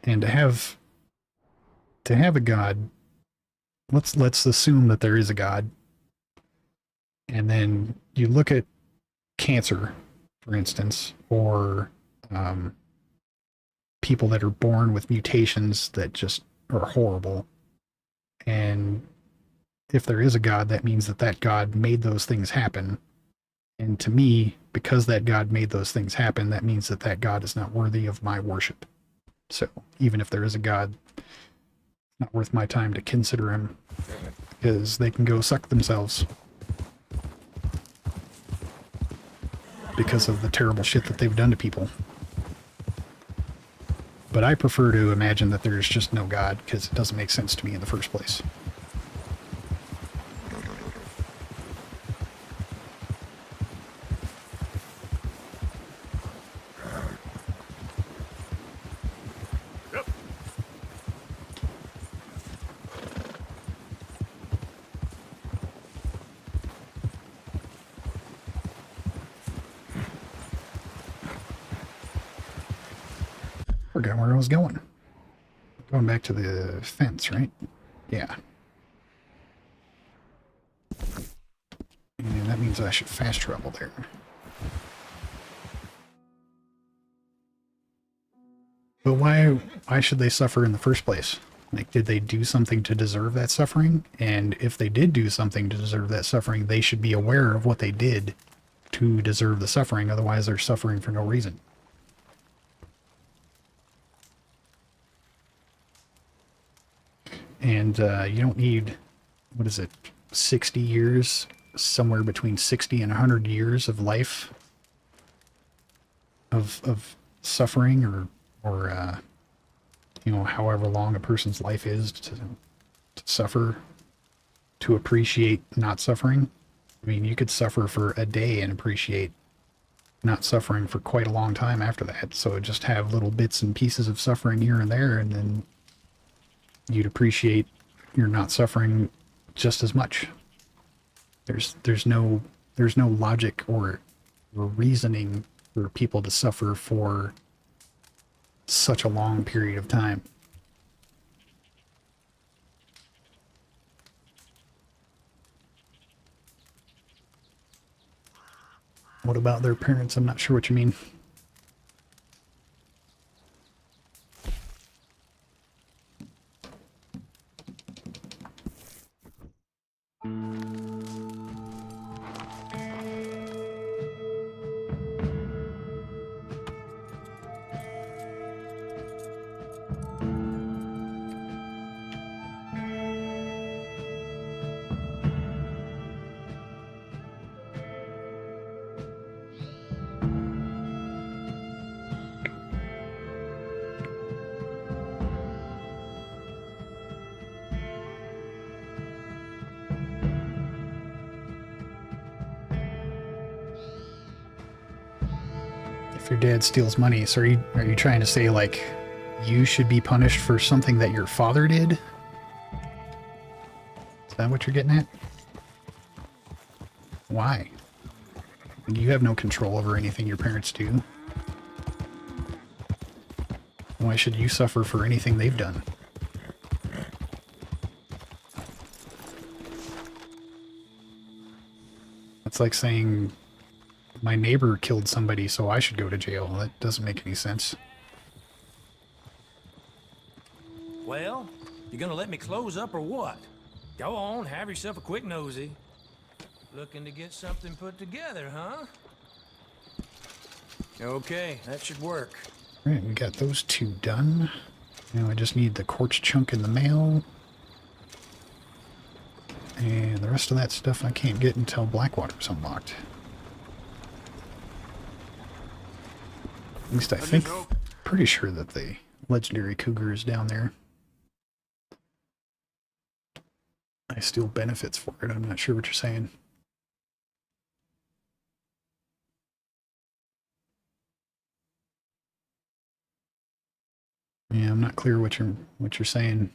And to have a god, let's assume that there is a god, and then you look at cancer, for instance, or people that are born with mutations that just are horrible, and if there is a god, that means that god made those things happen. And to me, because that god made those things happen, that means that god is not worthy of my worship. So even if there is a god, not worth my time to consider him, because they can go suck themselves because of the terrible shit that they've done to people. But I prefer to imagine that there's just no god, because it doesn't make sense to me in the first place. Forgot where I was going. Going back to the fence, right? Yeah. And that means I should fast travel there. But why should they suffer in the first place? Like, did they do something to deserve that suffering? And if they did do something to deserve that suffering, they should be aware of what they did to deserve the suffering. Otherwise, they're suffering for no reason. And you don't need, 60 years, somewhere between 60 and 100 years of life of suffering, or however long a person's life is to suffer, to appreciate not suffering. I mean, you could suffer for a day and appreciate not suffering for quite a long time after that. So just have little bits and pieces of suffering here and there, and then you'd appreciate your not suffering just as much. There's no logic or reasoning for people to suffer for such a long period of time. What about their parents? I'm not sure what you mean. If your dad steals money, so are you trying to say like you should be punished for something that your father did? Is that what you're getting at? Why? You have no control over anything your parents do. Why should you suffer for anything they've done? That's like saying my neighbor killed somebody, so I should go to jail. That doesn't make any sense. Well, you gonna let me close up or what? Go on, have yourself a quick nosy. Looking to get something put together, huh? Okay, that should work. Alright, we got those two done. Now I just need the quartz chunk in the mail. And the rest of that stuff I can't get until Blackwater's unlocked. At least I think, pretty sure that the legendary cougar is down there. I steal benefits for it. I'm not sure what you're saying. Yeah, I'm not clear what you're saying.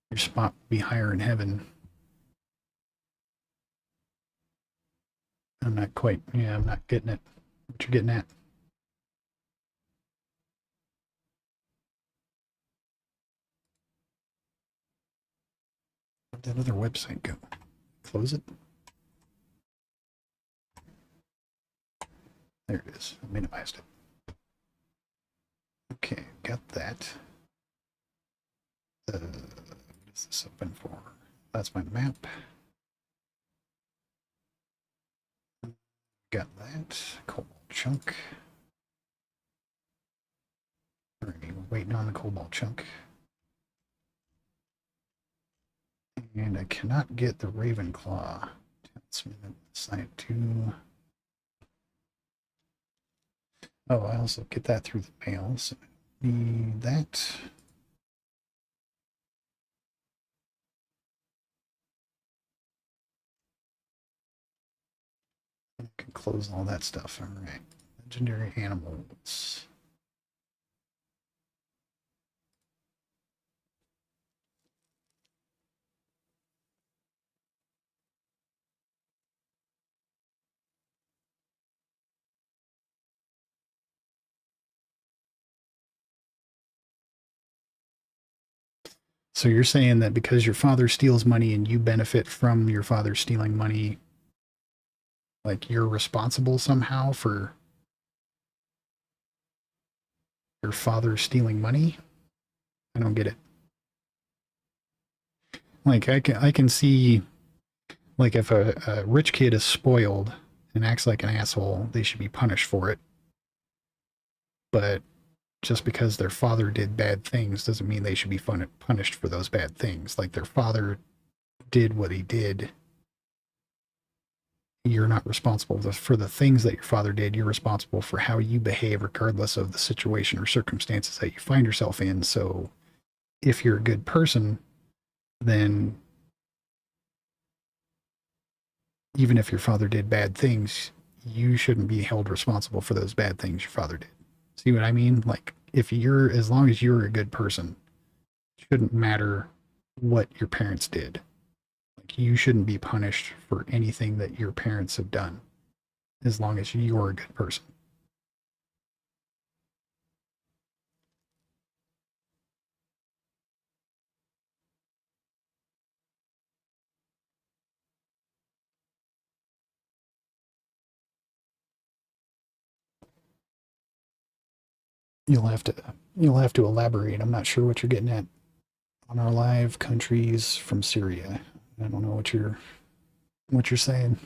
Your spot would be higher in heaven. I'm not quite, yeah, I'm not getting it. What you're getting at. Where'd that other website go? Close it? There it is. I minimized it. Okay, got that. What is this open for? That's my map. Got that. Cobalt chunk. Alrighty, we're waiting on the cobalt chunk. And I cannot get the Ravenclaw. Talisman side 2. Oh, I also get that through the mail, so I need that. I can close all that stuff. Alright. Legendary animals. So you're saying that because your father steals money and you benefit from your father stealing money, like you're responsible somehow for your father stealing money? I don't get it. Like I can see, like if a rich kid is spoiled and acts like an asshole, they should be punished for it. But just because their father did bad things doesn't mean they should be punished for those bad things. Like their father did what he did. You're not responsible for the things that your father did. You're responsible for how you behave regardless of the situation or circumstances that you find yourself in. So if you're a good person, then even if your father did bad things, you shouldn't be held responsible for those bad things your father did. See what I mean? Like, if you're, as long as you're a good person, it shouldn't matter what your parents did. Like, you shouldn't be punished for anything that your parents have done, as long as you're a good person. You'll have to elaborate. I'm not sure what you're getting at. On our live countries from Syria. I don't know what you're saying.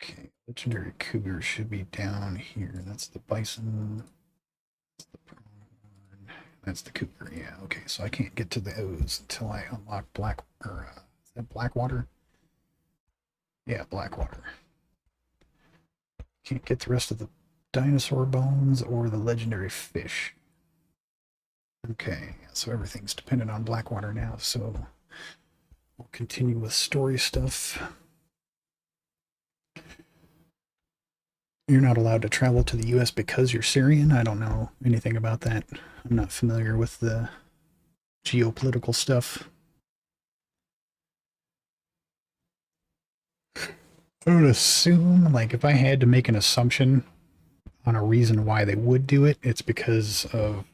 Okay, legendary cougar should be down here. That's the bison. That's the pronghorn. That's the cougar. Yeah. Okay. So I can't get to the O's until I unlock is that Blackwater? Yeah, Blackwater. Can't get the rest of the dinosaur bones or the legendary fish. Okay. So everything's dependent on Blackwater now. So we'll continue with story stuff. You're not allowed to travel to the U.S. because you're Syrian? I don't know anything about that. I'm not familiar with the geopolitical stuff. I would assume, like, if I had to make an assumption on a reason why they would do it, it's because of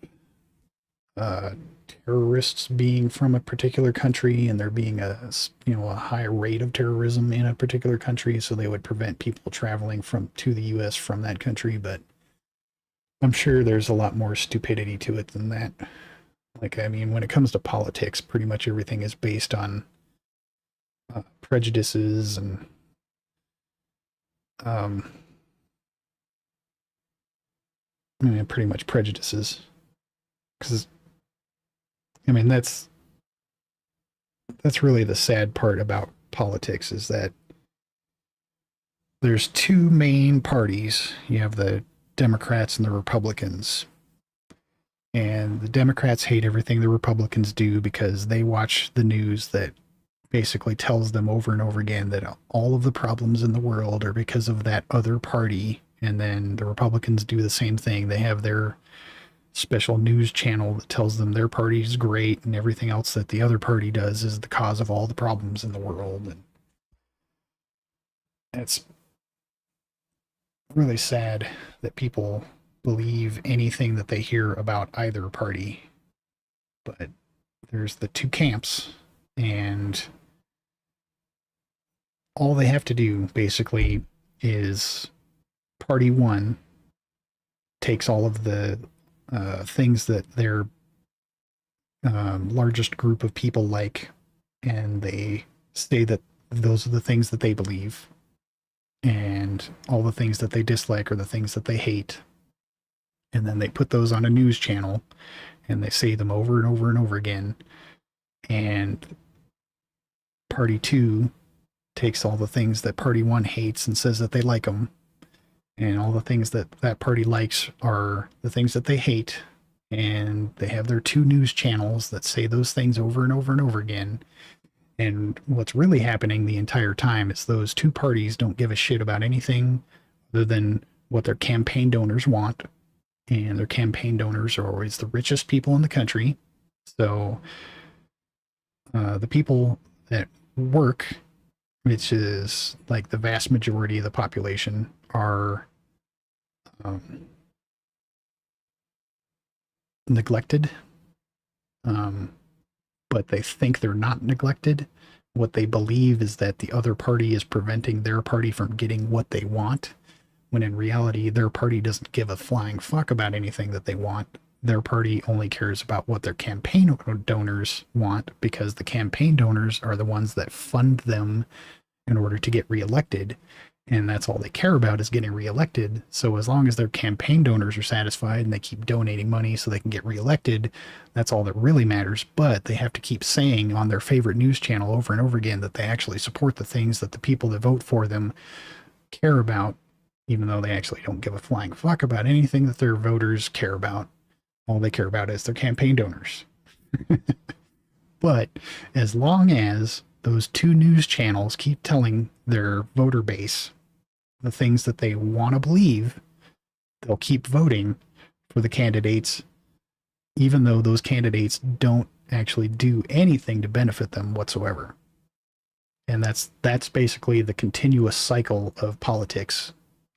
terrorists being from a particular country and there being a high rate of terrorism in a particular country, so they would prevent people traveling to the US from that country. But I'm sure there's a lot more stupidity to it than that. Like, I mean, when it comes to politics, pretty much everything is based on prejudices and pretty much prejudices, because I mean, that's really the sad part about politics, is that there's two main parties. You have the Democrats and the Republicans. And the Democrats hate everything the Republicans do because they watch the news that basically tells them over and over again that all of the problems in the world are because of that other party. And then the Republicans do the same thing. They have their special news channel that tells them their party is great and everything else that the other party does is the cause of all the problems in the world. And it's really sad that people believe anything that they hear about either party. But there's the two camps, and all they have to do basically is party one takes all of the things that their largest group of people like, and they say that those are the things that they believe, and all the things that they dislike are the things that they hate. And then they put those on a news channel and they say them over and over and over again. And party two takes all the things that party one hates and says that they like them. And all the things that that party likes are the things that they hate. And they have their two news channels that say those things over and over and over again. And what's really happening the entire time is those two parties don't give a shit about anything other than what their campaign donors want. And their campaign donors are always the richest people in the country. So the people that work, which is like the vast majority of the population, are neglected. But they think they're not neglected. What they believe is that the other party is preventing their party from getting what they want, when in reality, their party doesn't give a flying fuck about anything that they want. Their party only cares about what their campaign donors want, because the campaign donors are the ones that fund them in order to get reelected. And that's all they care about, is getting reelected. So as long as their campaign donors are satisfied and they keep donating money so they can get reelected, that's all that really matters. But they have to keep saying on their favorite news channel over and over again that they actually support the things that the people that vote for them care about, even though they actually don't give a flying fuck about anything that their voters care about. All they care about is their campaign donors. But as long as those two news channels keep telling their voter base the things that they want to believe, they'll keep voting for the candidates, even though those candidates don't actually do anything to benefit them whatsoever. And that's basically the continuous cycle of politics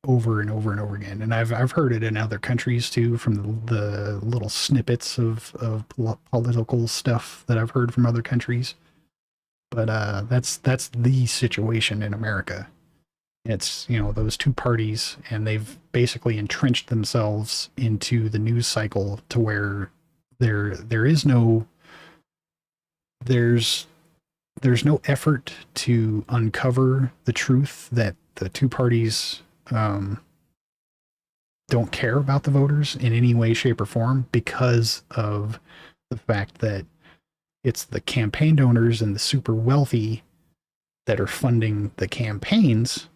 over and over and over again. And I've heard it in other countries too, from the little snippets of political stuff that I've heard from other countries. But that's the situation in America. It's, those two parties, and they've basically entrenched themselves into the news cycle to where there's no effort to uncover the truth that the two parties don't care about the voters in any way, shape, or form because of the fact that it's the campaign donors and the super wealthy that are funding the campaigns.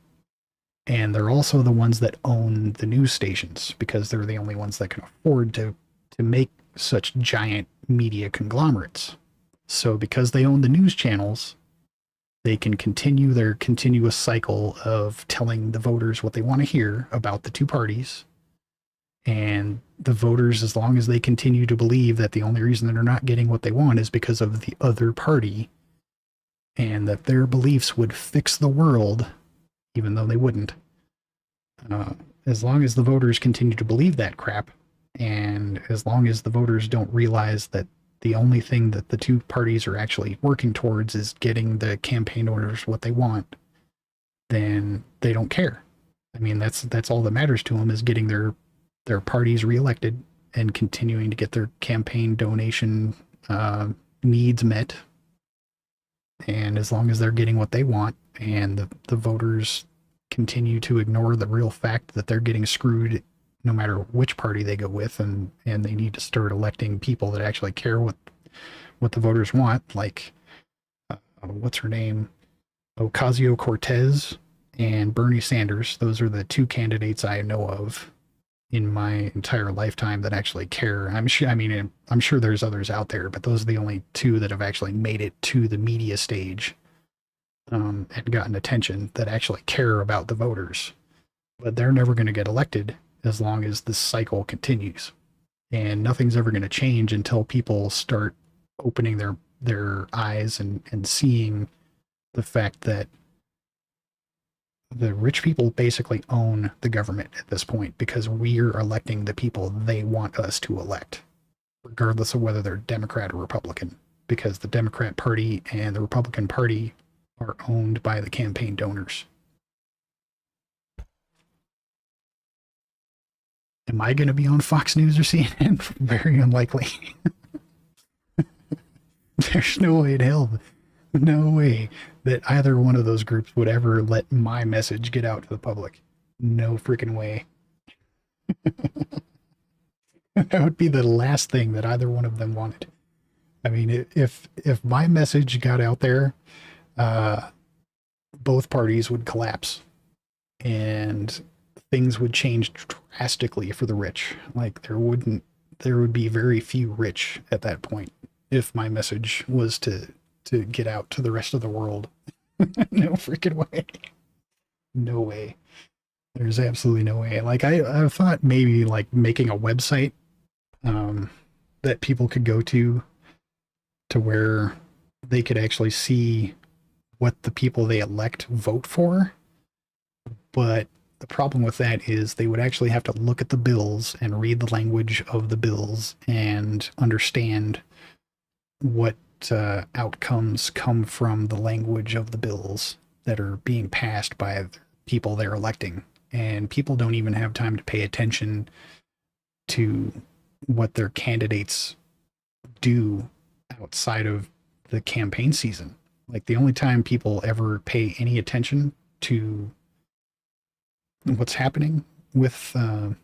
And they're also the ones that own the news stations because they're the only ones that can afford to make such giant media conglomerates. So because they own the news channels, they can continue their continuous cycle of telling the voters what they want to hear about the two parties. And the voters, as long as they continue to believe that the only reason they're not getting what they want is because of the other party and that their beliefs would fix the world, even though they wouldn't. As long as the voters continue to believe that crap, and as long as the voters don't realize that the only thing that the two parties are actually working towards is getting the campaign owners what they want, then they don't care. I mean, that's all that matters to them is getting their parties reelected and continuing to get their campaign donation needs met. And as long as they're getting what they want and the voters continue to ignore the real fact that they're getting screwed no matter which party they go with, and they need to start electing people that actually care what the voters want, like what's her name, Ocasio-Cortez and Bernie Sanders. Those are the two candidates I know of in my entire lifetime that actually care. I'm sure there's others out there, but those are the only two that have actually made it to the media stage and gotten attention, that actually care about the voters. But they're never going to get elected as long as this cycle continues. And nothing's ever going to change until people start opening their eyes and seeing the fact that the rich people basically own the government at this point, because we're electing the people they want us to elect, regardless of whether they're Democrat or Republican, because the Democrat Party and the Republican Party are owned by the campaign donors. Am I going to be on Fox News or CNN? Very unlikely. There's no way in hell, no way that either one of those groups would ever let my message get out to the public. No freaking way. That would be the last thing that either one of them wanted. I mean, if my message got out there, both parties would collapse and things would change drastically for the rich. Like there would be very few rich at that point if my message was to get out to the rest of the world. No freaking way. No way. There's absolutely no way. Like I thought maybe like making a website that people could go to where they could actually see what the people they elect vote for. But the problem with that is they would actually have to look at the bills and read the language of the bills and understand what outcomes come from the language of the bills that are being passed by the people they're electing. And people don't even have time to pay attention to what their candidates do outside of the campaign season. Like the only time people ever pay any attention to what's happening with the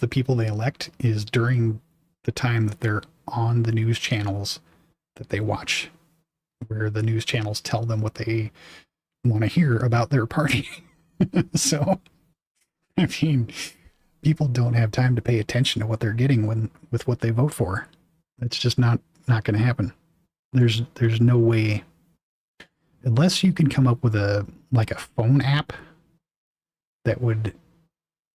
people they elect is during the time that they're on the news channels that they watch, where the news channels tell them what they want to hear about their party. So, I mean, people don't have time to pay attention to what they're getting with what they vote for. It's just not going to happen. There's no way, unless you can come up with a phone app that would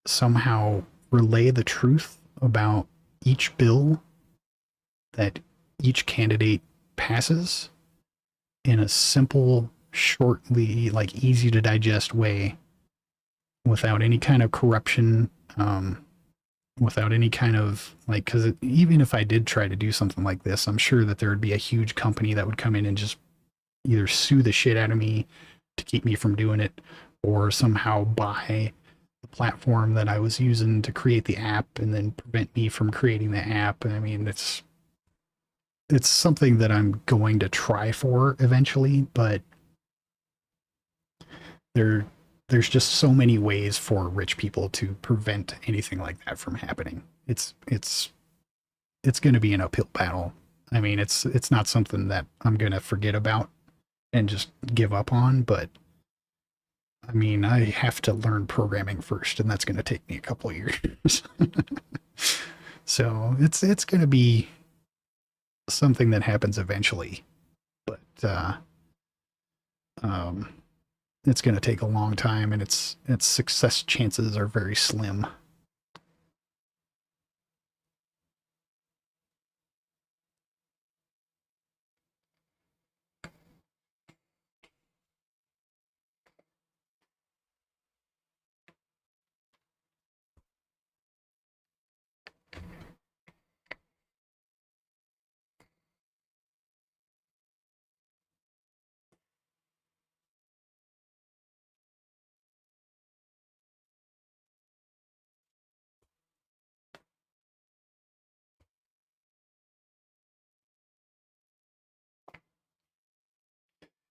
somehow relay the truth about each bill that each candidate passes in a simple, shortly, easy to digest way, without any kind of corruption, without any kind of because even if I did try to do something like this, I'm sure that there would be a huge company that would come in and just either sue the shit out of me to keep me from doing it, or somehow buy the platform that I was using to create the app and then prevent me from creating the app. I mean, it's something that I'm going to try for eventually, but there's just so many ways for rich people to prevent anything like that from happening. It's going to be an uphill battle. I mean, it's not something that I'm going to forget about and just give up on, but I mean, I have to learn programming first, and that's going to take me a couple of years. So it's going to be something that happens eventually, but it's going to take a long time, and its success chances are very slim.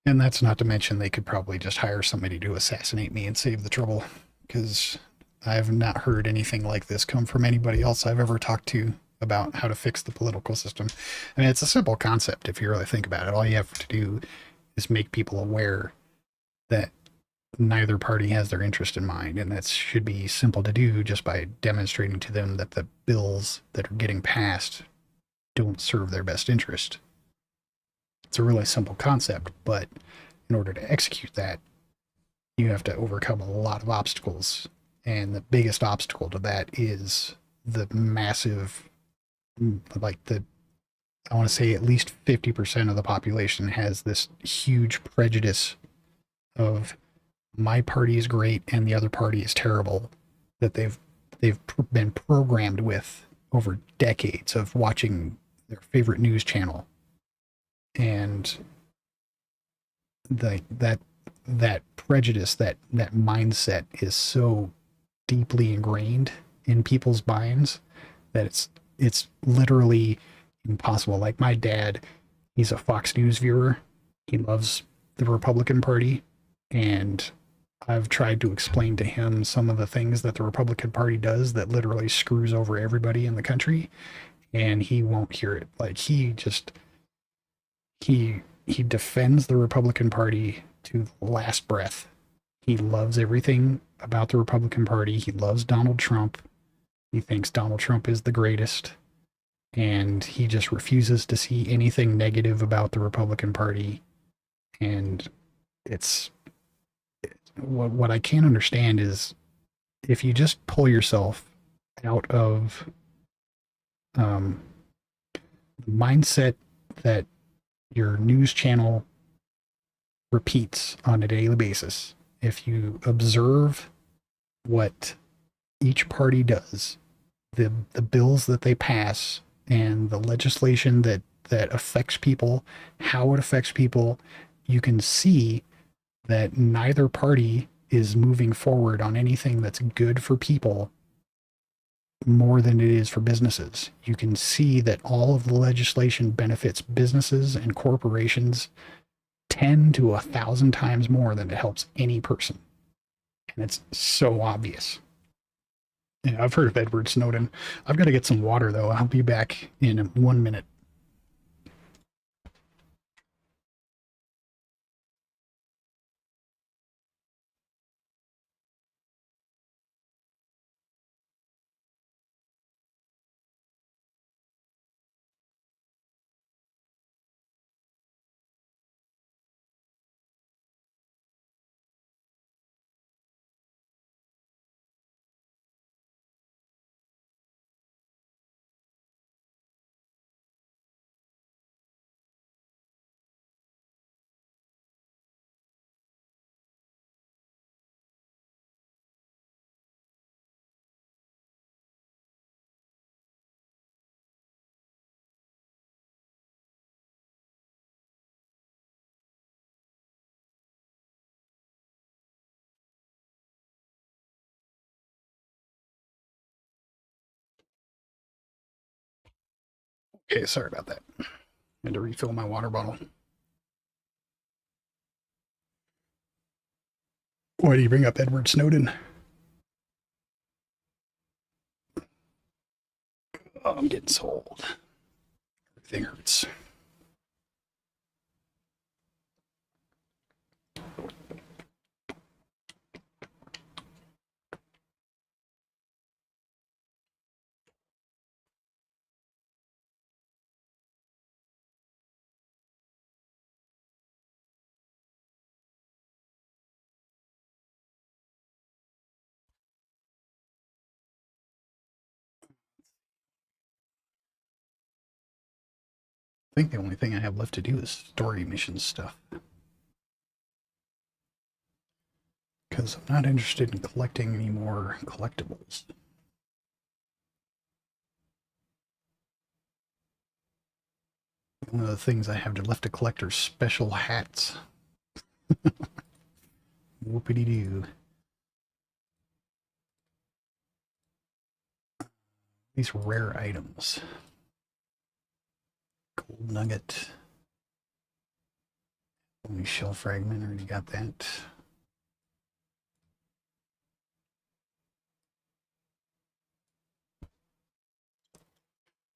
And that's not to mention they could probably just hire somebody to assassinate me and save the trouble, because I've not heard anything like this come from anybody else I've ever talked to about how to fix the political system. I mean, it's a simple concept if you really think about it. All you have to do is make people aware that neither party has their interest in mind, and that should be simple to do just by demonstrating to them that the bills that are getting passed don't serve their best interest. It's a really simple concept, but in order to execute that, you have to overcome a lot of obstacles. And the biggest obstacle to that is the massive, I want to say at least 50% of the population has this huge prejudice of my party is great and the other party is terrible, that they've been programmed with over decades of watching their favorite news channel. And that prejudice, that mindset is so deeply ingrained in people's minds that it's literally impossible. Like my dad, he's a Fox News viewer. He loves the Republican Party, and I've tried to explain to him some of the things that the Republican Party does that literally screws over everybody in the country, and he won't hear it. Like he defends the Republican Party to the last breath. He loves everything about the Republican Party. He loves Donald Trump. He thinks Donald Trump is the greatest. And he just refuses to see anything negative about the Republican Party. And what I can't understand is if you just pull yourself out of the mindset that your news channel repeats on a daily basis, if you observe what each party does, the bills that they pass, and the legislation that affects people, how it affects people, you can see that neither party is moving forward on anything that's good for people more than it is for businesses. You can see that all of the legislation benefits businesses and corporations 10 to 1,000 times more than it helps any person. And it's so obvious. Yeah, I've heard of Edward Snowden. I've got to get some water, though. I'll be back in 1 minute. Okay, sorry about that. I had to refill my water bottle. Why do you bring up Edward Snowden? Oh, I'm getting so old. Everything hurts. I think the only thing I have left to do is story mission stuff. Because I'm not interested in collecting any more collectibles. One of the things I have left to collect are special hats. Whoopity-doo. These rare items. Gold nugget. Only shell fragment, already got that.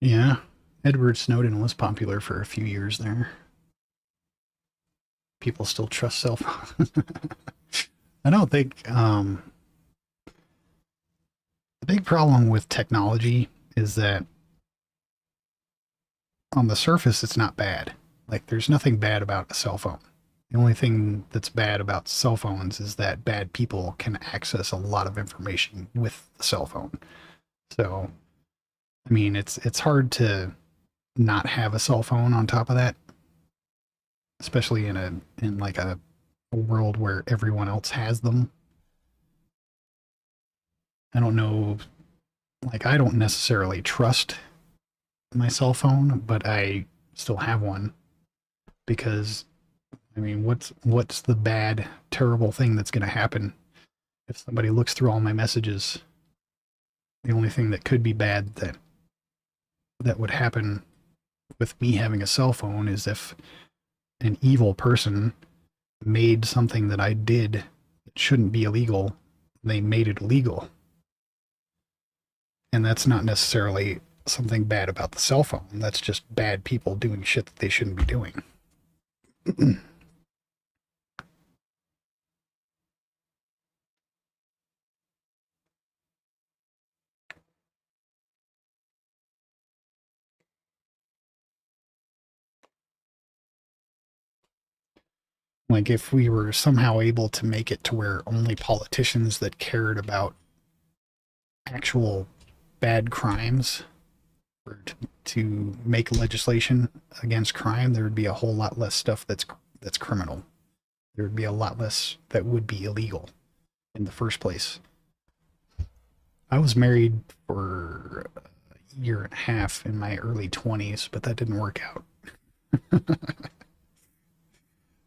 Yeah, Edward Snowden was popular for a few years there. People still trust cell phones. I don't think, the big problem with technology is that on the surface, it's not bad. Like, there's nothing bad about a cell phone. The only thing that's bad about cell phones is that bad people can access a lot of information with the cell phone. So, I mean, it's hard to not have a cell phone on top of that, especially in like a world where everyone else has them. I don't know, like, I don't necessarily trust my cell phone, but I still have one because, I mean, what's the bad, terrible thing that's going to happen if somebody looks through all my messages? The only thing that could be bad that would happen with me having a cell phone is if an evil person made something that I did that shouldn't be illegal, they made it illegal. And that's not necessarily something bad about the cell phone. That's just bad people doing shit that they shouldn't be doing. Like, if we were somehow able to make it to where only politicians that cared about actual bad crimes were to make legislation against crime, there would be a whole lot less stuff that's criminal. There would be a lot less that would be illegal in the first place. I was married for a year and a half in my early 20s, but that didn't work out.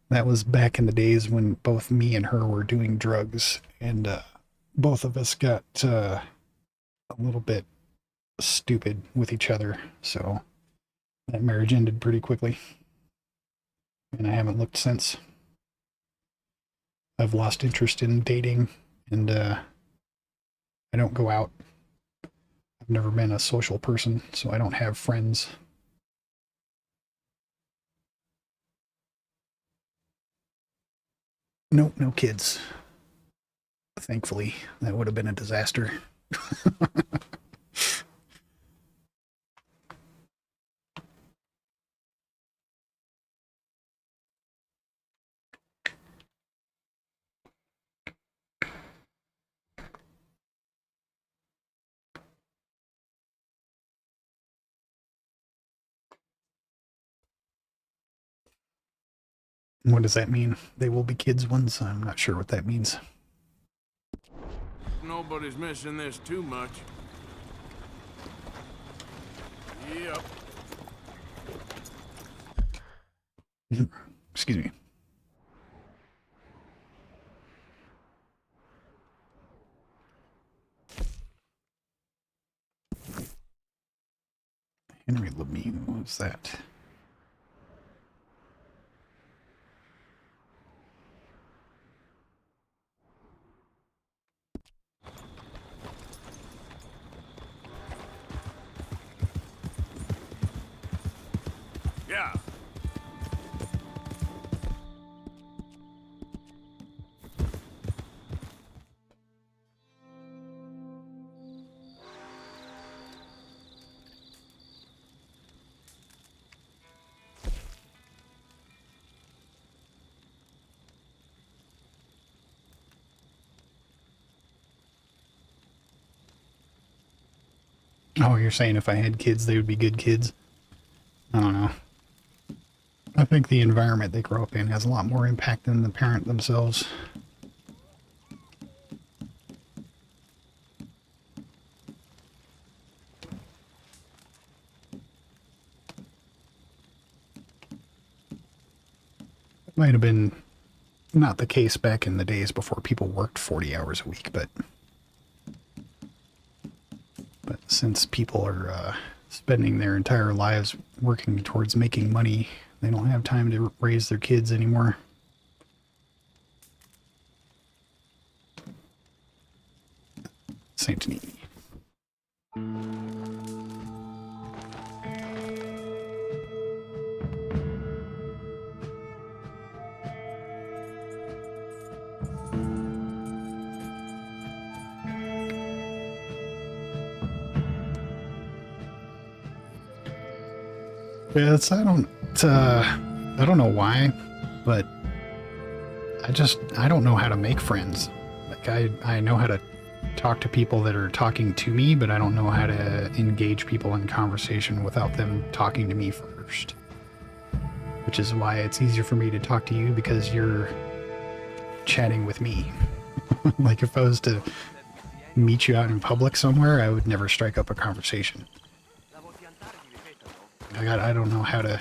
That was back in the days when both me and her were doing drugs, and both of us got a little bit stupid with each other, so that marriage ended pretty quickly. And I haven't looked since. I've lost interest in dating, and I don't go out. I've never been a social person, so I don't have friends. Nope, no kids. Thankfully, that would have been a disaster. What does that mean? They will be kids once? I'm not sure what that means. Nobody's missing this too much. Yep. Excuse me. Henry Lemieux, what was that? Oh, you're saying if I had kids, they would be good kids? I don't know. I think the environment they grow up in has a lot more impact than the parent themselves. It might have been not the case back in the days before people worked 40 hours a week, but since people are spending their entire lives working towards making money, they don't have time to raise their kids anymore. Saint Denis. Yeah, I don't know why, but I don't know how to make friends. Like I know how to talk to people that are talking to me, but I don't know how to engage people in conversation without them talking to me first. Which is why it's easier for me to talk to you, because you're chatting with me. Like if I was to meet you out in public somewhere, I would never strike up a conversation. I don't know how to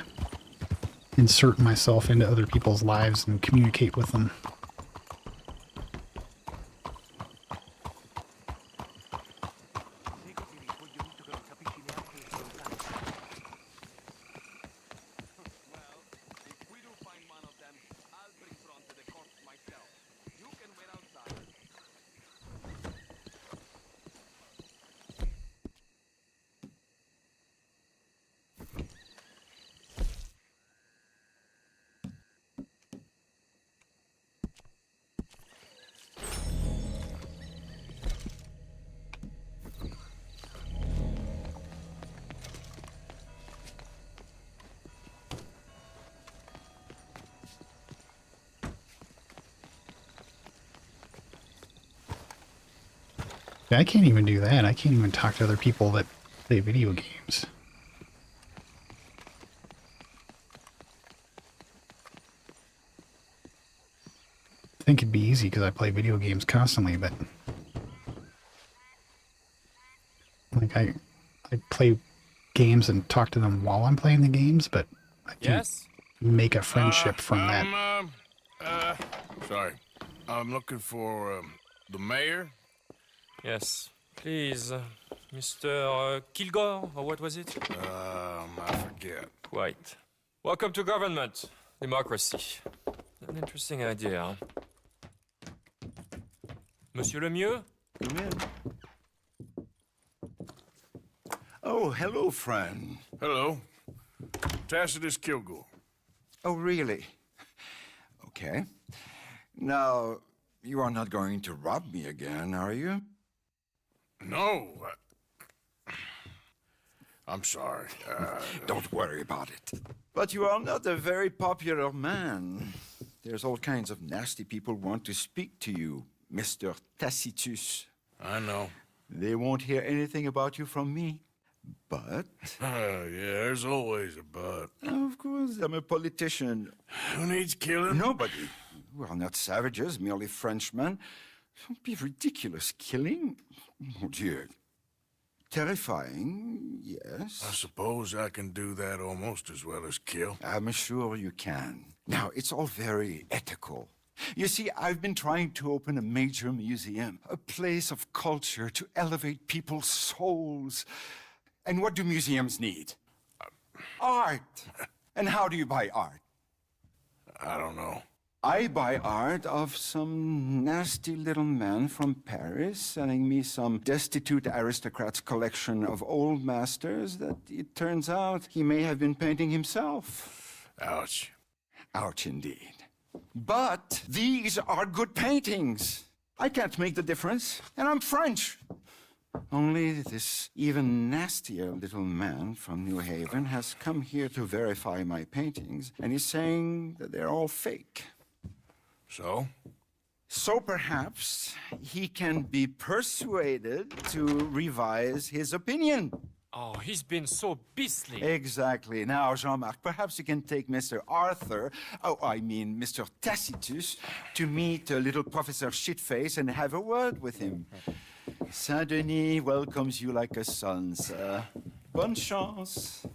insert myself into other people's lives and communicate with them. I can't even do that. I can't even talk to other people that play video games. I think it'd be easy because I play video games constantly, but like I play games and talk to them while I'm playing the games, but I can't make a friendship from that. Sorry. I'm looking for the mayor. Yes, please, Mr. Kilgore, or what was it? I forget. Quite. Welcome to government. Democracy. An interesting idea, huh? Monsieur Lemieux? Come in. Oh, hello, friend. Hello. Tacitus Kilgore. Oh, really? Okay. Now, you are not going to rob me again, are you? No. I'm sorry. Don't worry about it. But you are not a very popular man. There's all kinds of nasty people want to speak to you, Mr. Tacitus. I know. They won't hear anything about you from me. But... yeah, there's always a but. Of course, I'm a politician. Who needs killing? Nobody. We are not savages, merely Frenchmen. Don't be ridiculous. Killing? Oh, dear. Terrifying, yes. I suppose I can do that almost as well as kill. I'm sure you can. Now, it's all very ethical. You see, I've been trying to open a major museum, a place of culture to elevate people's souls. And what do museums need? Art. And how do you buy art? I don't know. I buy art of some nasty little man from Paris selling me some destitute aristocrat's collection of old masters that it turns out he may have been painting himself. Ouch. Ouch indeed. But these are good paintings. I can't make the difference, and I'm French. Only this even nastier little man from New Haven has come here to verify my paintings, and he's saying that they're all fake. So? So perhaps he can be persuaded to revise his opinion. Oh, he's been so beastly. Exactly. Now, Jean-Marc, perhaps you can take Mr. Arthur, Mr. Tacitus, to meet little Professor Shitface and have a word with him. Saint-Denis welcomes you like a son, sir. Bonne chance.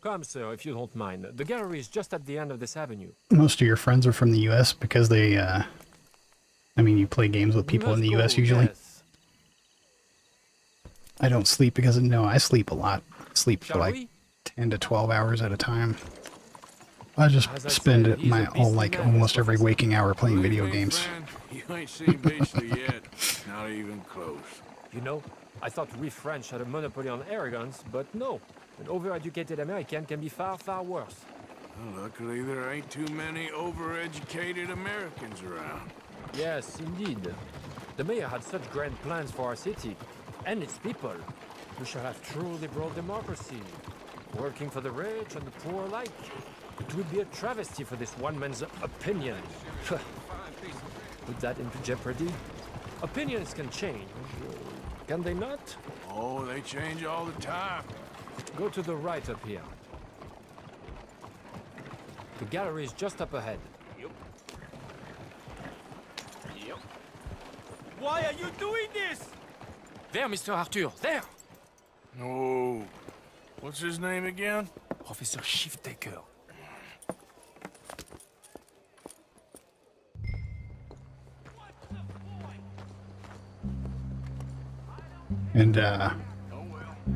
Come, sir, if you don't mind. The gallery is just at the end of this avenue. Most of your friends are from the U.S. because they, I mean, you play games with people in the U.S. usually. Yes. I don't sleep because, no, I sleep a lot. I sleep for Shall like we? 10 to 12 hours at a time. I just As I spend said, he's my a whole, beastly like, man, almost every Professor. waking hour playing Believe video me, games. friend, you ain't seen beastly yet. Not even close. You know, I thought we French had a monopoly on arrogance, but no. An overeducated American can be far, far worse. Well, luckily, there ain't too many overeducated Americans around. Yes, indeed. The mayor had such grand plans for our city and its people. We shall have truly broad democracy, working for the rich and the poor alike. It would be a travesty for this one man's opinion. Put that into jeopardy. Opinions can change, can they not? Oh, they change all the time. Go to the right up here. The gallery is just up ahead. Why are you doing this? There, Mr. Arthur, there! Oh, what's his name again? Professor Shiftaker. And,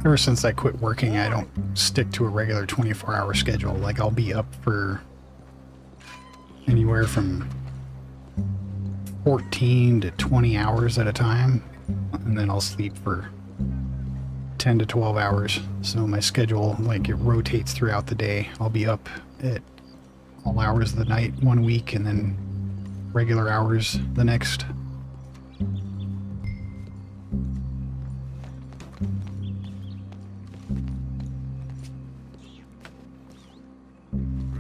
ever since I quit working, I don't stick to a regular 24-hour schedule. Like, I'll be up for anywhere from 14 to 20 hours at a time, and then I'll sleep for 10 to 12 hours. So my schedule, like, it rotates throughout the day. I'll be up at all hours of the night one week, and then regular hours the next.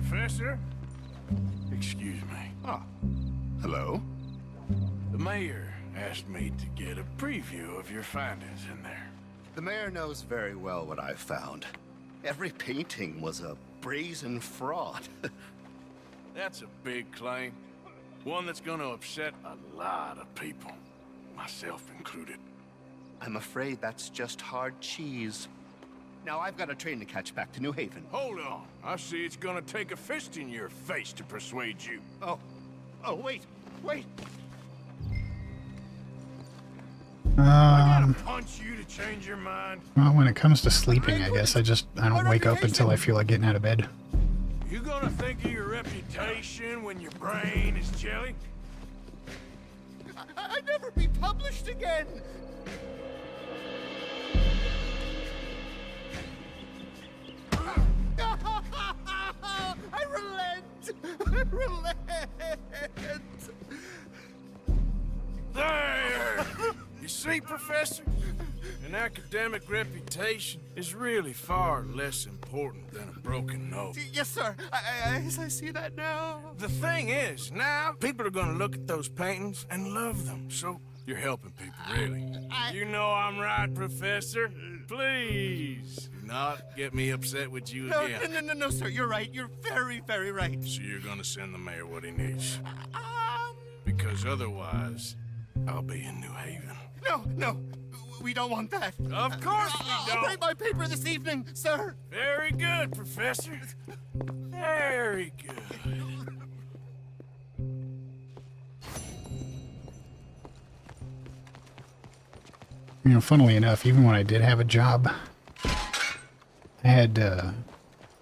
Professor? Excuse me. Ah, hello. The mayor asked me to get a preview of your findings in there. The mayor knows very well what I've found. Every painting was a brazen fraud. That's a big claim. One that's gonna upset a lot of people, myself included. I'm afraid that's just hard cheese. Now I've got a train to catch back to New Haven. Hold on. I see it's gonna take a fist in your face to persuade you. Oh, wait. Punch you to change your mind. Well, when it comes to sleeping, I guess I don't wake up until I feel like getting out of bed. You gonna think of your reputation when your brain is jelly? I'd never be published again! I relent! There! You see, Professor? An academic reputation is really far less important than a broken nose. Yes, sir. I see that now. The thing is, now people are gonna look at those paintings and love them. So you're helping people, really. You know I'm right, Professor. Please do not get me upset with you again. No, sir. You're right. You're very, very right. So you're gonna send the mayor what he needs. Because otherwise, I'll be in New Haven. No. We don't want that. Of course we I'll don't. write my paper this evening, sir. Very good, Professor. Very good. You know, funnily enough, even when I did have a job, I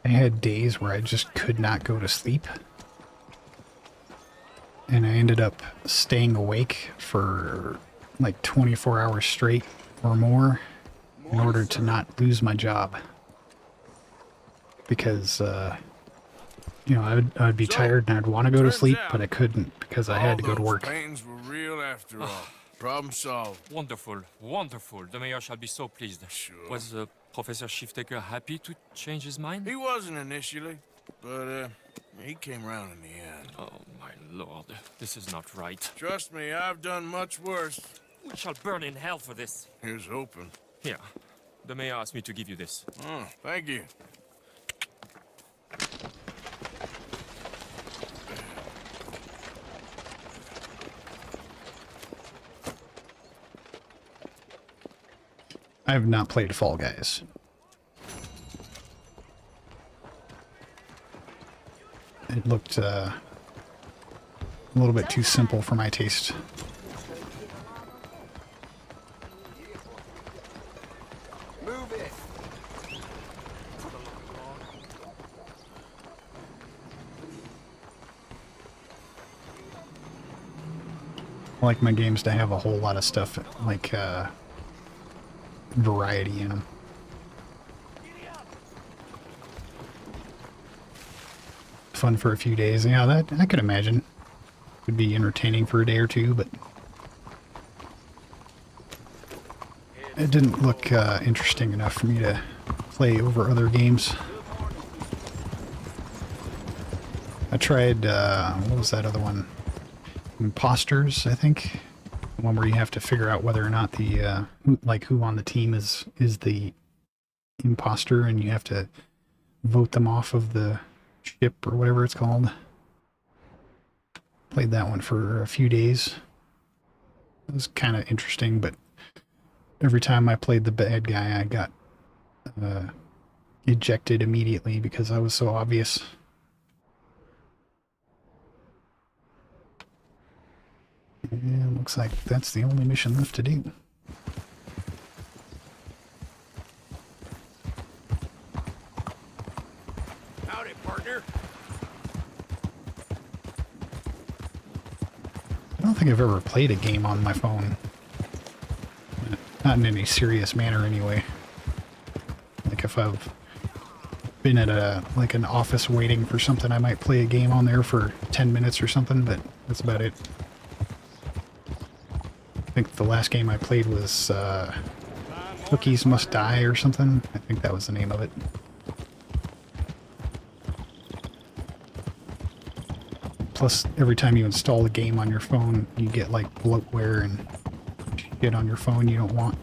had days where I just could not go to sleep. And I ended up staying awake for like 24 hours straight or more in order to not lose my job. Because, you know, I'd be tired and I'd want to go to sleep, but I couldn't because I had to go to work. All those paintings were real after all. Problem solved. Wonderful, wonderful. The mayor shall be so pleased. Sure. Was Professor Shiftaker happy to change his mind? He wasn't initially, but he came around in the end. Oh, my lord, this is not right. Trust me, I've done much worse. We shall burn in hell for this. Here's hoping. Here, the mayor asked me to give you this. Oh, thank you. I have not played Fall Guys. It looked a little bit too simple for my taste. Move it. I like my games to have a whole lot of stuff, like, variety in them. Fun for a few days. Yeah, that I could imagine would be entertaining for a day or two, but it didn't look interesting enough for me to play over other games. I tried, what was that other one? Imposters, I think. The one where you have to figure out whether or not the, who on the team is the imposter, and you have to vote them off of the ship or whatever it's called. Played that one for a few days. It was kind of interesting, but every time I played the bad guy, I got ejected immediately because I was so obvious. And looks like that's the only mission left to do. Howdy, partner. I don't think I've ever played a game on my phone. Not in any serious manner, anyway. Like if I've been at an office waiting for something, I might play a game on there for 10 minutes or something, but that's about it. I think the last game I played was Cookies Must Die or something. I think that was the name of it. Plus, every time you install a game on your phone, you get like bloatware and shit on your phone you don't want.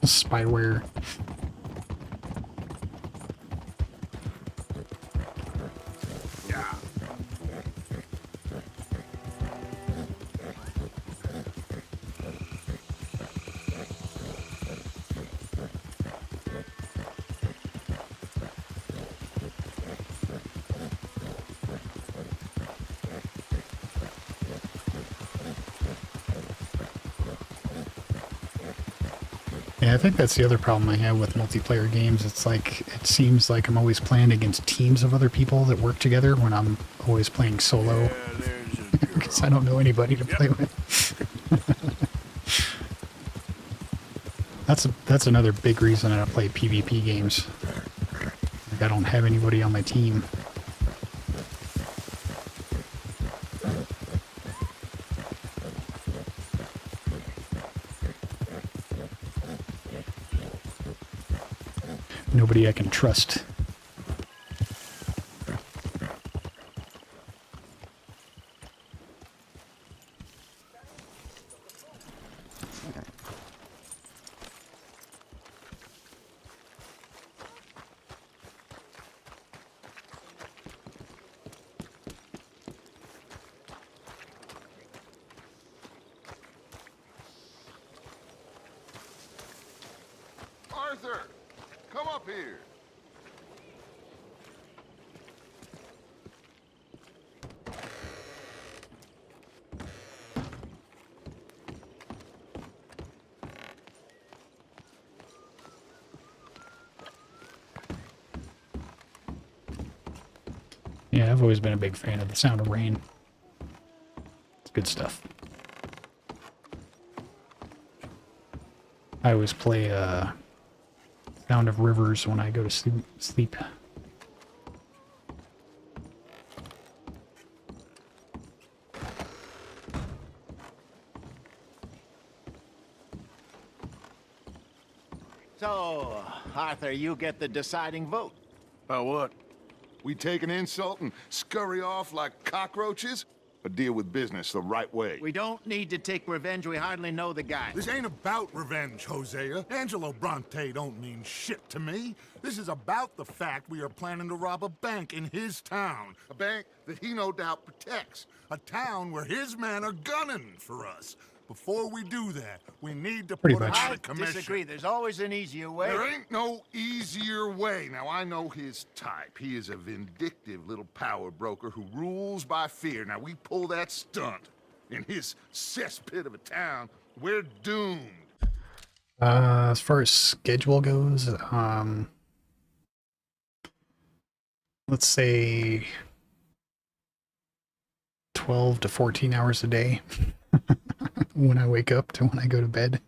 Spyware. Yeah, I think that's the other problem I have with multiplayer games. It's like, it seems like I'm always playing against teams of other people that work together when I'm always playing solo. Because I don't know anybody to play with. That's another big reason I don't play PvP games. Like, I don't have anybody on my team. Nobody I can trust. Arthur, come up here. Yeah, I've always been a big fan of The Sound of Rain. It's good stuff. I always play Sound of Rivers when I go to sleep. So, Arthur, you get the deciding vote. About what? We take an insult and scurry off like cockroaches? but deal with business the right way. We don't need to take revenge. We hardly know the guy. This ain't about revenge, Hosea. Angelo Bronte don't mean shit to me. This is about the fact we are planning to rob a bank in his town. A bank that he no doubt protects. A town where his men are gunning for us. Before we do that, we need to Pretty put much. him out I of commission. disagree. There's always an easier way. There ain't no easier way. Now, I know his type. He is a vindictive little power broker who rules by fear. Now, we pull that stunt in his cesspit of a town, we're doomed. As far as schedule goes, let's say 12 to 14 hours a day when I wake up to when I go to bed.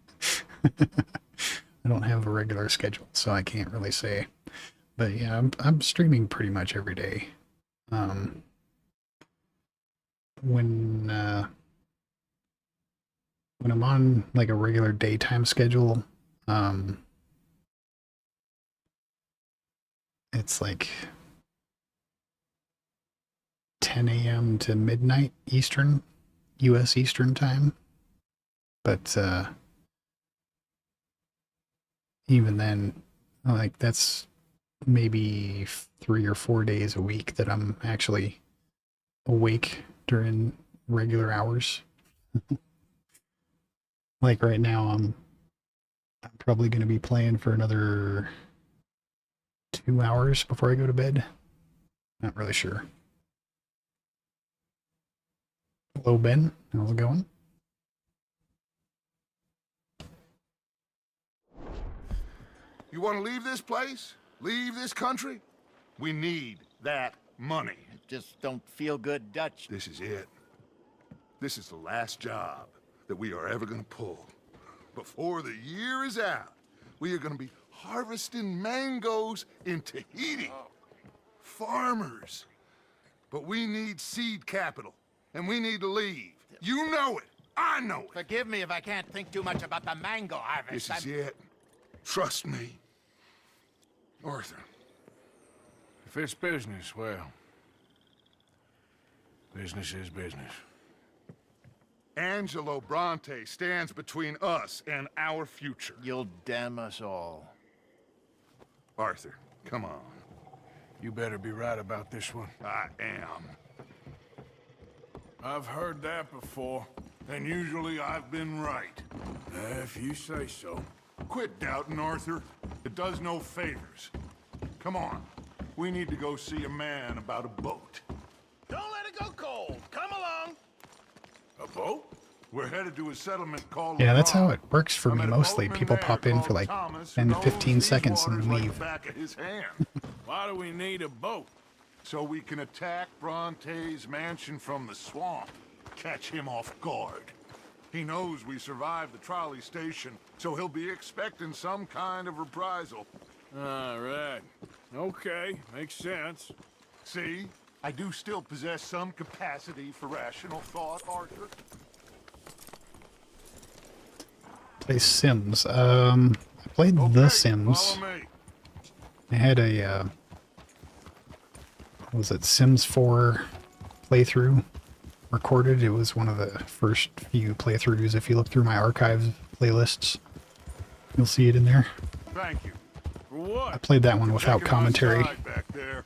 I don't have a regular schedule, so I can't really say. But yeah, I'm streaming pretty much every day. When I'm on like a regular daytime schedule, it's like 10 a.m. to midnight Eastern, U.S. Eastern time. But even then, like that's maybe 3 or 4 days a week that I'm actually awake during regular hours. Like right now, I'm probably going to be playing for another 2 hours before I go to bed. Not really sure. Hello, Ben. How's it going? You want to leave this place? Leave this country? We need that money. Just don't feel good, Dutch. This is it. This is the last job that we are ever going to pull. Before the year is out, we are going to be harvesting mangoes in Tahiti. Farmers. But we need seed capital, and we need to leave. You know it. I know it. Forgive me if I can't think too much about the mango harvest. This is it. Trust me. Arthur. If it's business, well, business is business. Angelo Bronte stands between us and our future. You'll damn us all. Arthur, come on. You better be right about this one. I am. I've heard that before, and usually I've been right. If you say so. Quit doubting, Arthur. It does no favors. Come on. We need to go see a man about a boat. Don't let it go cold. Come along. A boat? We're headed to a settlement called... Yeah, that's how Lamar. it works for I me met a mostly. boatman People there pop in called for like Thomas, 10 to who 15 knows seconds these and waters like leave. the back of his hand. Why do we need a boat? So we can attack Bronte's mansion from the swamp. Catch him off guard. He knows we survived the trolley station, so he'll be expecting some kind of reprisal. All right. Okay, makes sense. See? I do still possess some capacity for rational thought, Arthur. Play Sims. I played The Sims. Follow me. I had a, what was it, Sims 4 playthrough recorded. It was one of the first few playthroughs. If you look through my archives playlists, you'll see it in there. Thank you. For what? I played that one without Checking my commentary. side back there.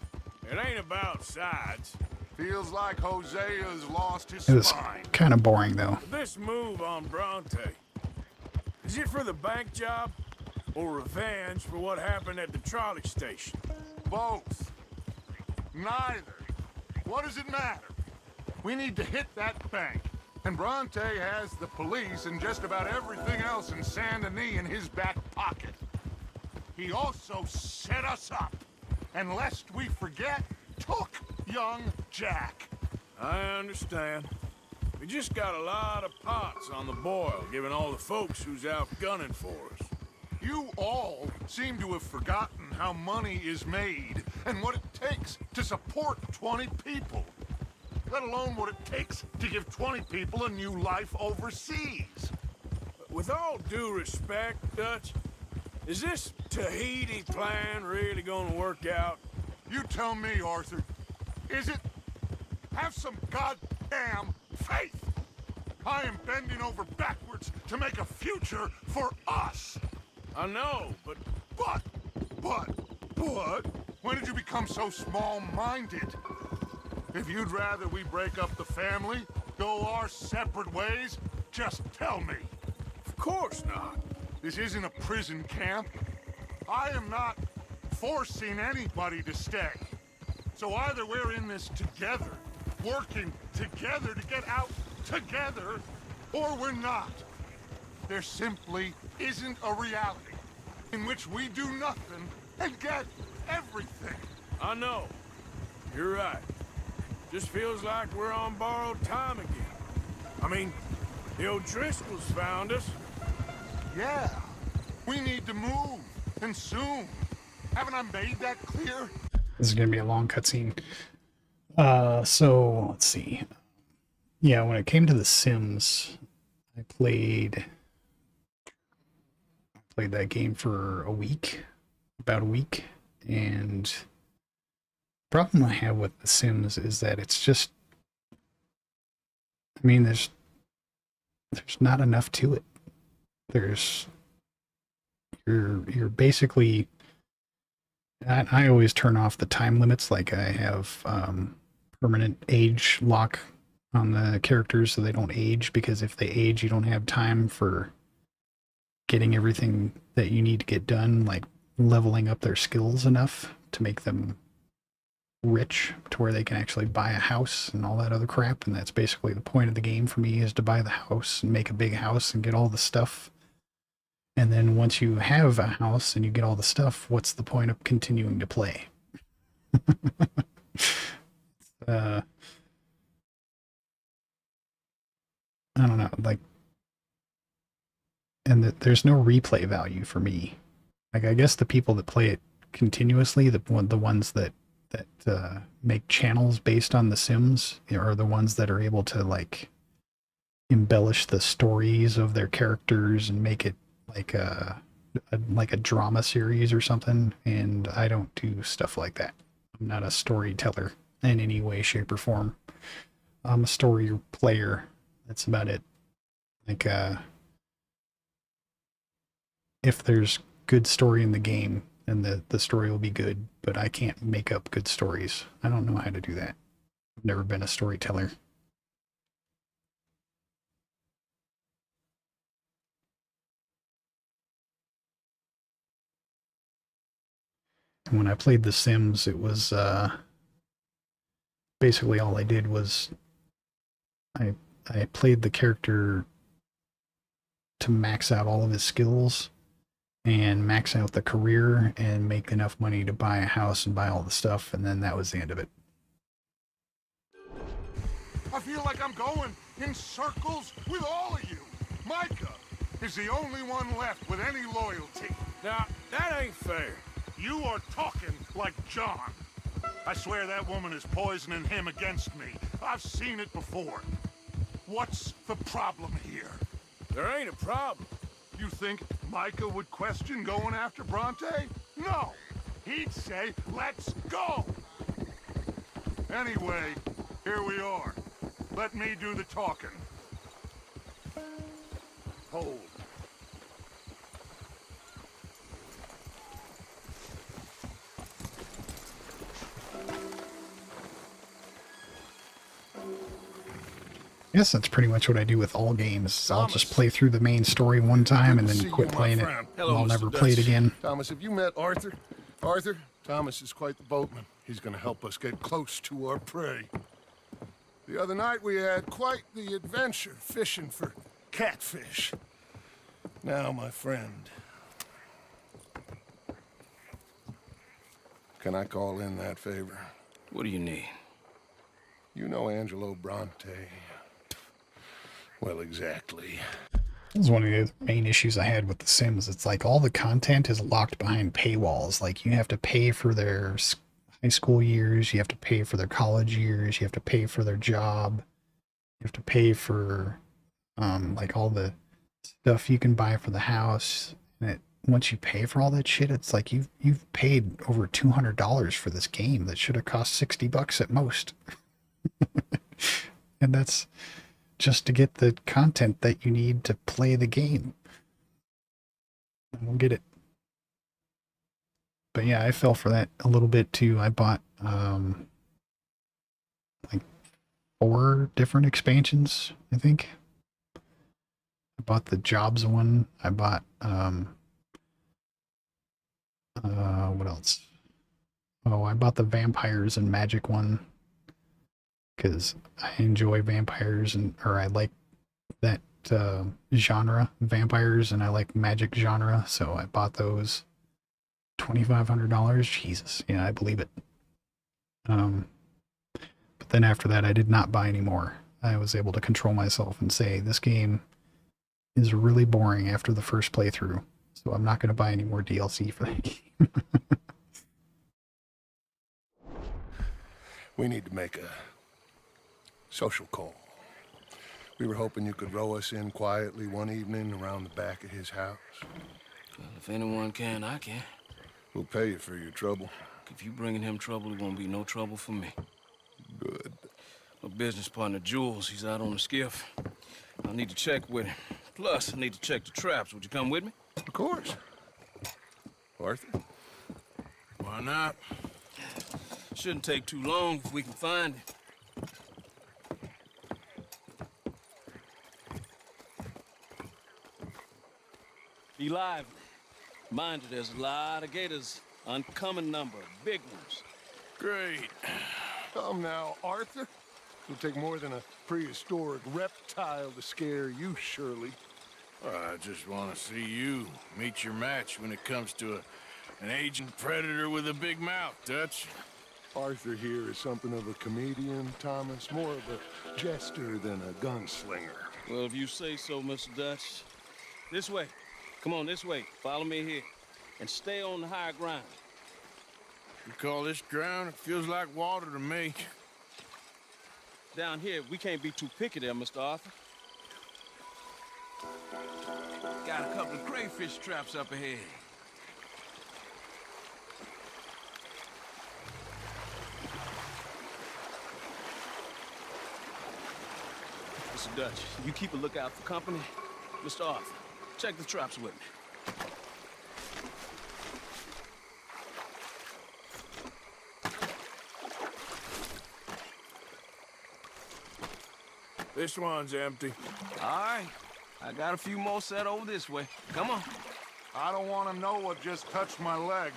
It ain't about sides. Feels like Hosea's lost his It was spine. kind of boring though. This move on Bronte, is it for the bank job or revenge for what happened at the trolley station? Both. Neither. What does it matter? We need to hit that bank. And Bronte has the police and just about everything else in Saint Denis in his back pocket. He also set us up. And lest we forget, took young Jack. I understand. We just got a lot of pots on the boil, given all the folks who's out gunning for us. You all seem to have forgotten how money is made and what it takes to support 20 people. Let alone what it takes to give 20 people a new life overseas. With all due respect, Dutch, is this Tahiti plan really gonna work out? You tell me, Arthur. Is it? Have some goddamn faith. I am bending over backwards to make a future for us. I know, but when did you become so small-minded? If you'd rather we break up the family, go our separate ways, just tell me. of course not. This isn't a prison camp. I am not forcing anybody to stay. So either we're in this together, working together to get out together, or we're not. There simply isn't a reality in which we do nothing and get everything. I know. You're right. Just feels like we're on borrowed time again. I mean, the O'Driscolls found us. Yeah, we need to move, and soon. Haven't I made that clear? This is going to be a long cutscene. So, let's see. Yeah, when it came to The Sims, I played that game for about a week, and the problem I have with The Sims is that it's just, I mean, there's not enough to it. You're basically, I always turn off the time limits, like I have permanent age lock on the characters so they don't age, because if they age, you don't have time for getting everything that you need to get done, like leveling up their skills enough to make them rich to where they can actually buy a house and all that other crap. And that's basically the point of the game for me, is to buy the house and make a big house and get all the stuff. And then once you have a house and you get all the stuff, what's the point of continuing to play? I don't know, like, and there's no replay value for me. Like, I guess the people that play it continuously, the ones that make channels based on The Sims, are the ones that are able to, like, embellish the stories of their characters and make it like a drama series or something. And I don't do stuff like that. I'm not a storyteller in any way, shape, or form. I'm a story player. That's about it. Like, if there's good story in the game, then the story will be good, but I can't make up good stories. I don't know how to do that. I've never been a storyteller. And when I played The Sims, it was basically all I did was I played the character to max out all of his skills and max out the career and make enough money to buy a house and buy all the stuff, and then that was the end of it. I feel like I'm going in circles with all of you. Micah is the only one left with any loyalty. Now, that ain't fair. You are talking like John. I swear that woman is poisoning him against me. I've seen it before. What's the problem here? There ain't a problem. You think Micah would question going after Bronte? No! He'd say, let's go! Anyway, here we are. Let me do the talking. Hold. Yes, that's pretty much what I do with all games. I'll just play through the main story one time and then quit playing it. Hello, I'll Mr. never play it Dutch. again. Thomas, have you met Arthur? Arthur? Thomas is quite the boatman. He's gonna help us get close to our prey. The other night we had quite the adventure fishing for catfish. Now, my friend, can I call in that favor? What do you need? You know Angelo Bronte. Well, exactly. This is one of the main issues I had with The Sims. It's like all the content is locked behind paywalls. Like, you have to pay for their high school years, you have to pay for their college years, you have to pay for their job, you have to pay for like all the stuff you can buy for the house. And once you pay for all that shit, it's like you've paid over $200 for this game that should have cost $60 at most. And that's just to get the content that you need to play the game. And we'll get it. But yeah, I fell for that a little bit too. I bought like 4 different expansions, I think. I bought the Jobs one. I bought what else? Oh, I bought the Vampires and Magic one because I enjoy vampires or I like that genre, vampires, and I like magic genre, so I bought those. $2,500. Jesus, yeah, I believe it. But then after that, I did not buy any more. I was able to control myself and say this game is really boring after the first playthrough, so I'm not going to buy any more DLC for that game. We need to make a social call. We were hoping you could row us in quietly one evening around the back of his house. Well, if anyone can, I can. We'll pay you for your trouble. If you bringing him trouble, it won't be no trouble for me. Good. My business partner, Jules, he's out on the skiff. I need to check with him. Plus, I need to check the traps. Would you come with me? Of course. Arthur? Why not? Shouldn't take too long if we can find it. Be lively. Mind you, there's a lot of gators. Uncommon number. Big ones. Great. Come now, Arthur. It'll take more than a prehistoric reptile to scare you, Shirley. I just want to see you meet your match when it comes to an aging predator with a big mouth, Dutch. Arthur here is something of a comedian, Thomas. More of a jester than a gunslinger. Well, if you say so, Mr. Dutch. This way. Come on, this way. Follow me here. And stay on the higher ground. You call this ground? It feels like water to me. Down here, we can't be too picky there, Mr. Arthur. Got a couple of crayfish traps up ahead. Mr. Dutch, you keep a lookout for company. Mr. Arthur, check the traps with me. This one's empty. All right. I got a few more set over this way. Come on. I don't want to know what just touched my leg.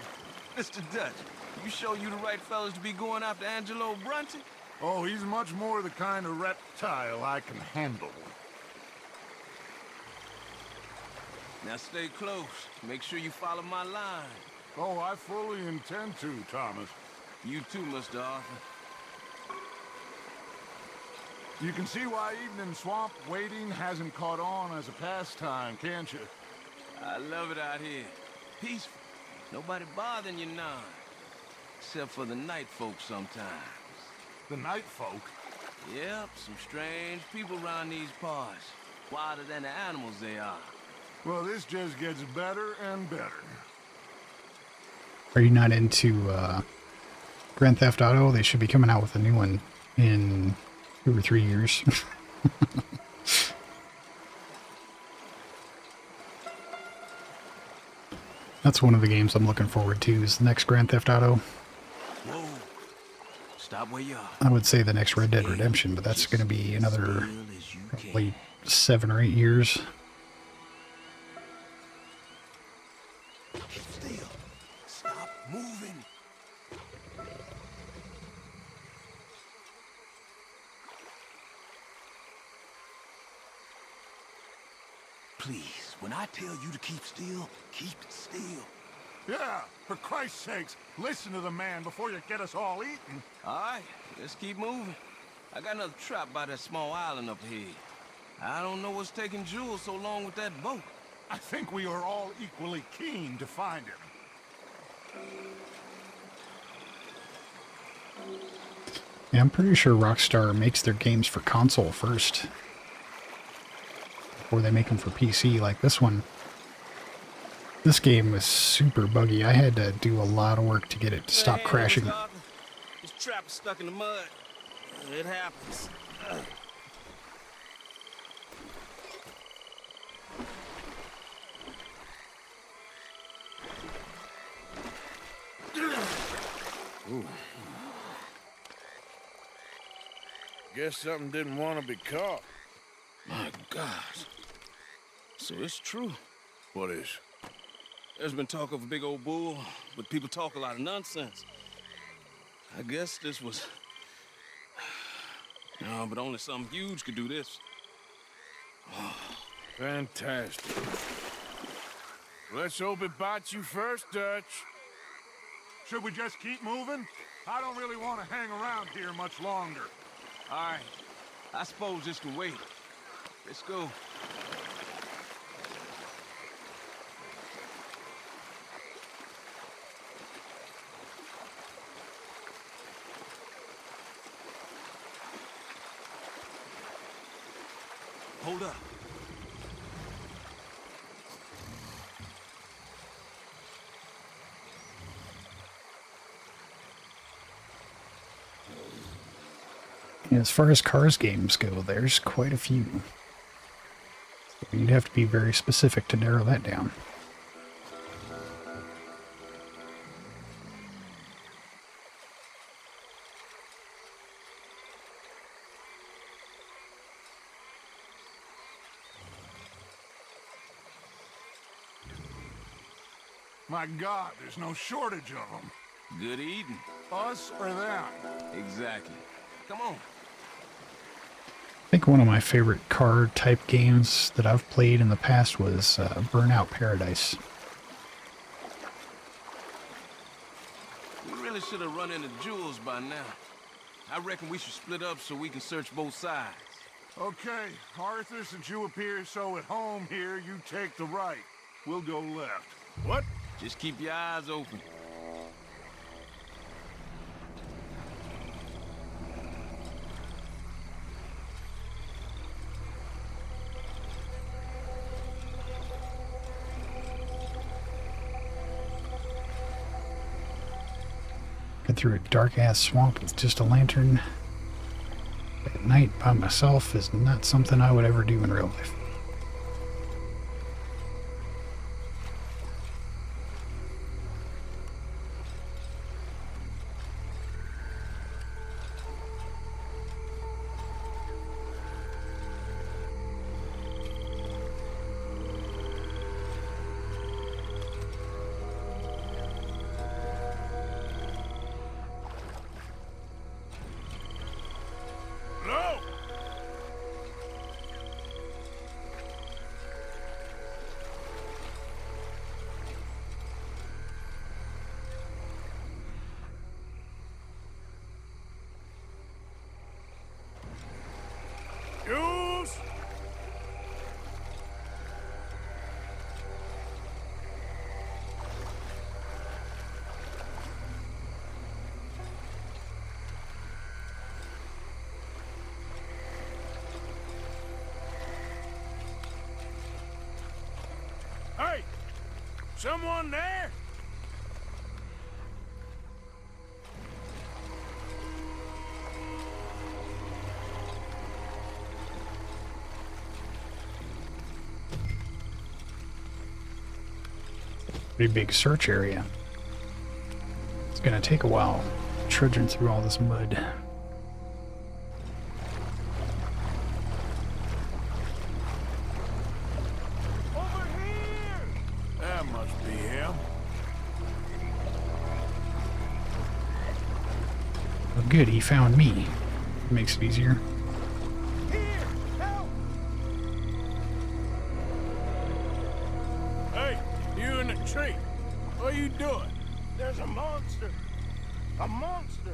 Mr. Dutch, you sure you the right fellas to be going after Angelo Bronte? Oh, he's much more the kind of reptile I can handle. Now stay close. Make sure you follow my line. Oh, I fully intend to, Thomas. You too, Mr. Arthur. You can see why evening swamp wading hasn't caught on as a pastime, can't you? I love it out here. Peaceful. Nobody bothering you none. Except for the night folk sometimes. The night folk? Yep, some strange people around these parts. Wilder than the animals they are. Well, this just gets better and better. Are you not into Grand Theft Auto? They should be coming out with a new one in 2 or 3 years. That's one of the games I'm looking forward to, is the next Grand Theft Auto. Whoa. Stop where you are. I would say the next Red Dead Redemption, but that's going to be another probably 7 or 8 years. Keep still. Stop moving. Please, when I tell you to keep still, keep still. Yeah, for Christ's sakes, listen to the man before you get us all eaten. All right, let's keep moving. I got another trap by that small island up here. I don't know what's taking Jules so long with that boat. I think we are all equally keen to find him. Yeah, I'm pretty sure Rockstar makes their games for console first, before they make them for PC. Like this one. This game was super buggy. I had to do a lot of work to get it to stop crashing. This trap is stuck in the mud. It happens. Ooh. Guess something didn't want to be caught. My God. So it's true. What is? There's been talk of a big old bull, but people talk a lot of nonsense. I guess this was... No, but only something huge could do this. Fantastic. Let's hope it bites you first, Dutch. Should we just keep moving? I don't really want to hang around here much longer. All right. I suppose this can wait. Let's go. Hold up. As far as Cars games go, there's quite a few. So you'd have to be very specific to narrow that down. My God, there's no shortage of them. Good eating. Us or them? Exactly. Come on. I think one of my favorite car type games that I've played in the past was Burnout Paradise. We really should have run into Jules by now. I reckon we should split up so we can search both sides. Okay, Arthur, since you appear so at home here, you take the right. We'll go left. What? Just keep your eyes open. Get through a dark-ass swamp with just a lantern at night by myself is not something I would ever do in real life. No! Jules! Hey! Someone there? Pretty big search area. It's gonna take a while trudging through all this mud. Over here! That must be him. Well, good, he found me. Makes it easier. Here! Help! Hey, you in the tree. What are you doing? There's a monster. A monster.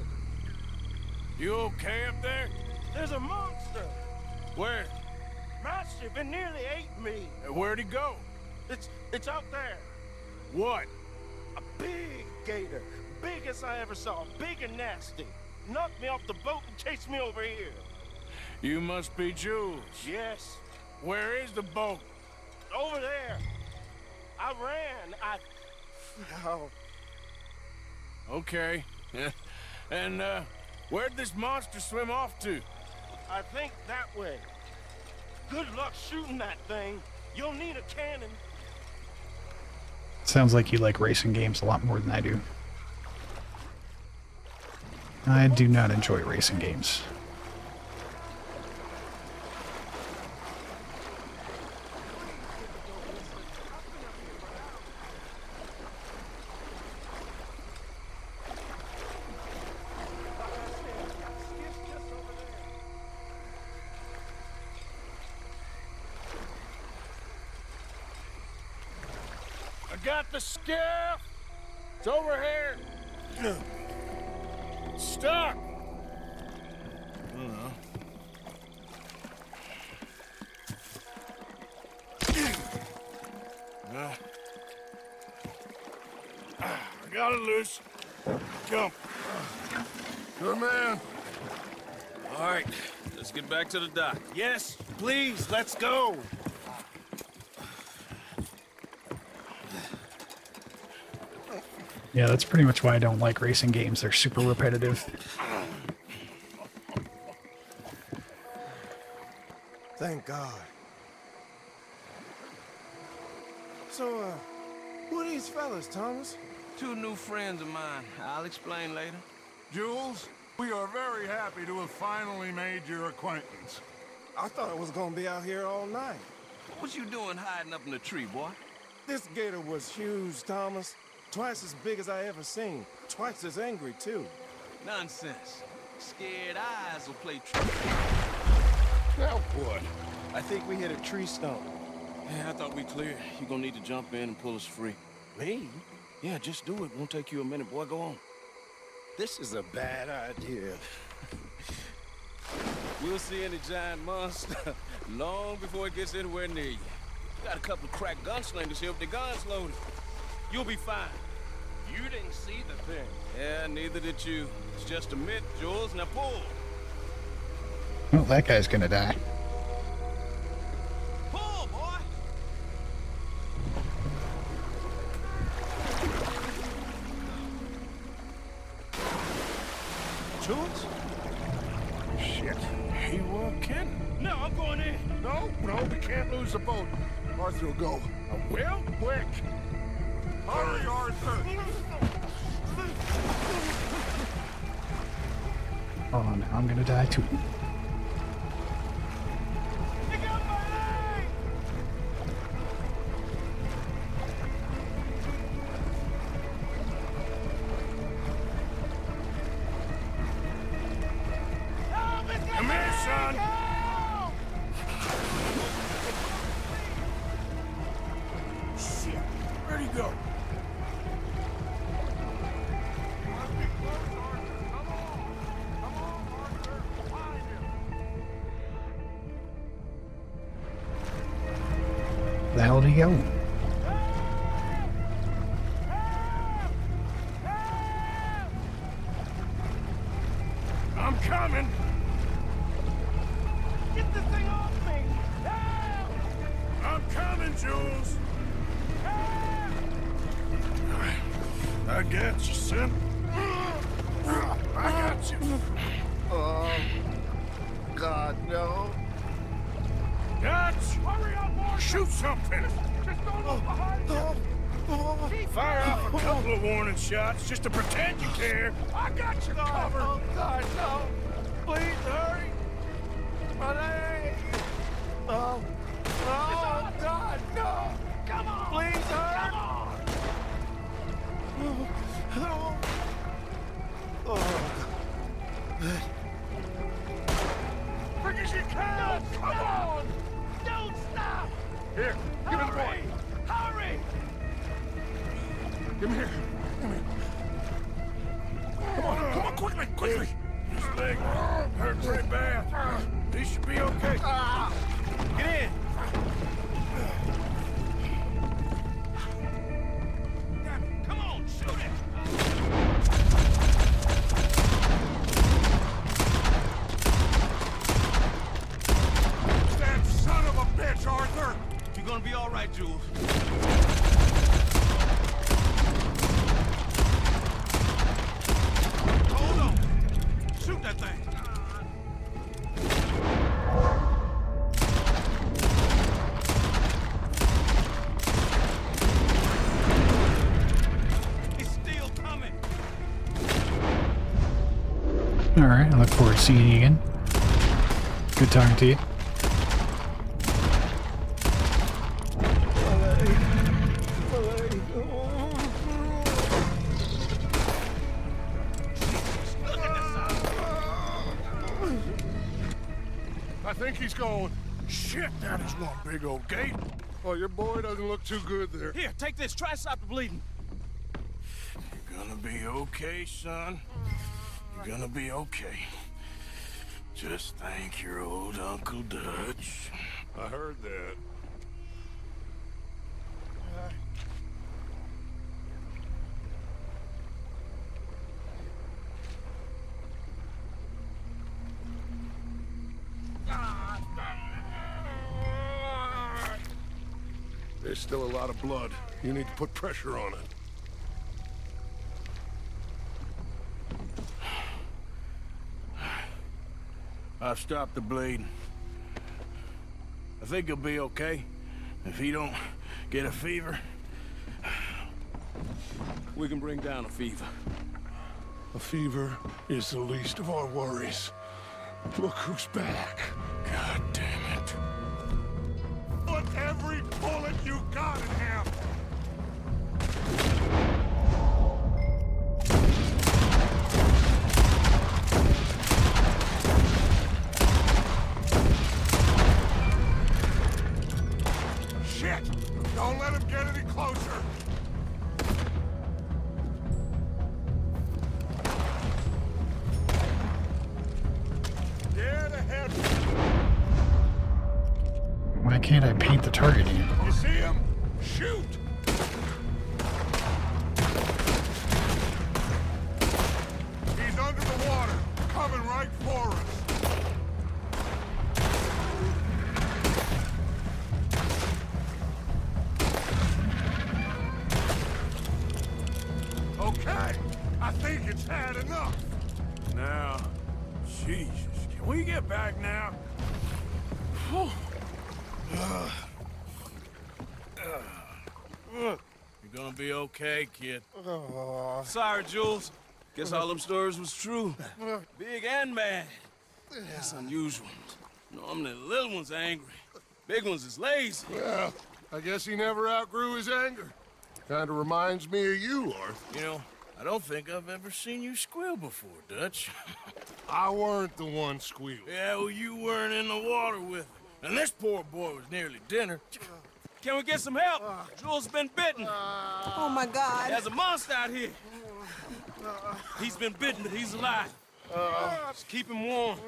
You okay up there? There's a monster. Where? Massive and nearly ate me. Where'd he go? It's out there. What? A big gator. Biggest I ever saw. Big and nasty. Knocked me off the boat and chased me over here. You must be Jules. Yes. Where is the boat? Over there. I ran. Oh. Okay. And, where'd this monster swim off to? I think that way. Good luck shooting that thing. You'll need a cannon. Sounds like you like racing games a lot more than I do. I do not enjoy racing games. I got the skiff. It's over here. Stuck. I got it loose. Jump. Good man. All right, let's get back to the dock. Yes, please, let's go. Yeah, that's pretty much why I don't like racing games. They're super repetitive. Thank God. So, who are these fellas, Thomas? Two new friends of mine. I'll explain later. Jules, we are very happy to have finally made your acquaintance. I thought I was gonna be out here all night. What you doing hiding up in the tree, boy? This gator was huge, Thomas. Twice as big as I ever seen. Twice as angry, too. Nonsense. Scared eyes will play trick. Now what? I think we hit a tree stump. Yeah, I thought we cleared. You gonna need to jump in and pull us free. Me? Yeah, just do it. Won't take you a minute, boy. Go on. This is a bad idea. We'll see any giant monster long before it gets anywhere near you. Got a couple of crack gunslingers here with their guns loaded. You'll be fine. You didn't see the thing. Yeah, neither did you. It's just a myth, Jules. Now pull. Well, that guy's gonna die. Pull, boy! Jules? Shit. He won't kidding. No, I'm going in. No, we can't lose the boat. Arthur will go. I will? Quick. Hurry, Arthur. Oh, now I'm gonna die too. Come here, son. Shit. Where'd he go? The hell did he go? I'm coming. Get this thing off me! Help! I'm coming, Jules. I got you, son. I got you. Oh, God, no. Dutch! Hurry up, boy! Shoot something! Just don't look behind you! Fire off a couple of warning shots just to pretend you care. I got you covered! Oh, God, no! Please, hurry! My leg! Oh, oh, God, no! Come on! Please, hurry! Come on! Oh, oh. Quick as you can! Come on! Don't stop! Here, give me the boy. Hurry! Give me here. Give me. Come on, quickly! His leg hurt pretty bad. He should be okay. Get in! Come on, shoot it! That son of a bitch, Arthur! You're gonna be all right, Jules. Hold on! Shoot that thing! All right, I look forward to seeing you again. Good talking to you. I think he's going. Shit, that is one big old gate. Oh, your boy doesn't look too good there. Here, take this. Try to stop the bleeding. You're gonna be okay, son. You're gonna be okay. Just thank your old Uncle Dutch. I heard that. There's still a lot of blood. You need to put pressure on it. I've stopped the bleeding. I think he'll be okay. If he don't get a fever, we can bring down a fever. A fever is the least of our worries. Look who's back. God damn it. Put every bullet you got in him! Shit! Don't let him get any closer! Dead ahead! Why can't I paint the target here? You see him? Shoot! He's under the water, coming right for us. Okay, I think it's had enough. Now, Jesus, can we get back now? Whew. You're gonna be okay, kid. Sorry, Jules. Guess all them stories was true. Big and mad. That's unusual. Normally the little ones are angry. Big ones is lazy. Well, I guess he never outgrew his anger. Kinda reminds me of you, Arthur. You know, I don't think I've ever seen you squeal before, Dutch. I weren't the one squealing. Yeah, well, you weren't in the water with him. And this poor boy was nearly dinner. Can we get some help? Jules been bitten. Oh, my God. There's a monster out here. He's been bitten, but he's alive. Just keep him warm.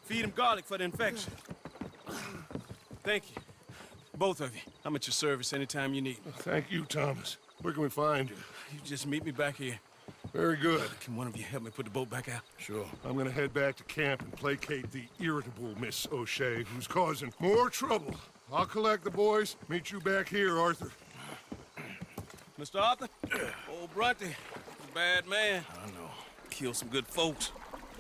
Feed him garlic for the infection. Thank you. Both of you. I'm at your service anytime you need. Thank you, Thomas. Where can we find you? You just meet me back here. Very good. Can one of you help me put the boat back out? Sure. I'm gonna head back to camp and placate the irritable Miss O'Shea, who's causing more trouble. I'll collect the boys. Meet you back here, Arthur. Mr. Arthur, old Brunty, a bad man. I know. Killed some good folks.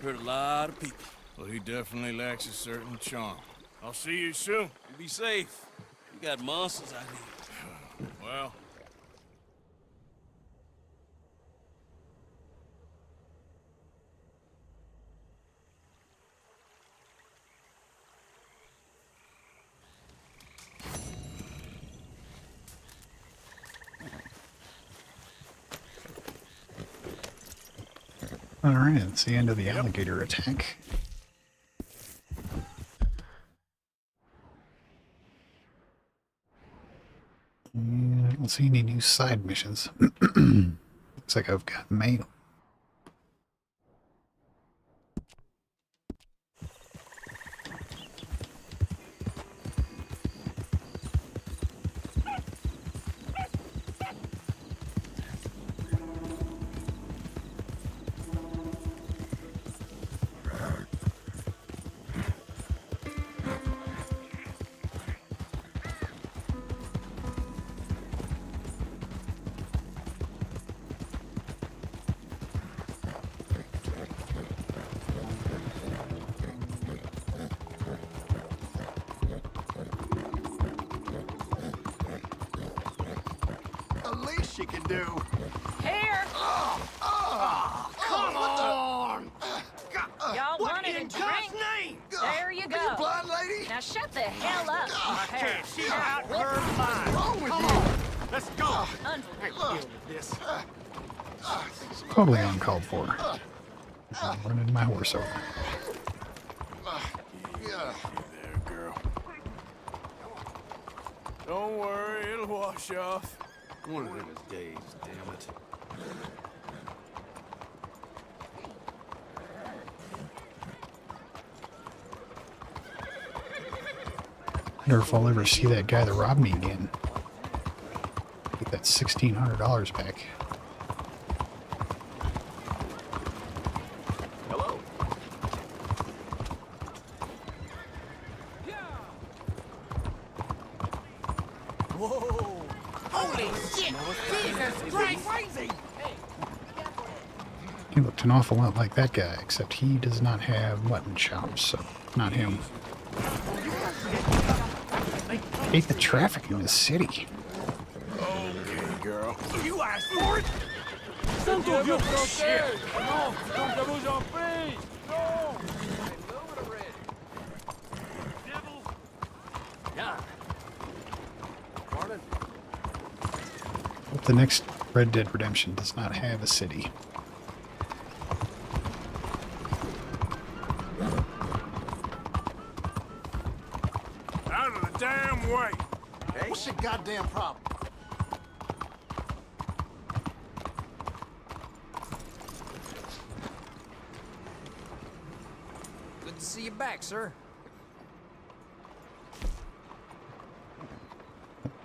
Hurt a lot of people. Well, he definitely lacks a certain charm. I'll see you soon. You be safe. You got monsters out here. Well. All right, it's the end of the alligator attack. And I don't see any new side missions. Looks like I've got mail. She can do. Here! Come on! hell up. She's out her mind. Come on, let's go. Hey, Look. deal with this. Totally uncalled for. I'm running my horse over. There, girl. Don't worry, it'll wash off. One of them days, damn it. I wonder if I'll ever see that guy that robbed me again. Get that $1,600 back. Hello. Whoa! Holy shit! Jesus Christ! Crazy! He looked an awful lot like that guy, except he does not have mutton chops, so not him. I hate the traffic in this city. Okay, girl. You asked for it! Santo Dios, shit! Non, donc je vous en prie! Non! Yeah. Morning. Hope the next Red Dead Redemption does not have a city. Out of the damn way! Hey, what's your goddamn problem? Good to see you back, sir.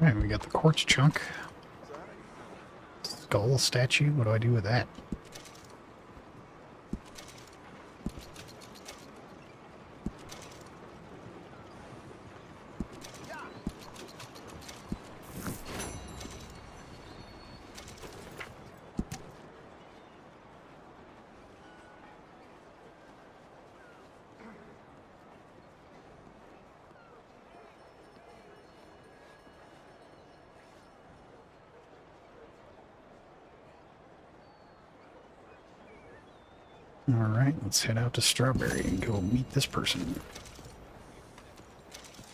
Alright, we got the quartz chunk. Skull statue, what do I do with that? Alright, let's head out to Strawberry and go meet this person.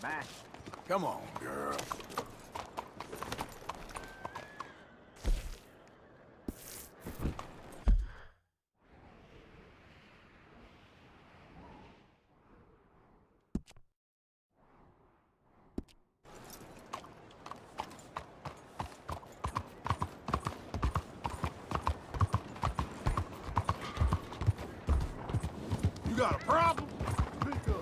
Back. Come on, girl. You got a problem? Pick up.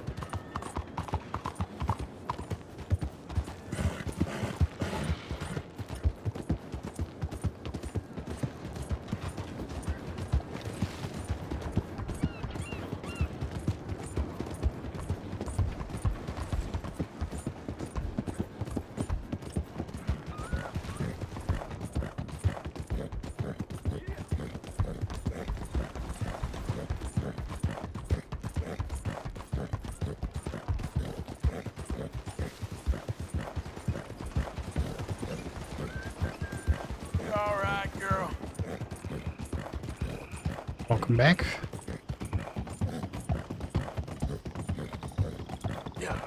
You all right, girl? Welcome back. Yeah.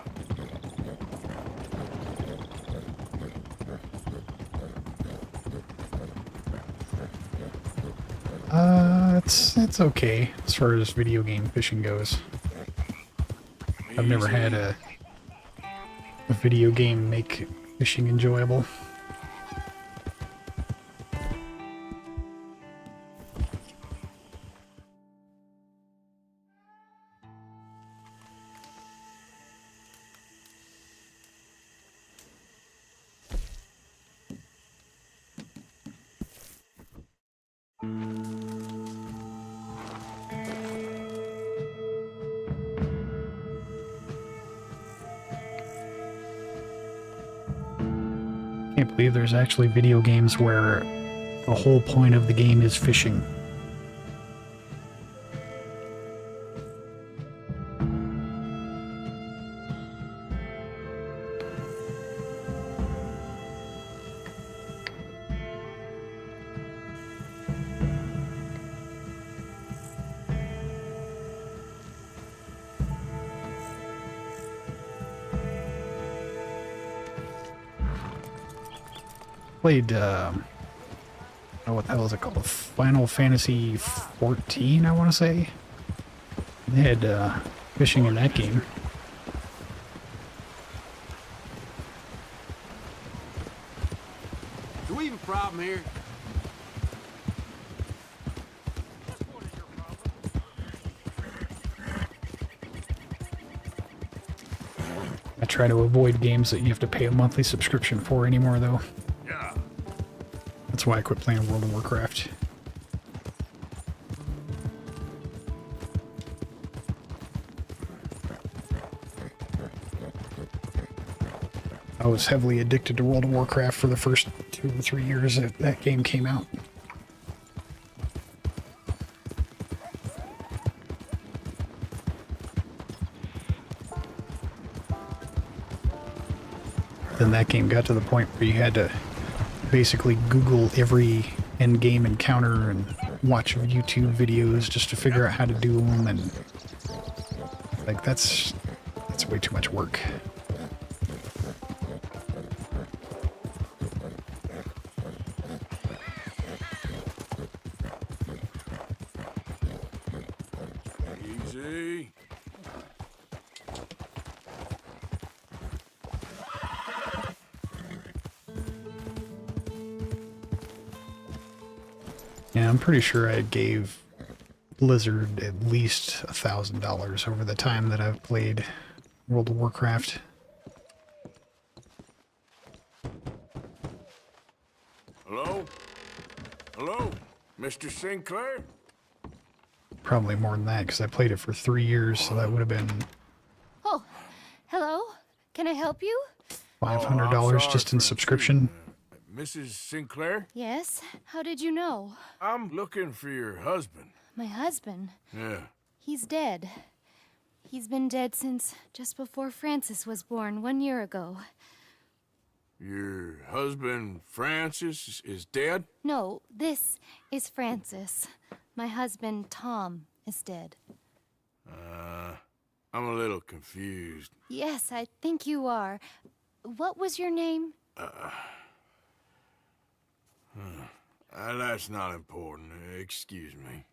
It's okay as far as video game fishing goes. I've never had a video game make fishing enjoyable. Can't believe there's actually video games where the whole point of the game is fishing. played, oh, what the hell is it called? Final Fantasy 14, I want to say. They had fishing in that game. Do we have a problem here? I try to avoid games that you have to pay a monthly subscription for anymore, though. Yeah. That's why I quit playing World of Warcraft. I was heavily addicted to World of Warcraft for the first 2 or 3 years that that game came out. Then that game got to the point where you had to basically Google every end-game encounter and watch YouTube videos just to figure out how to do them, and like that's way too much work. Easy. Yeah, I'm pretty sure I gave Blizzard at least $1,000 over the time that I've played World of Warcraft. Hello? Hello? Mr. Sinclair? Probably more than that, because I played it for 3 years, so that would have been Oh, hello? Can I help you? $500 just in subscription. Mrs. Sinclair? Yes? How did you know? I'm looking for your husband. My husband. Yeah. He's dead. He's been dead since just before Francis was born 1 year ago. Your husband, Francis, is dead? No, this is Francis. My husband, Tom, is dead. I'm a little confused. Yes, I think you are. What was your name? That's not important. Excuse me.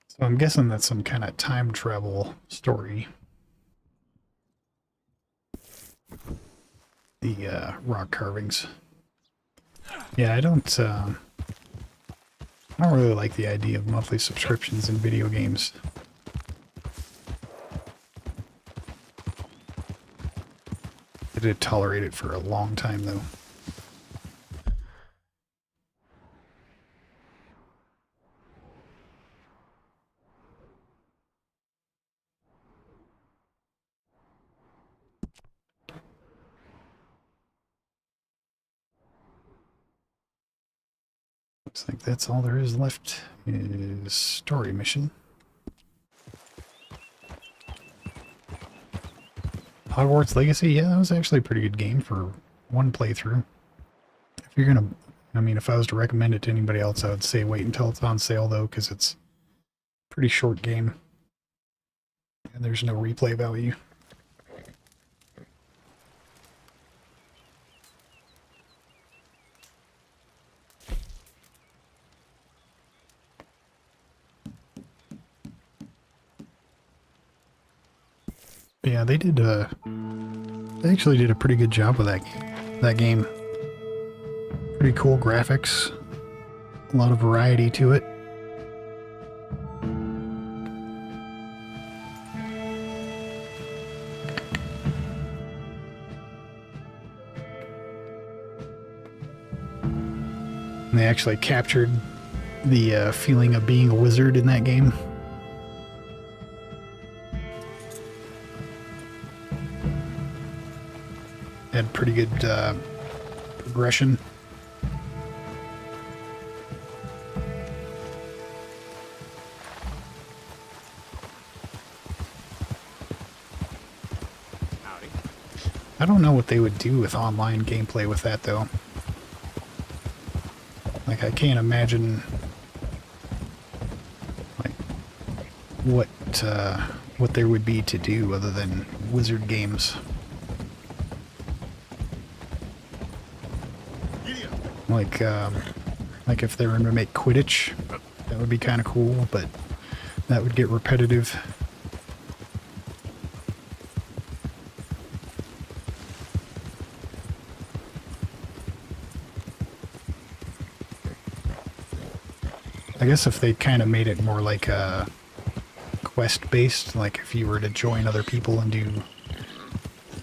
So I'm guessing that's some kind of time travel story. The rock carvings. Yeah, I don't really like the idea of monthly subscriptions in video games. I did tolerate it for a long time, though. Looks like that's all there is left is story mission. Hogwarts Legacy, yeah, that was actually a pretty good game for one playthrough. If you're gonna, I mean, if I was to recommend it to anybody else, I would say wait until it's on sale though, because it's a pretty short game. And there's no replay value. Yeah, they did. They actually did a pretty good job with that game. Pretty cool graphics, a lot of variety to it. And they actually captured the feeling of being a wizard in that game. Had pretty good progression. I don't know what they would do with online gameplay with that, though. Like, I can't imagine, like, what there would be to do other than wizard games. Like if they were going to make Quidditch, that would be kind of cool, but that would get repetitive. I guess if they kind of made it more like quest-based, like if you were to join other people and do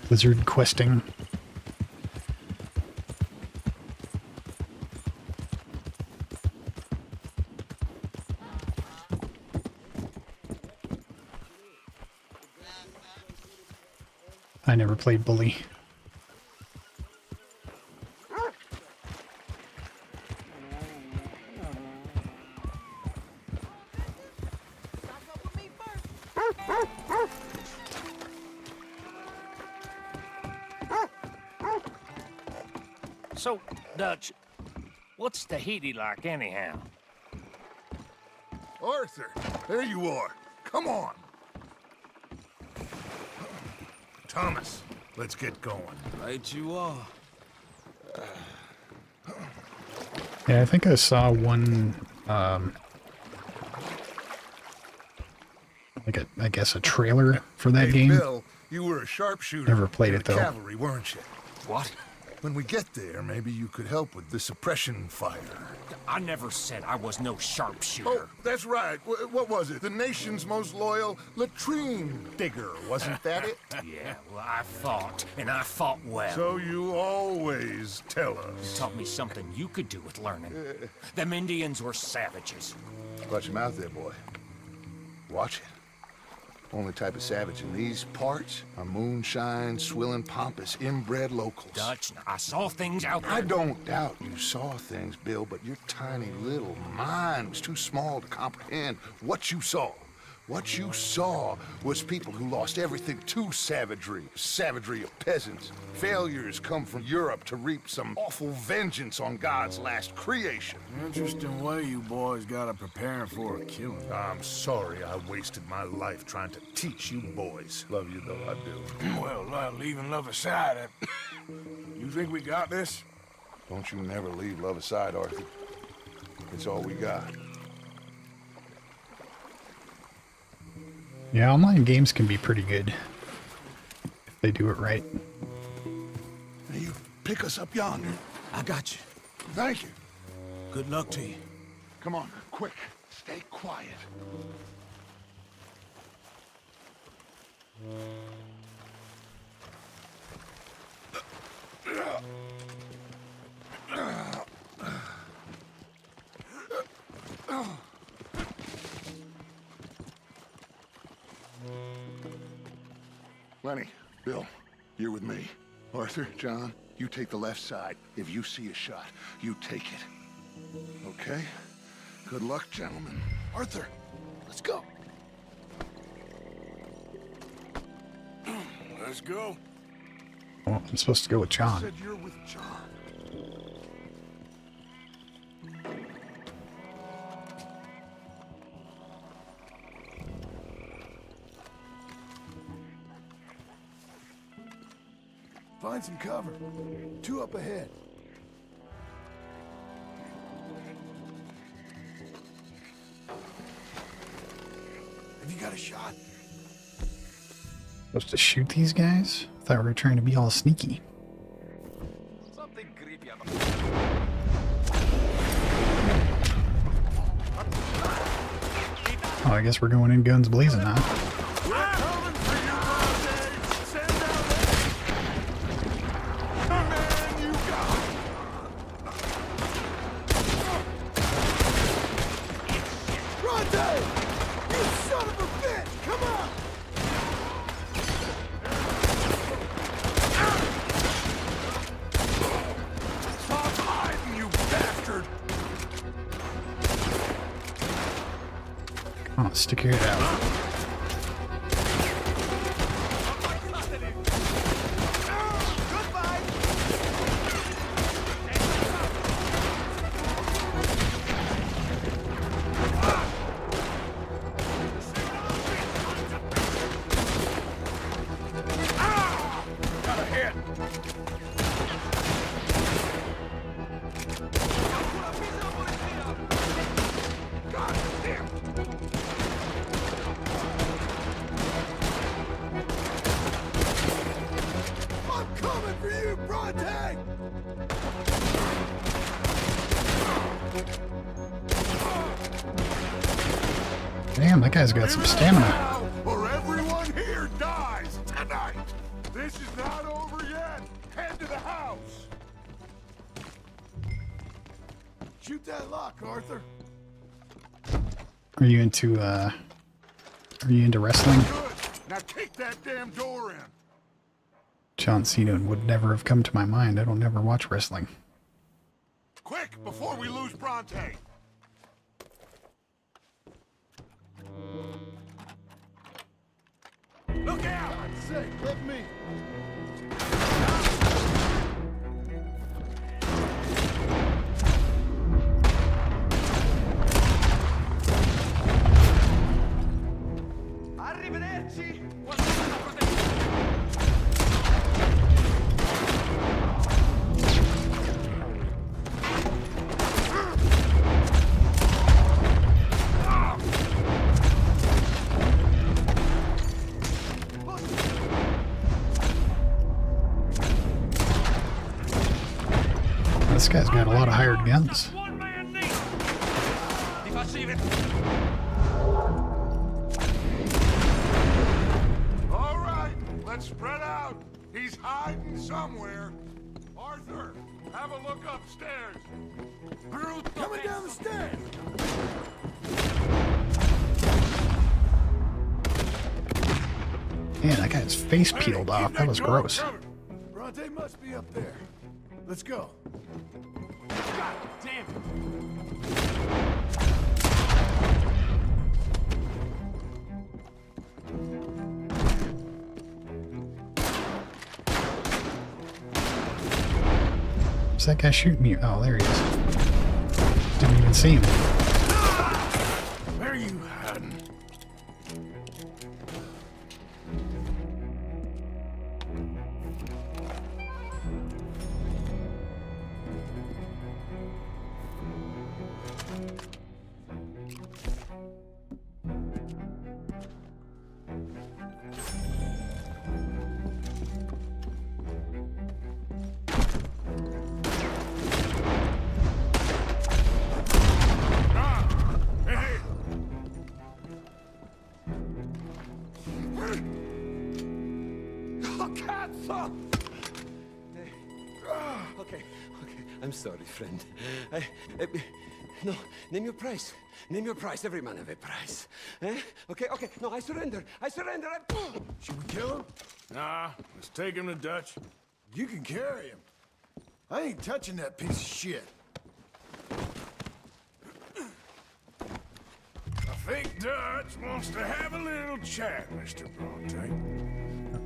wizard questing. I never played Bully. So, Dutch, what's Tahiti like anyhow? Arthur, there you are. Come on. Thomas, let's get going. Right you are. Yeah, I think I saw one, like I guess a trailer for that Hey, game. Bill, you were a sharpshooter. Never played in it, the though. Cavalry, weren't you? What? When we get there, maybe you could help with the suppression fire. I never said I was no sharpshooter. Oh, that's right. What was it? The nation's most loyal latrine digger, wasn't that it? Yeah, well, I fought, and I fought well. So you always tell us. Taught me something you could do with learning. Them Indians were savages. Watch him out there, boy. Watch it. Only type of savage in these parts are moonshine, swilling, pompous, inbred locals. Dutch, I saw things out there. I don't doubt you saw things, Bill, but your tiny little mind was too small to comprehend what you saw. What you saw was people who lost everything to savagery. Savagery of peasants. Failures come from Europe to reap some awful vengeance on God's last creation. Interesting way you boys gotta prepare for a killing. I'm sorry I wasted my life trying to teach you boys. Love you though, I do. Well, leaving love aside, you think we got this? Don't you never leave love aside, Arthur. It's all we got. Yeah, online games can be pretty good if they do it right. Now you pick us up yonder. I got you. Thank you. Good luck to you. Come on, quick. Stay quiet. Lenny, Bill, you're with me. Arthur, John, you take the left side. If you see a shot, you take it. Okay? Good luck, gentlemen. Arthur, let's go. Let's go. Well, I'm supposed to go with John. Said you're with John. Find some cover. 2 up ahead. Have you got a shot? Supposed to shoot these guys? I thought we were trying to be all sneaky. Something creepy about Oh, I guess we're going in guns blazing, huh? Oh, stick your head out. Damn, that guy's got some stamina. Or everyone here dies tonight. This is not over yet. Head to the house. Shoot that lock, Arthur. Are you into wrestling? Good. Now kick that damn door in. John Cena would never have come to my mind. I don't never watch wrestling. Quick, before we lose Bronte. Look out! God's sake, let me. Arrivederci! This guy's got a lot of hired guns. All right, let's spread out. He's hiding somewhere. Arthur, have a look upstairs. Coming down the stairs. Man, that guy's face peeled off. That was gross. Bronte must be up there. Let's go. God damn it! Is that guy shooting you? Oh, there he is. Didn't even see him. Where are you hiding? Okay, I'm sorry, friend. No, name your price. Name your price. Every man have a price. Eh? Okay, no, I surrender. Should we kill him? Nah, let's take him to Dutch. You can carry him. I ain't touching that piece of shit. I think Dutch wants to have a little chat, Mr. Bronte.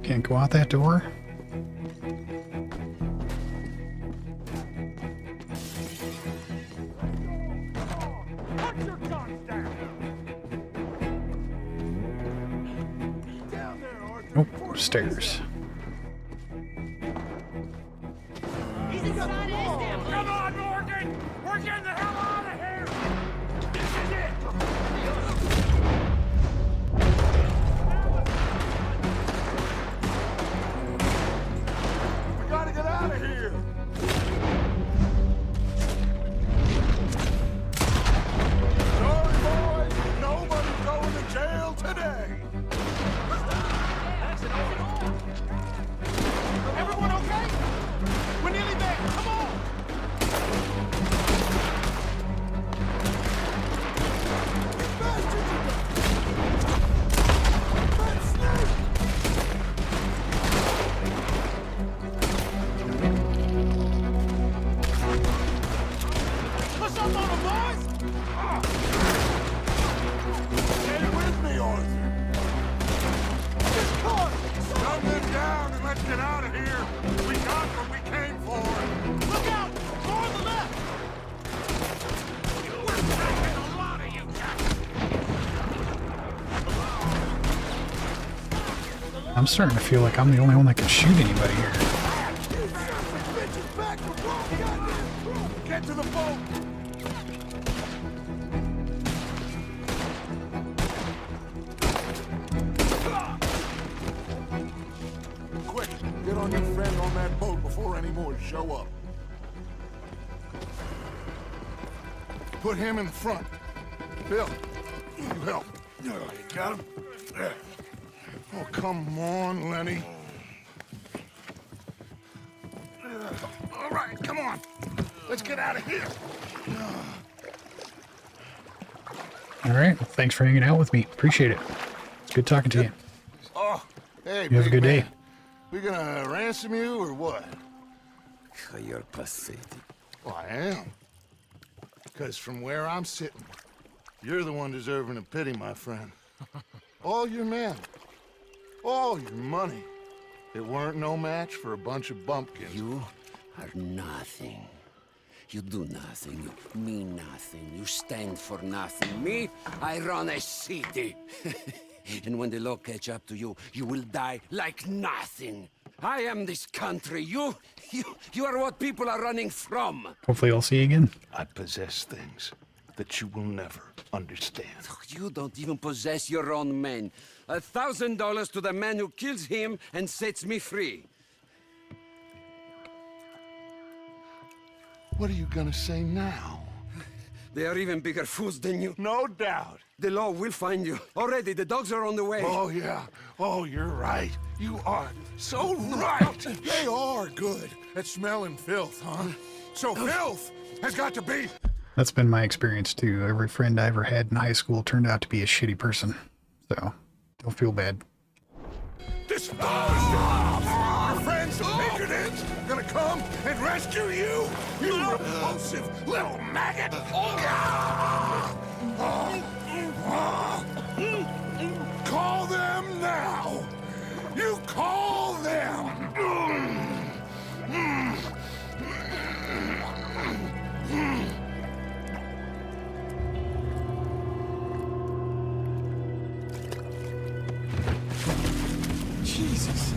Can't go out that door. Put your guns down. Down there, Arthur. Oh, stairs. Come on, Morgan! We're getting the hell out of here! This is it! We gotta get out of here. Sorry, boys. Nobody's going to jail today. Everyone okay? We're nearly there. Come on! Push up on them, boys! Stay with me, Arthur. This car! Dumb them down and let's get out of here. We got what we came for. Look out! More on the left! We're taking a lot of you, I'm starting to feel like I'm the only one that can shoot anybody here. Get to the boat! Quick, get on your friend on that boat before any more show up. Put him in front. Bill, you help. You got him? Oh, come on, Lenny. All right, come on. Let's get out of here. All right. Well, thanks for hanging out with me. Appreciate it. It's good talking to you. Oh, hey, You have a big good day. man. We gonna ransom you or what? You're pathetic. Well, I am. Because from where I'm sitting, you're the one deserving of pity, my friend. All your men, all your money, it weren't no match for a bunch of bumpkins. You are nothing. You do nothing. You mean nothing. You stand for nothing. Me, I run a city. And when the law catch up to you, you will die like nothing. I am this country. You are what people are running from. Hopefully I'll see you again. I possess things that you will never understand. You don't even possess your own men. $1,000 to the man who kills him and sets me free. What are you gonna say now? They are even bigger fools than you. No doubt. The law will find you. Already, the dogs are on the way. Oh, yeah. Oh, you're right. You are so right. They are good at smelling filth, huh? So filth has got to be... That's been my experience too. Every friend I ever had in high school turned out to be a shitty person. So, don't feel bad. This your friends the Pinkertons gonna come and rescue you? You repulsive little maggot! Call them now! You call them! Jesus.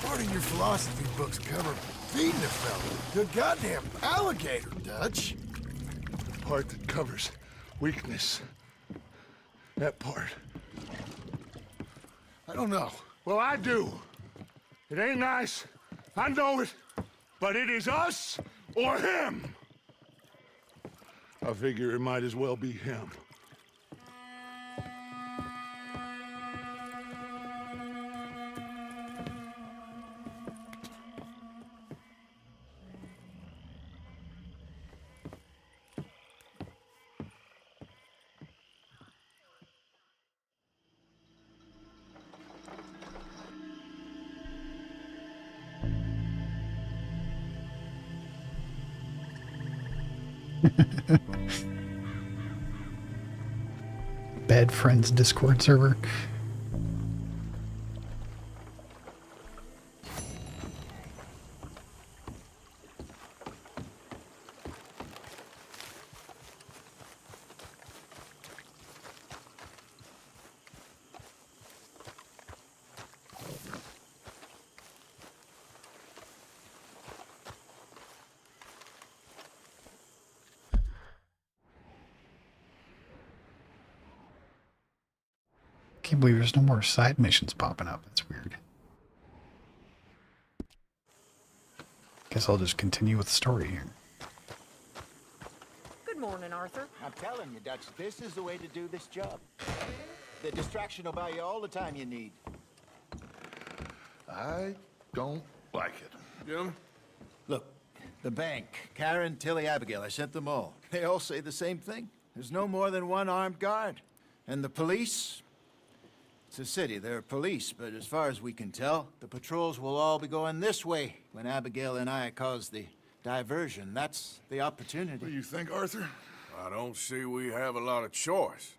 Part of your philosophy books cover feeding a fella to a goddamn alligator, Dutch. Part that covers weakness. That part. I don't know. Well, I do. It ain't nice. I know it. But it is us or him. I figure it might as well be him. Bad Friends Discord server. Can't believe there's no more side missions popping up. That's weird. Guess I'll just continue with the story here. Good morning, Arthur. I'm telling you, Dutch, this is the way to do this job. The distraction will buy you all the time you need. I don't like it. Jim? Look, the bank, Karen, Tilly, Abigail, I sent them all. They all say the same thing. There's no more than one armed guard. And the police? It's a city, there are police, but as far as we can tell, the patrols will all be going this way when Abigail and I cause the diversion. That's the opportunity. What do you think, Arthur? I don't see we have a lot of choice.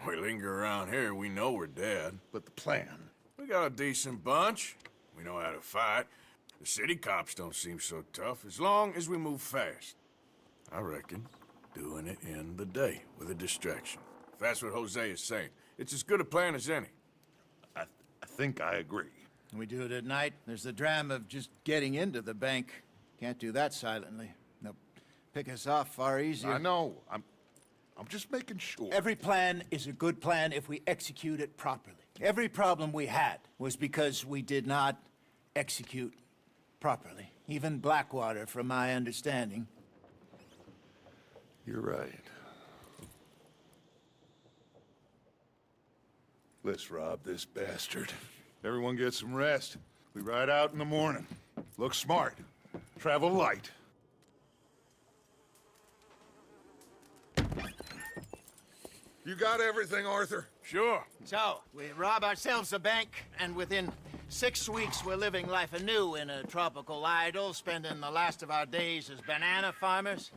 We linger around here, we know we're dead. But the plan? We got a decent bunch. We know how to fight. The city cops don't seem so tough as long as we move fast. I reckon doing it in the day with a distraction. If that's what Jose is saying, it's as good a plan as any. I think I agree. When we do it at night, there's the drama of just getting into the bank. Can't do that silently. They'll pick us off far easier. I know. I'm just making sure. Every plan is a good plan if we execute it properly. Every problem we had was because we did not execute properly. Even Blackwater, from my understanding. You're right. Let's rob this bastard. Everyone get some rest. We ride out in the morning. Look smart. Travel light. You got everything, Arthur? Sure. So, we rob ourselves a bank, and within 6 weeks we're living life anew in a tropical idyll, spending the last of our days as banana farmers.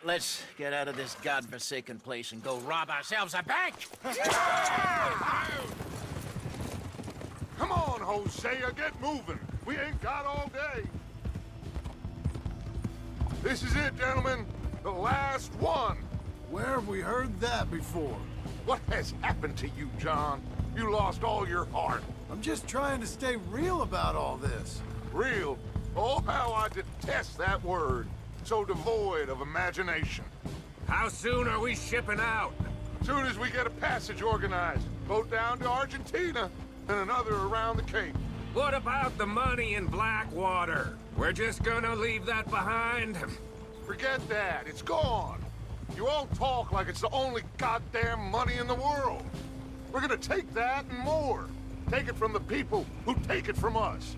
Let's get out of this godforsaken place and go rob ourselves a bank! Come on, Hosea, get moving. We ain't got all day. This is it, gentlemen. The last one. Where have we heard that before? What has happened to you, John? You lost all your heart. I'm just trying to stay real about all this. Real? Oh, how I detest that word. So devoid of imagination. How soon are we shipping out? Soon as we get a passage organized. Boat down to Argentina, and another around the Cape. What about the money in Blackwater? We're just gonna leave that behind? Forget that. It's gone. You all talk like it's the only goddamn money in the world. We're gonna take that and more. Take it from the people who take it from us.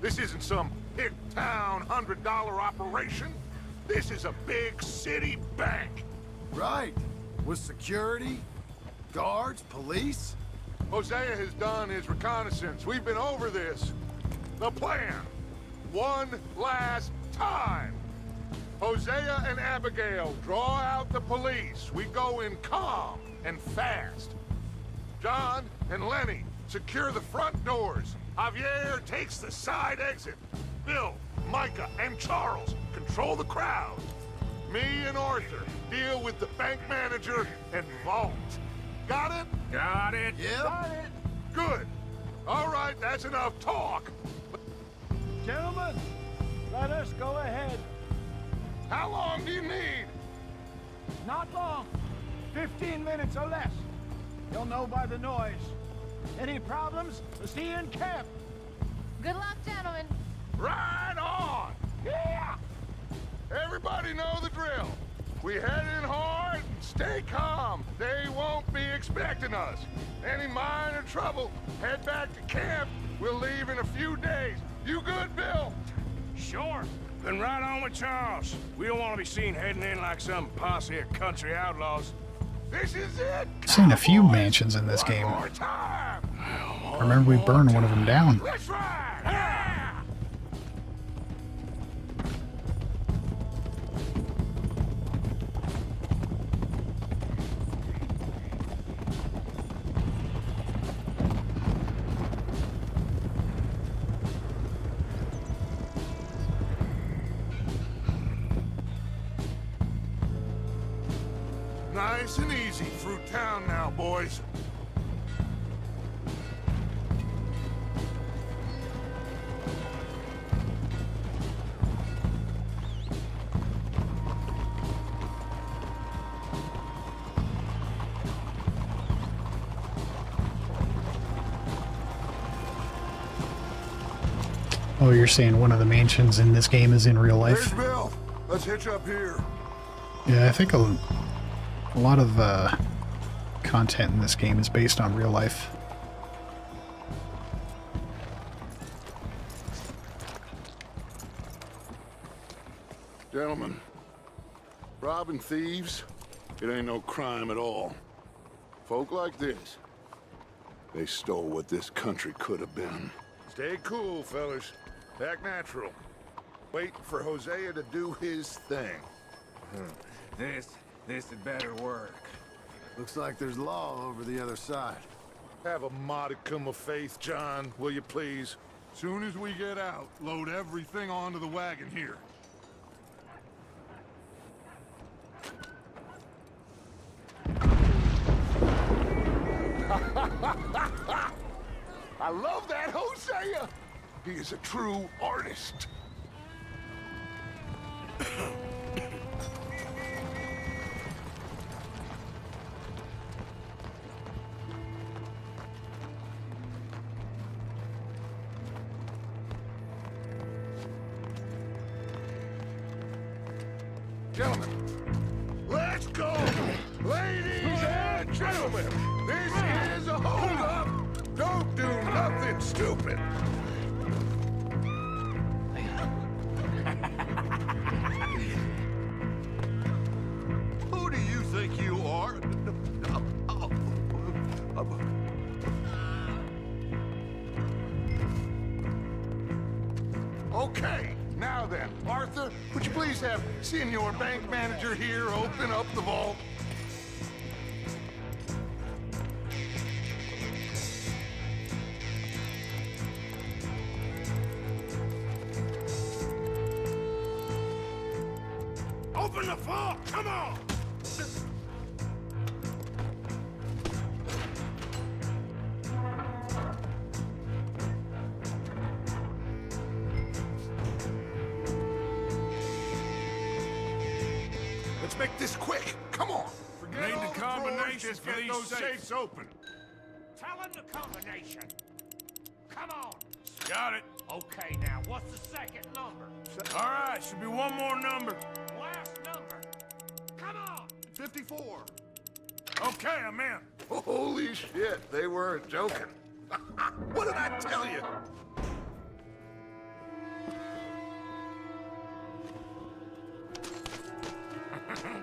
This isn't some hick-town $100 operation. This is a big city bank. Right. With security, guards, police. Hosea has done his reconnaissance. We've been over this. The plan. One last time. Hosea and Abigail draw out the police. We go in calm and fast. John and Lenny secure the front doors. Javier takes the side exit. Bill, Micah, and Charles control the crowd. Me and Arthur deal with the bank manager and vault. Got it? Got it. Yeah. Got it. Good. All right, that's enough talk. Gentlemen, let us go ahead. How long do you need? Not long. 15 minutes or less. You'll know by the noise. Any problems? See you in camp. Good luck, gentlemen. Right on! Yeah! Everybody know the drill. We head in hard and stay calm. They won't be expecting us. Any minor trouble, head back to camp. We'll leave in a few days. You good, Bill? Sure. Then right on with Charles. We don't want to be seen heading in like some posse of country outlaws. This is it! I've seen a few mansions in this game. More time! I remember we burned one of them down. Let's ride! Yeah! Nice and easy through town now, boys. Oh, you're saying one of the mansions in this game is in real life? Here's Bill. Let's hitch up here. Yeah, I think a lot of content in this game is based on real life. Gentlemen, robbing thieves, it ain't no crime at all. Folk like this, they stole what this country could have been. Stay cool, fellas. Act natural. Wait for Hosea to do his thing. This had better work. Looks like there's law over the other side. Have a modicum of faith, John, will you please? Soon as we get out, load everything onto the wagon here. I love that, Hosea! He is a true artist. Gentlemen, let's go! Ladies and gentlemen, this is a hold-up! stupid. Who do you think you are? Okay, now then, Arthur, would you please have Senior Bank Manager here open up the vault? Open the vault! Come on! Let's make this quick. Come on. Forget Need all the drawers, combinations just for get these those safes. safes open. Tell him the combination. Come on. Got it. Okay, now, what's the second number? All right, should be one more number. Last number. Come on. 54. Okay, I'm in. Holy shit, they weren't joking. What did I tell you?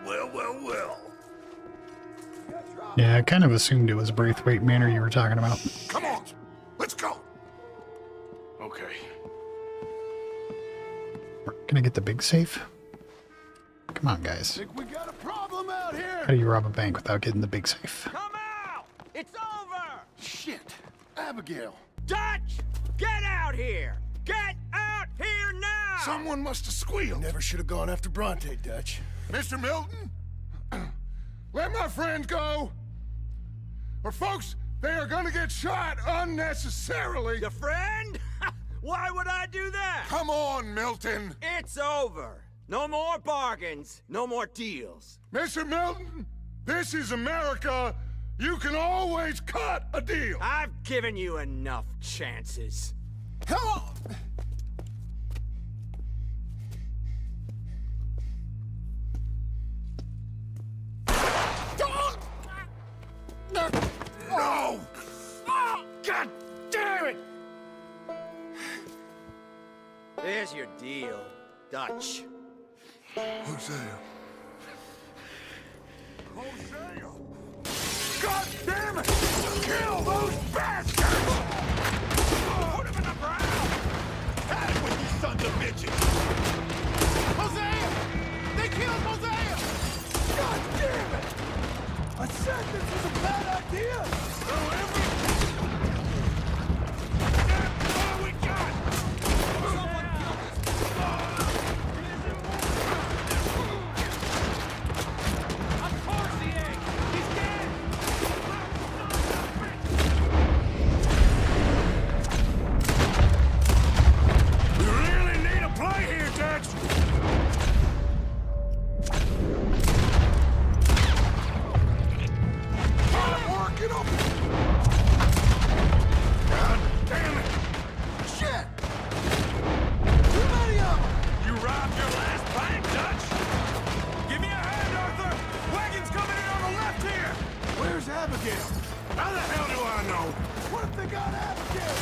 Well. Yeah, I kind of assumed it was Braithwaite Manor you were talking about. Come on, let's go. Okay. Can I get the big safe? Come on, guys. Think we got a problem out here. How do you rob a bank without getting the big safe? Come out! It's over! Shit, Abigail. Dutch! Get out here! Get out here now! Someone must have squealed. Never should have gone after Bronte, Dutch. Mr. Milton, let my friend go. Or folks, they are gonna get shot unnecessarily. Your friend? Why would I do that? Come on, Milton. It's over. No more bargains, no more deals. Mr. Milton, this is America. You can always cut a deal. I've given you enough chances. Come on. No! God damn it! There's your deal, Dutch. Hosea. God damn it! Kill those bastards! Put him in the ground! Had it with these sons of bitches! Hosea! They killed Hosea! God damn it! I said this was a bad idea! Damn, all we got! Someone kill this! Of course he is! He's dead! We really need a play here, Dutch. Get up! God damn it! Shit! Too many of them! You robbed your last bank, Dutch. Give me a hand, Arthur. Wagon's coming in on the left here. Where's Abigail? How the hell do I know? What if they got Abigail?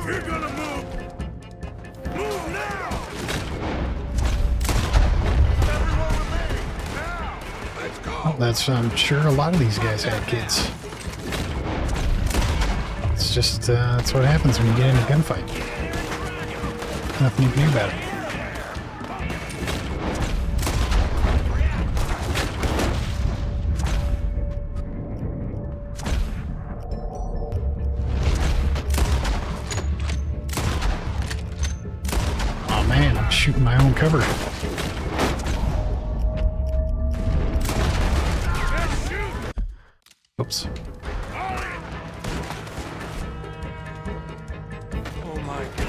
you're gonna move, move now! Everyone with me! Now! Let's go! Well, that's, I'm sure a lot of these guys had kids. It's just, that's what happens when you get in a gunfight. Nothing you can do about it. Oh man, I'm shooting my own cover. Oops. Oh my god.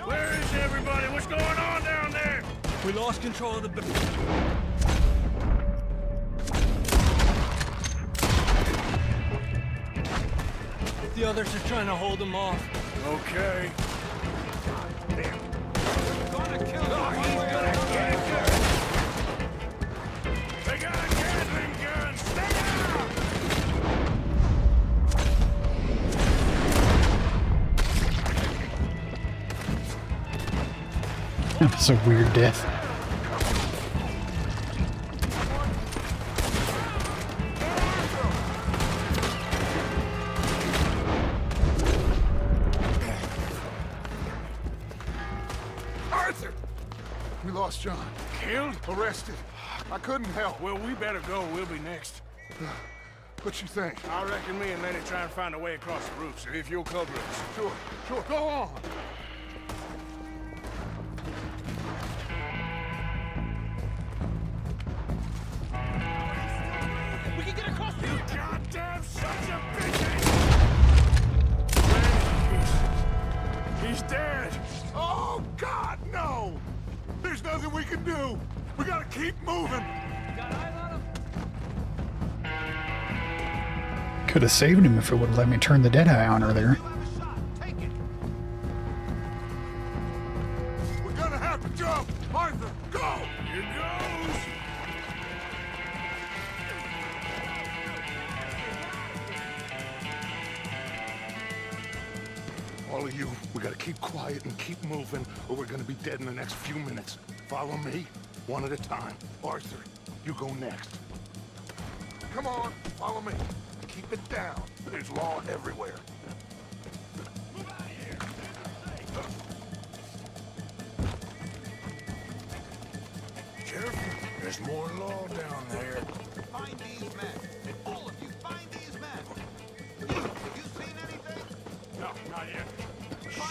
Where is everybody? What's going on down there? We lost control of the... The others are trying to hold them off. Okay. They got a Gatling gun! Stay down! It's a weird death. Arthur! We lost John. Killed? Arrested. I couldn't help. Well, we better go. We'll be next. What you think? I reckon me and Lenny try and find a way across the roof, so if you'll cover us. Sure, sure. Go on. We can get across the... You goddamn sons of bitches! He's dead! Oh, God, no! There's nothing we can do. We gotta keep moving. Could have saved him if it would have let me turn the Deadeye on earlier. We're gonna have to jump. Arthur, go! Here goes! All of you, we gotta keep quiet and keep moving, or we're gonna be dead in the next few minutes. Follow me, one at a time. Arthur, you go next. Come on, follow me. Keep it down. There's law everywhere. Careful, there's more law down there. Find these men. All of you, find these men. You seen anything? No, not yet.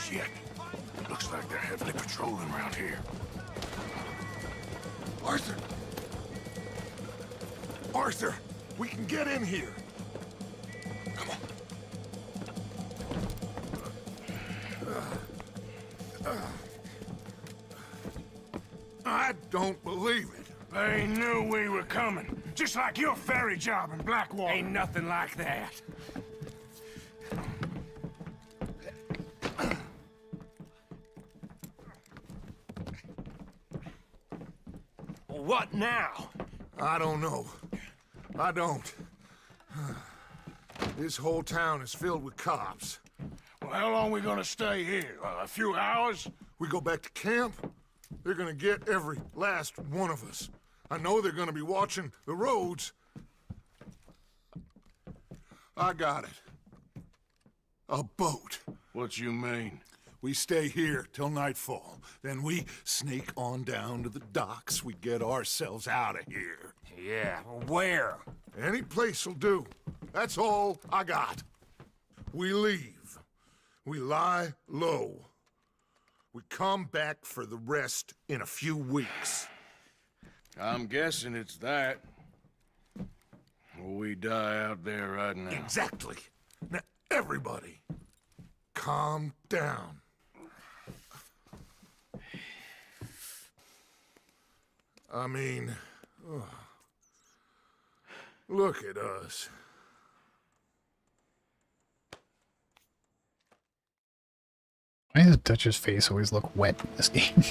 Shit. Looks like they're heavily patrolling around here. Arthur! Arthur, we can get in here. Come on. I don't believe it. They knew we were coming. Just like your ferry job in Blackwater. Ain't nothing like that. What now? I don't know. I don't. This whole town is filled with cops. Well, how long we gonna stay here? A few hours? We go back to camp, they're gonna get every last one of us. I know they're gonna be watching the roads. I got it. A boat. What you mean? We stay here till nightfall. Then we sneak on down to the docks. We get ourselves out of here. Yeah, where? Any place will do. That's all I got. We leave. We lie low. We come back for the rest in a few weeks. I'm guessing it's that. We die out there right now. Exactly. Now, everybody, calm down. I mean, look at us. Why does Dutch's face always look wet in this game?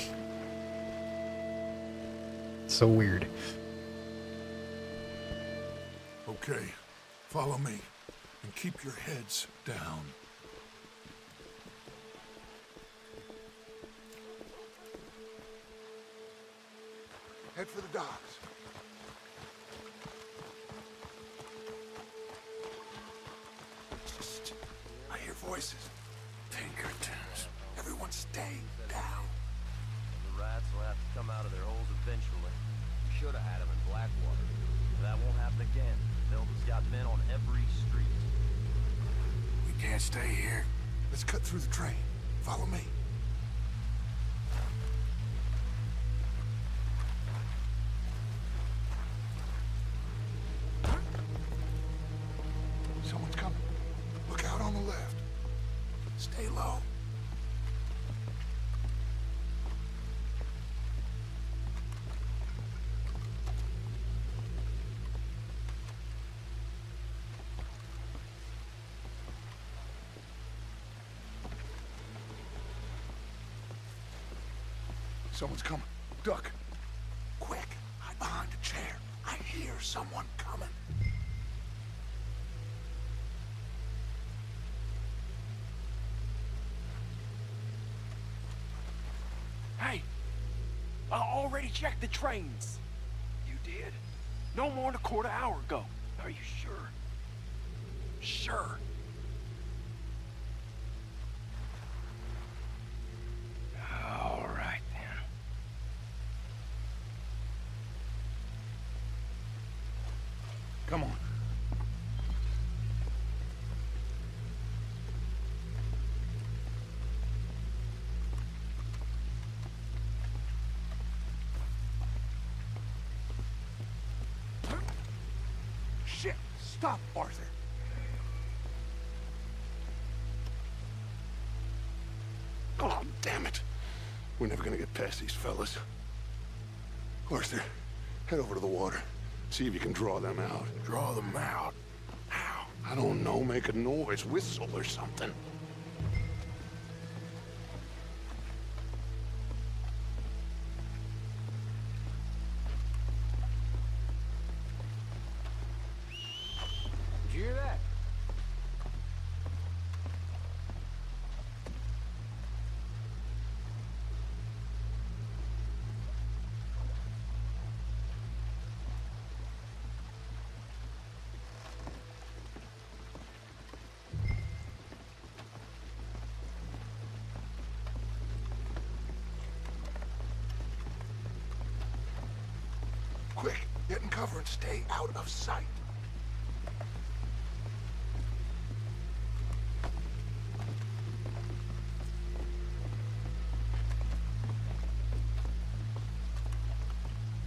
It's so weird. Okay, Follow me, and keep your heads down. Head for the docks. I hear voices. Pinkertons. Everyone stay down. The rats will have to come out of their holes eventually. We should have had them in Blackwater. That won't happen again. Milton's got men on every street. We can't stay here. Let's cut through the train. Follow me. Someone's coming. Look out on the left. Stay low. Someone's coming. Duck. Quick, hide behind a chair. I hear someone coming. Hey, I already checked the trains. You did? No more than a quarter hour ago. Are you sure? Sure. All right, then. Come on. Shit! Stop, Arthur! Oh, damn it. We're never gonna get past these fellas. Arthur, head over to the water. See if you can draw them out. Draw them out? How? I don't know. Make a noise. Whistle or something. Did you hear that? Quick, get in cover and stay out of sight.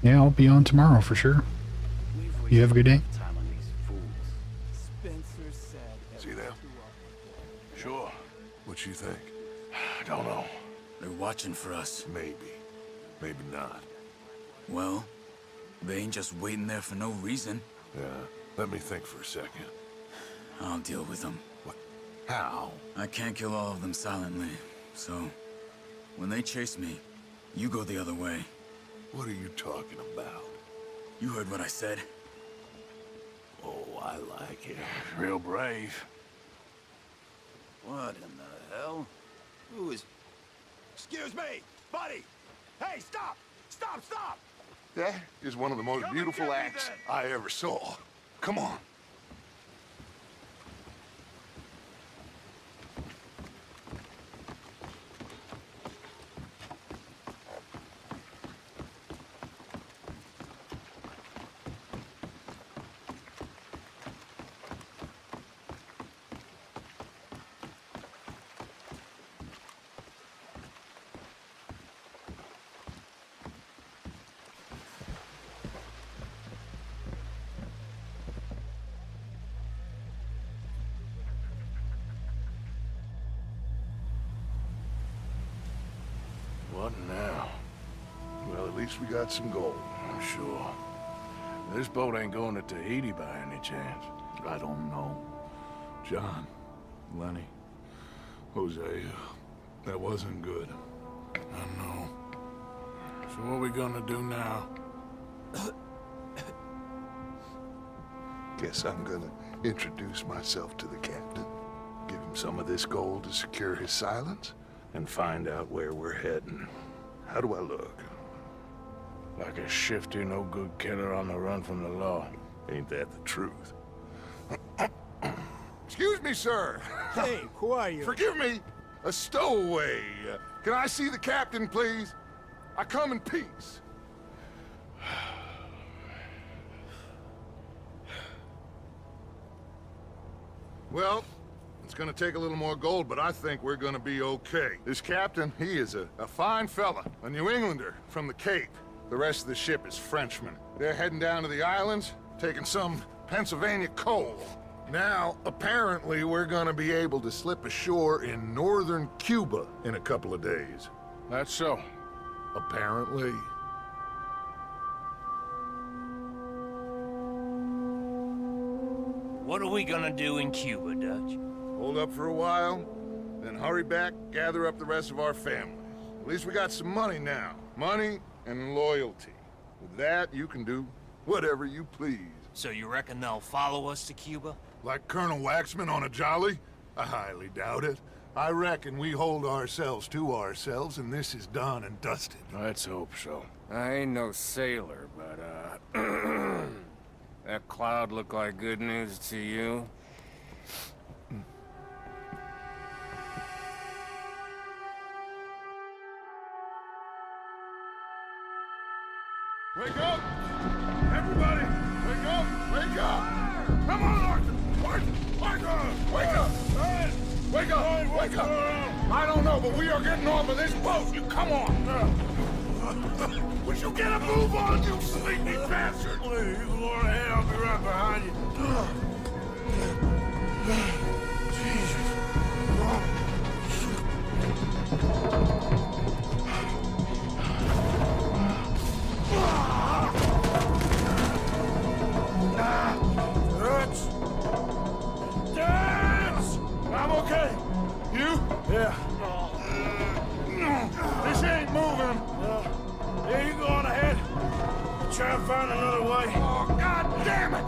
Yeah, I'll be on tomorrow for sure. You have a good day. Spencer said. See them? Sure. What you think? I don't know. They're watching for us. Maybe. Maybe not. Well, they ain't just waiting there for no reason. Yeah, let me think for a second. I'll deal with them. What? How? I can't kill all of them silently, so when they chase me, you go the other way. What are you talking about? You heard what I said. Oh, I like it. Real brave. What in the hell? Who is... Excuse me, buddy! Hey, stop! Stop, stop! That is one of the most beautiful acts I ever saw. Come on. What now? Well, at least we got some gold, I'm sure. This boat ain't going to Tahiti by any chance. I don't know. John, Lenny, Hosea, that wasn't good. I know. So what are we gonna do now? Guess I'm gonna introduce myself to the captain, give him some of this gold to secure his silence, and find out where we're heading. How do I look? Like a shifty, no-good killer on the run from the law. Ain't that the truth? Excuse me, sir. Hey, who are you? Forgive me. A stowaway. Can I see the captain, please? I come in peace. Well, it's gonna take a little more gold, but I think we're gonna be okay. This captain, he is a fine fella, a New Englander from the Cape. The rest of the ship is Frenchmen. They're heading down to the islands, taking some Pennsylvania coal. Now, apparently, we're gonna be able to slip ashore in northern Cuba in a couple of days. That's so. Apparently. What are we gonna do in Cuba, Dutch? Hold up for a while, then hurry back, gather up the rest of our family. At least we got some money now. Money and loyalty. With that, you can do whatever you please. So you reckon they'll follow us to Cuba? Like Colonel Waxman on a jolly? I highly doubt it. I reckon we hold ourselves to ourselves, and this is done and dusted. Let's hope so. I ain't no sailor, but, that cloud look like good news to you? Wake up! Everybody! Wake up! Wake up! Come on, Arthur! Arthur! Wake up! Wake up! Wake up! Wake up! I don't know, but we are getting off of this boat! You come on! Would you get a move on, you sleepy bastard? Please, you go on ahead, I'll be right behind you. I'm okay. You? Yeah. This ain't moving. Yeah, you go on ahead. Try and find another way. Oh, God damn it!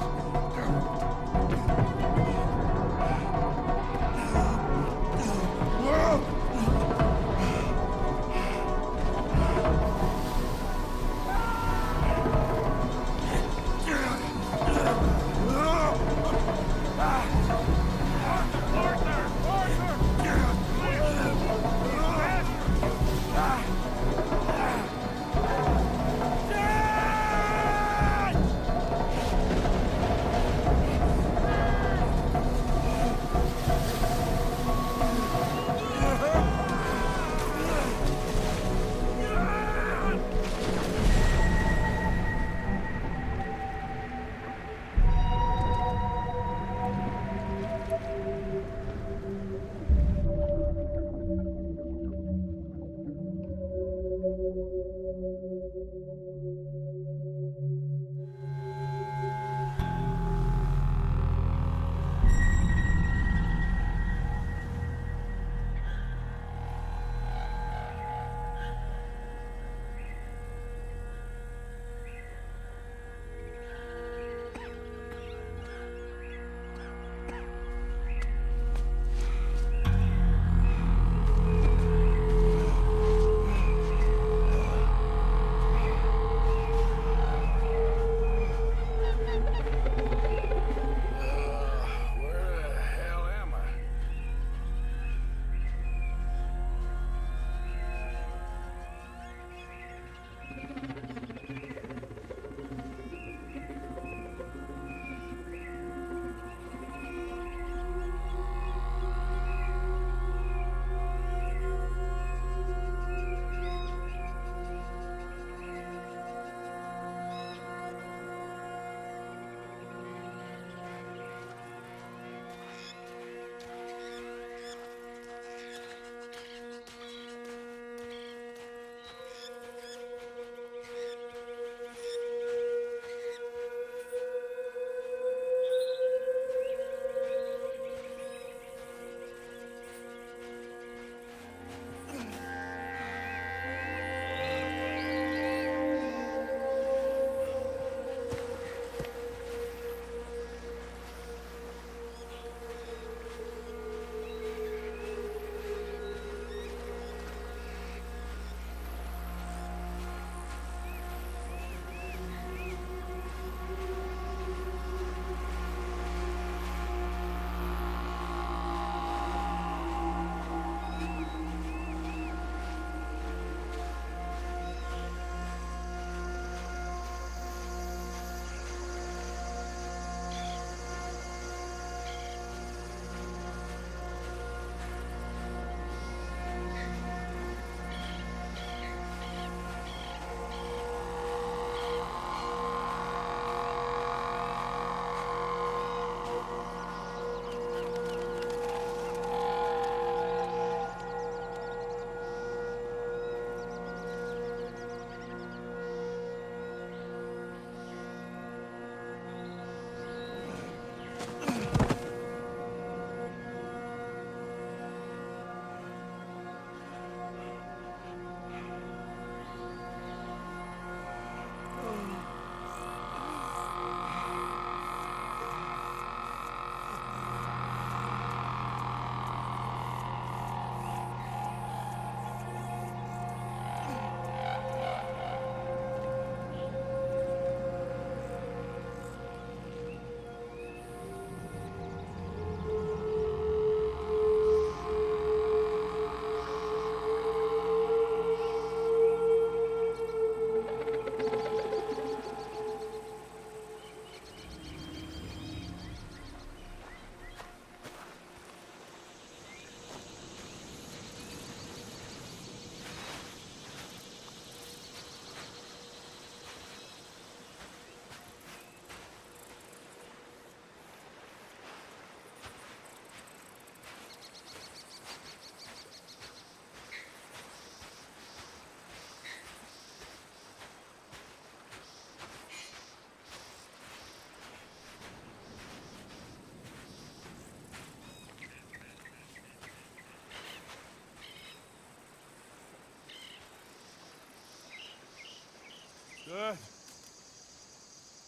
Good.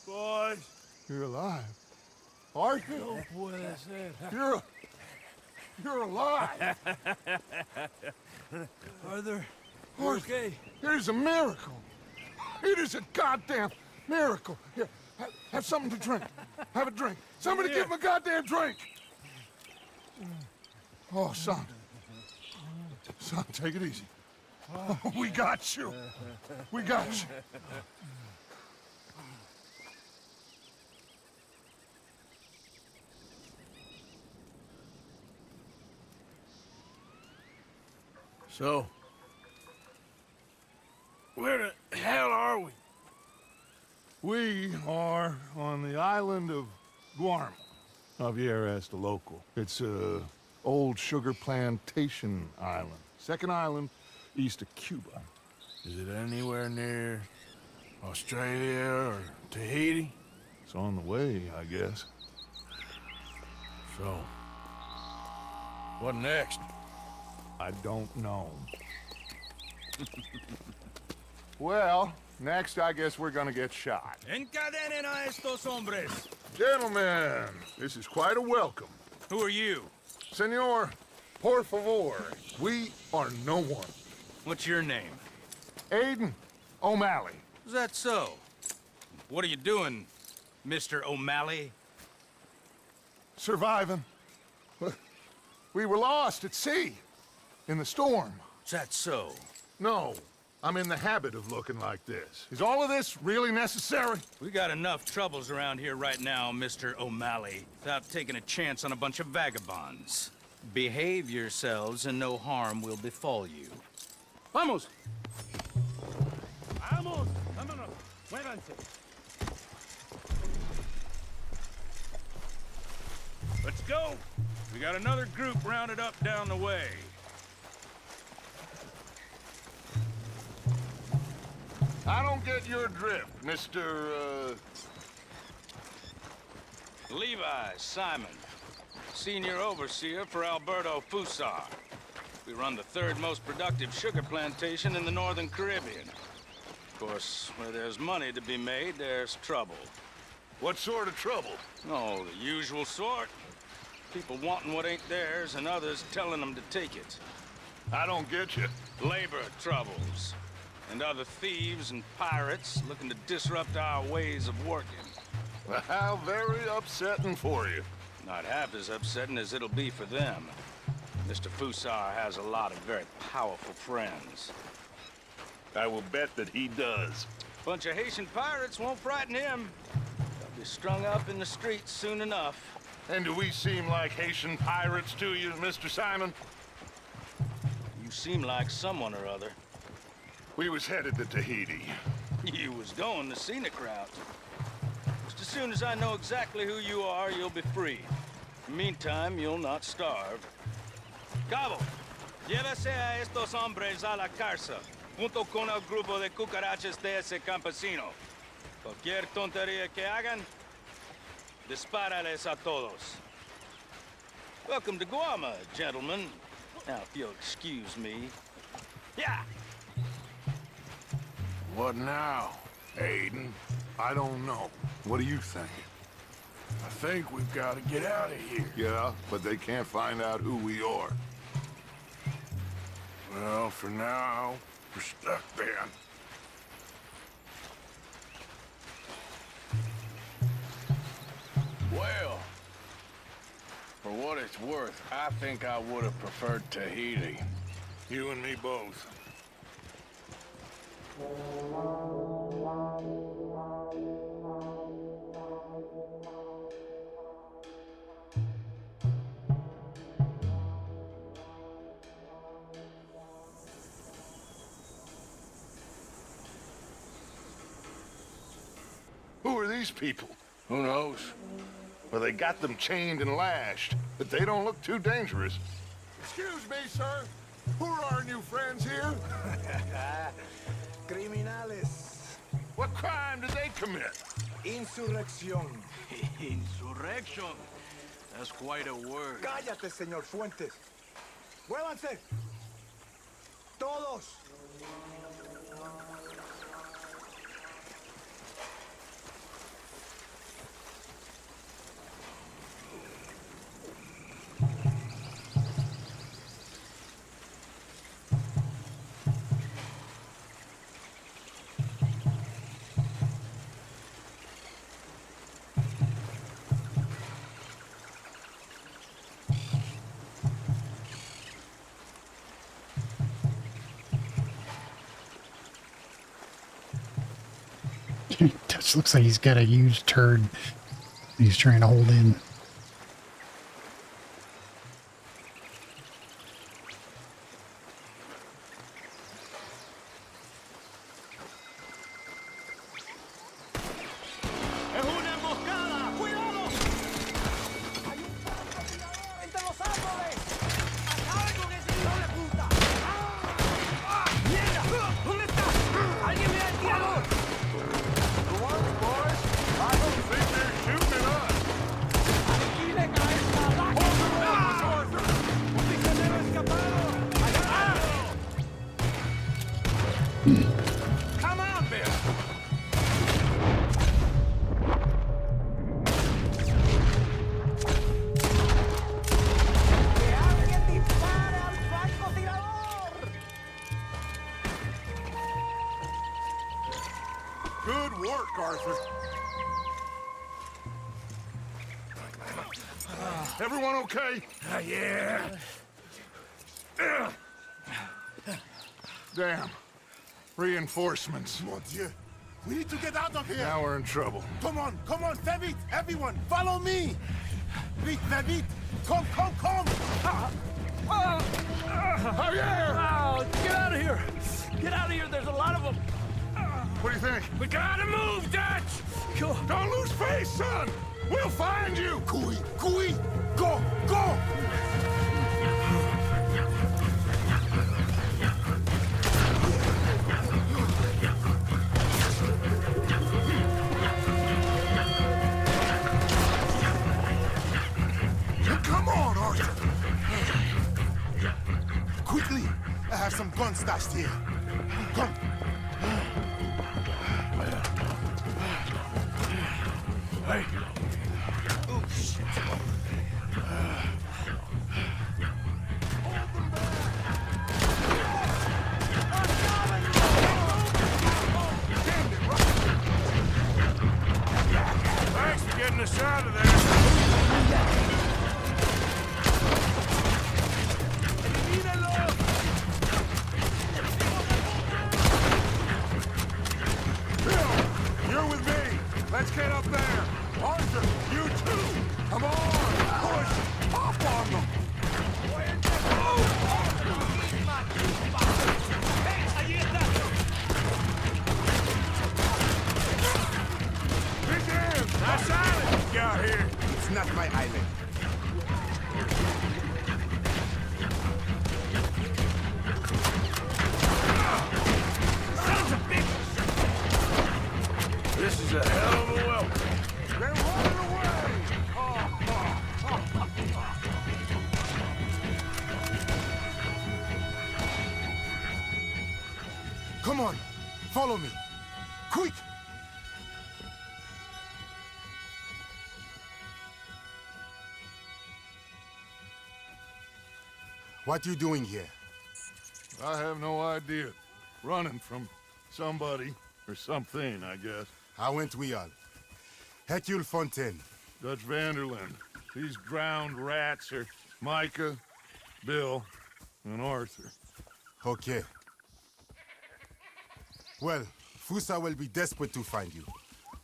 Boys. You're alive. Arthur? No puede ser. You're alive. Arthur, you Arthur, okay? it is a miracle. It is a goddamn miracle. Here, have something to drink. Have a drink. Somebody give him a goddamn drink. Oh, son. Son, take it easy. Oh, we got you. We got you. So, where the hell are we? We are on the island of Guarma. Javier asked a local. It's a old sugar plantation island. Second island east of Cuba. Is it anywhere near Australia or Tahiti? It's on the way, I guess. So, what next? I don't know. Well, next I guess we're gonna get shot. Encadenen a estos hombres. Gentlemen, this is quite a welcome. Who are you? Senor, por favor, we are no one. What's your name? Aiden O'Malley. Is that so? What are you doing, Mr. O'Malley? Surviving. We were lost at sea. In the storm. Is that so? No. I'm in the habit of looking like this. Is all of this really necessary? We got enough troubles around here right now, Mr. O'Malley, without taking a chance on a bunch of vagabonds. Behave yourselves and no harm will befall you. Vamos! Vamos! Vámonos! Muévanse! Let's go! We got another group rounded up down the way. I don't get your drift, Mr. Levi Simon, senior overseer for Alberto Fusar. We run the third most productive sugar plantation in the Northern Caribbean. Of course, where there's money to be made, there's trouble. What sort of trouble? Oh, the usual sort. People wanting what ain't theirs and others telling them to take it. I don't get you. Labor troubles. And other thieves and pirates looking to disrupt our ways of working. Well, how very upsetting for you. Not half as upsetting as it'll be for them. Mr. Fusar has a lot of very powerful friends. I will bet that he does. Bunch of Haitian pirates won't frighten him. They'll be strung up in the streets soon enough. And do we seem like Haitian pirates to you, Mr. Simon? You seem like someone or other. We was headed to Tahiti. You was going the scenic route. Just as soon as I know exactly who you are, you'll be free. Meantime, you'll not starve. Cabo, llévese a estos hombres a la cárcel, junto con el grupo de cucarachas de ese campesino. Cualquier tontería que hagan, dispárales a todos. Welcome to Guarma, gentlemen. Now, if you'll excuse me. Yeah! What now, Aiden? I don't know. What do you think? I think we've got to get out of here. Yeah, but they can't find out who we are. Well, for now, we're stuck then. Well, for what it's worth, I think I would have preferred Tahiti. You and me both. Who are these people? Who knows? Well, they got them chained and lashed, but they don't look too dangerous. Excuse me, sir. Who are our new friends here? Criminales. What crime did they commit? Insurrección. Insurrection? That's quite a word. Cállate, señor Fuentes. Muévanse. Todos. Just looks like he's got a huge turd he's trying to hold in. Come on, Bill. Good work, Arthur. Everyone okay? Yeah. Damn. Reinforcements. Mon Dieu. We need to get out of here. Now we're in trouble. Come on, fais vite. Everyone, follow me. Vite, fais vite. Come. Javier! Oh, get out of here! Get out of here, there's a lot of them! What do you think? We gotta move, Dutch! Don't lose face, son! We'll find you! Cooey, go! Come on, Arthur! Quickly, I have some guns stashed here. Come. Hey. Oh, shit. Thanks for getting us out of there. You're with me. Let's get up there. Arthur, you too. Come on. Push. Pop on them. Big Dan, nice island you got here. It's not my island. Sons of bitches! This is a hell of a welcome. They're running away. Come on, follow me. Quick! What you doing here? I have no idea. Running from somebody or something, I guess. How went we all? Hercule Fontaine. Dutch Vanderlyn. These drowned rats are Micah, Bill, and Arthur. Okay. Well, Fusa will be desperate to find you.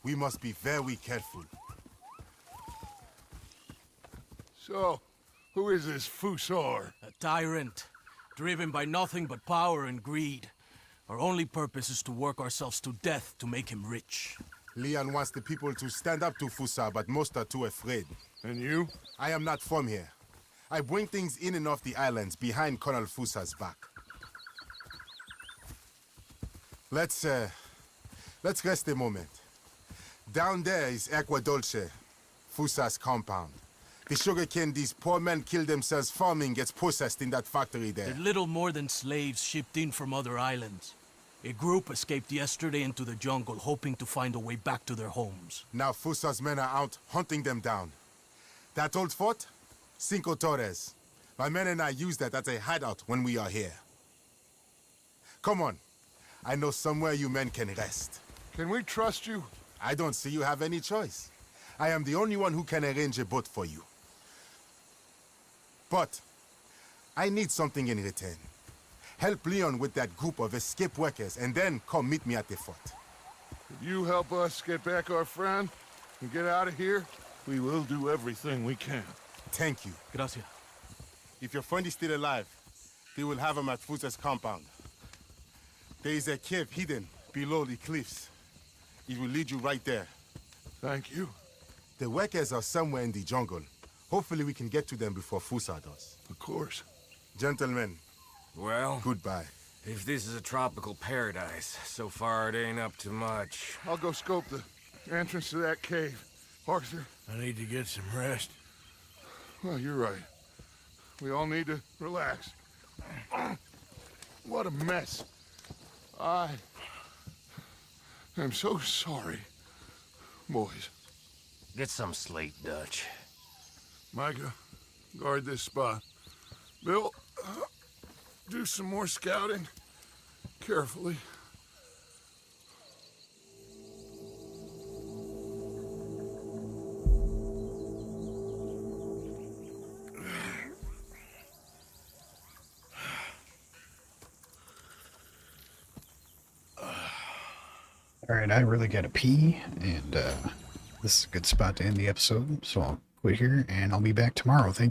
We must be very careful. So, who is this Fusar? A tyrant, driven by nothing but power and greed. Our only purpose is to work ourselves to death to make him rich. Leon wants the people to stand up to Fusa, but most are too afraid. And you? I am not from here. I bring things in and off the islands behind Colonel Fusa's back. Let's rest a moment. Down there is Agua Dulce, Fusa's compound. The sugarcane these poor men kill themselves farming gets processed in that factory there. They're little more than slaves shipped in from other islands. A group escaped yesterday into the jungle, hoping to find a way back to their homes. Now Fusa's men are out hunting them down. That old fort? Cinco Torres. My men and I use that as a hideout when we are here. Come on. I know somewhere you men can rest. Can we trust you? I don't see you have any choice. I am the only one who can arrange a boat for you. But I need something in return. Help Leon with that group of escape workers and then come meet me at the fort. If you help us get back our friend and get out of here, we will do everything we can. Thank you. Gracias. If your friend is still alive, they will have him at Fusa's compound. There is a cave hidden below the cliffs. It will lead you right there. Thank you. The workers are somewhere in the jungle. Hopefully we can get to them before Fusa does. Of course. Gentlemen. Well, goodbye. If this is a tropical paradise, so far it ain't up to much. I'll go scope the entrance to that cave. Arthur. I need to get some rest. Well, you're right. We all need to relax. What a mess. I am so sorry, boys. Get some sleep, Dutch. Micah, guard this spot. Bill, do some more scouting. Carefully. All right, I really got to pee, and this is a good spot to end the episode, so I'll quit here, and I'll be back tomorrow. Thank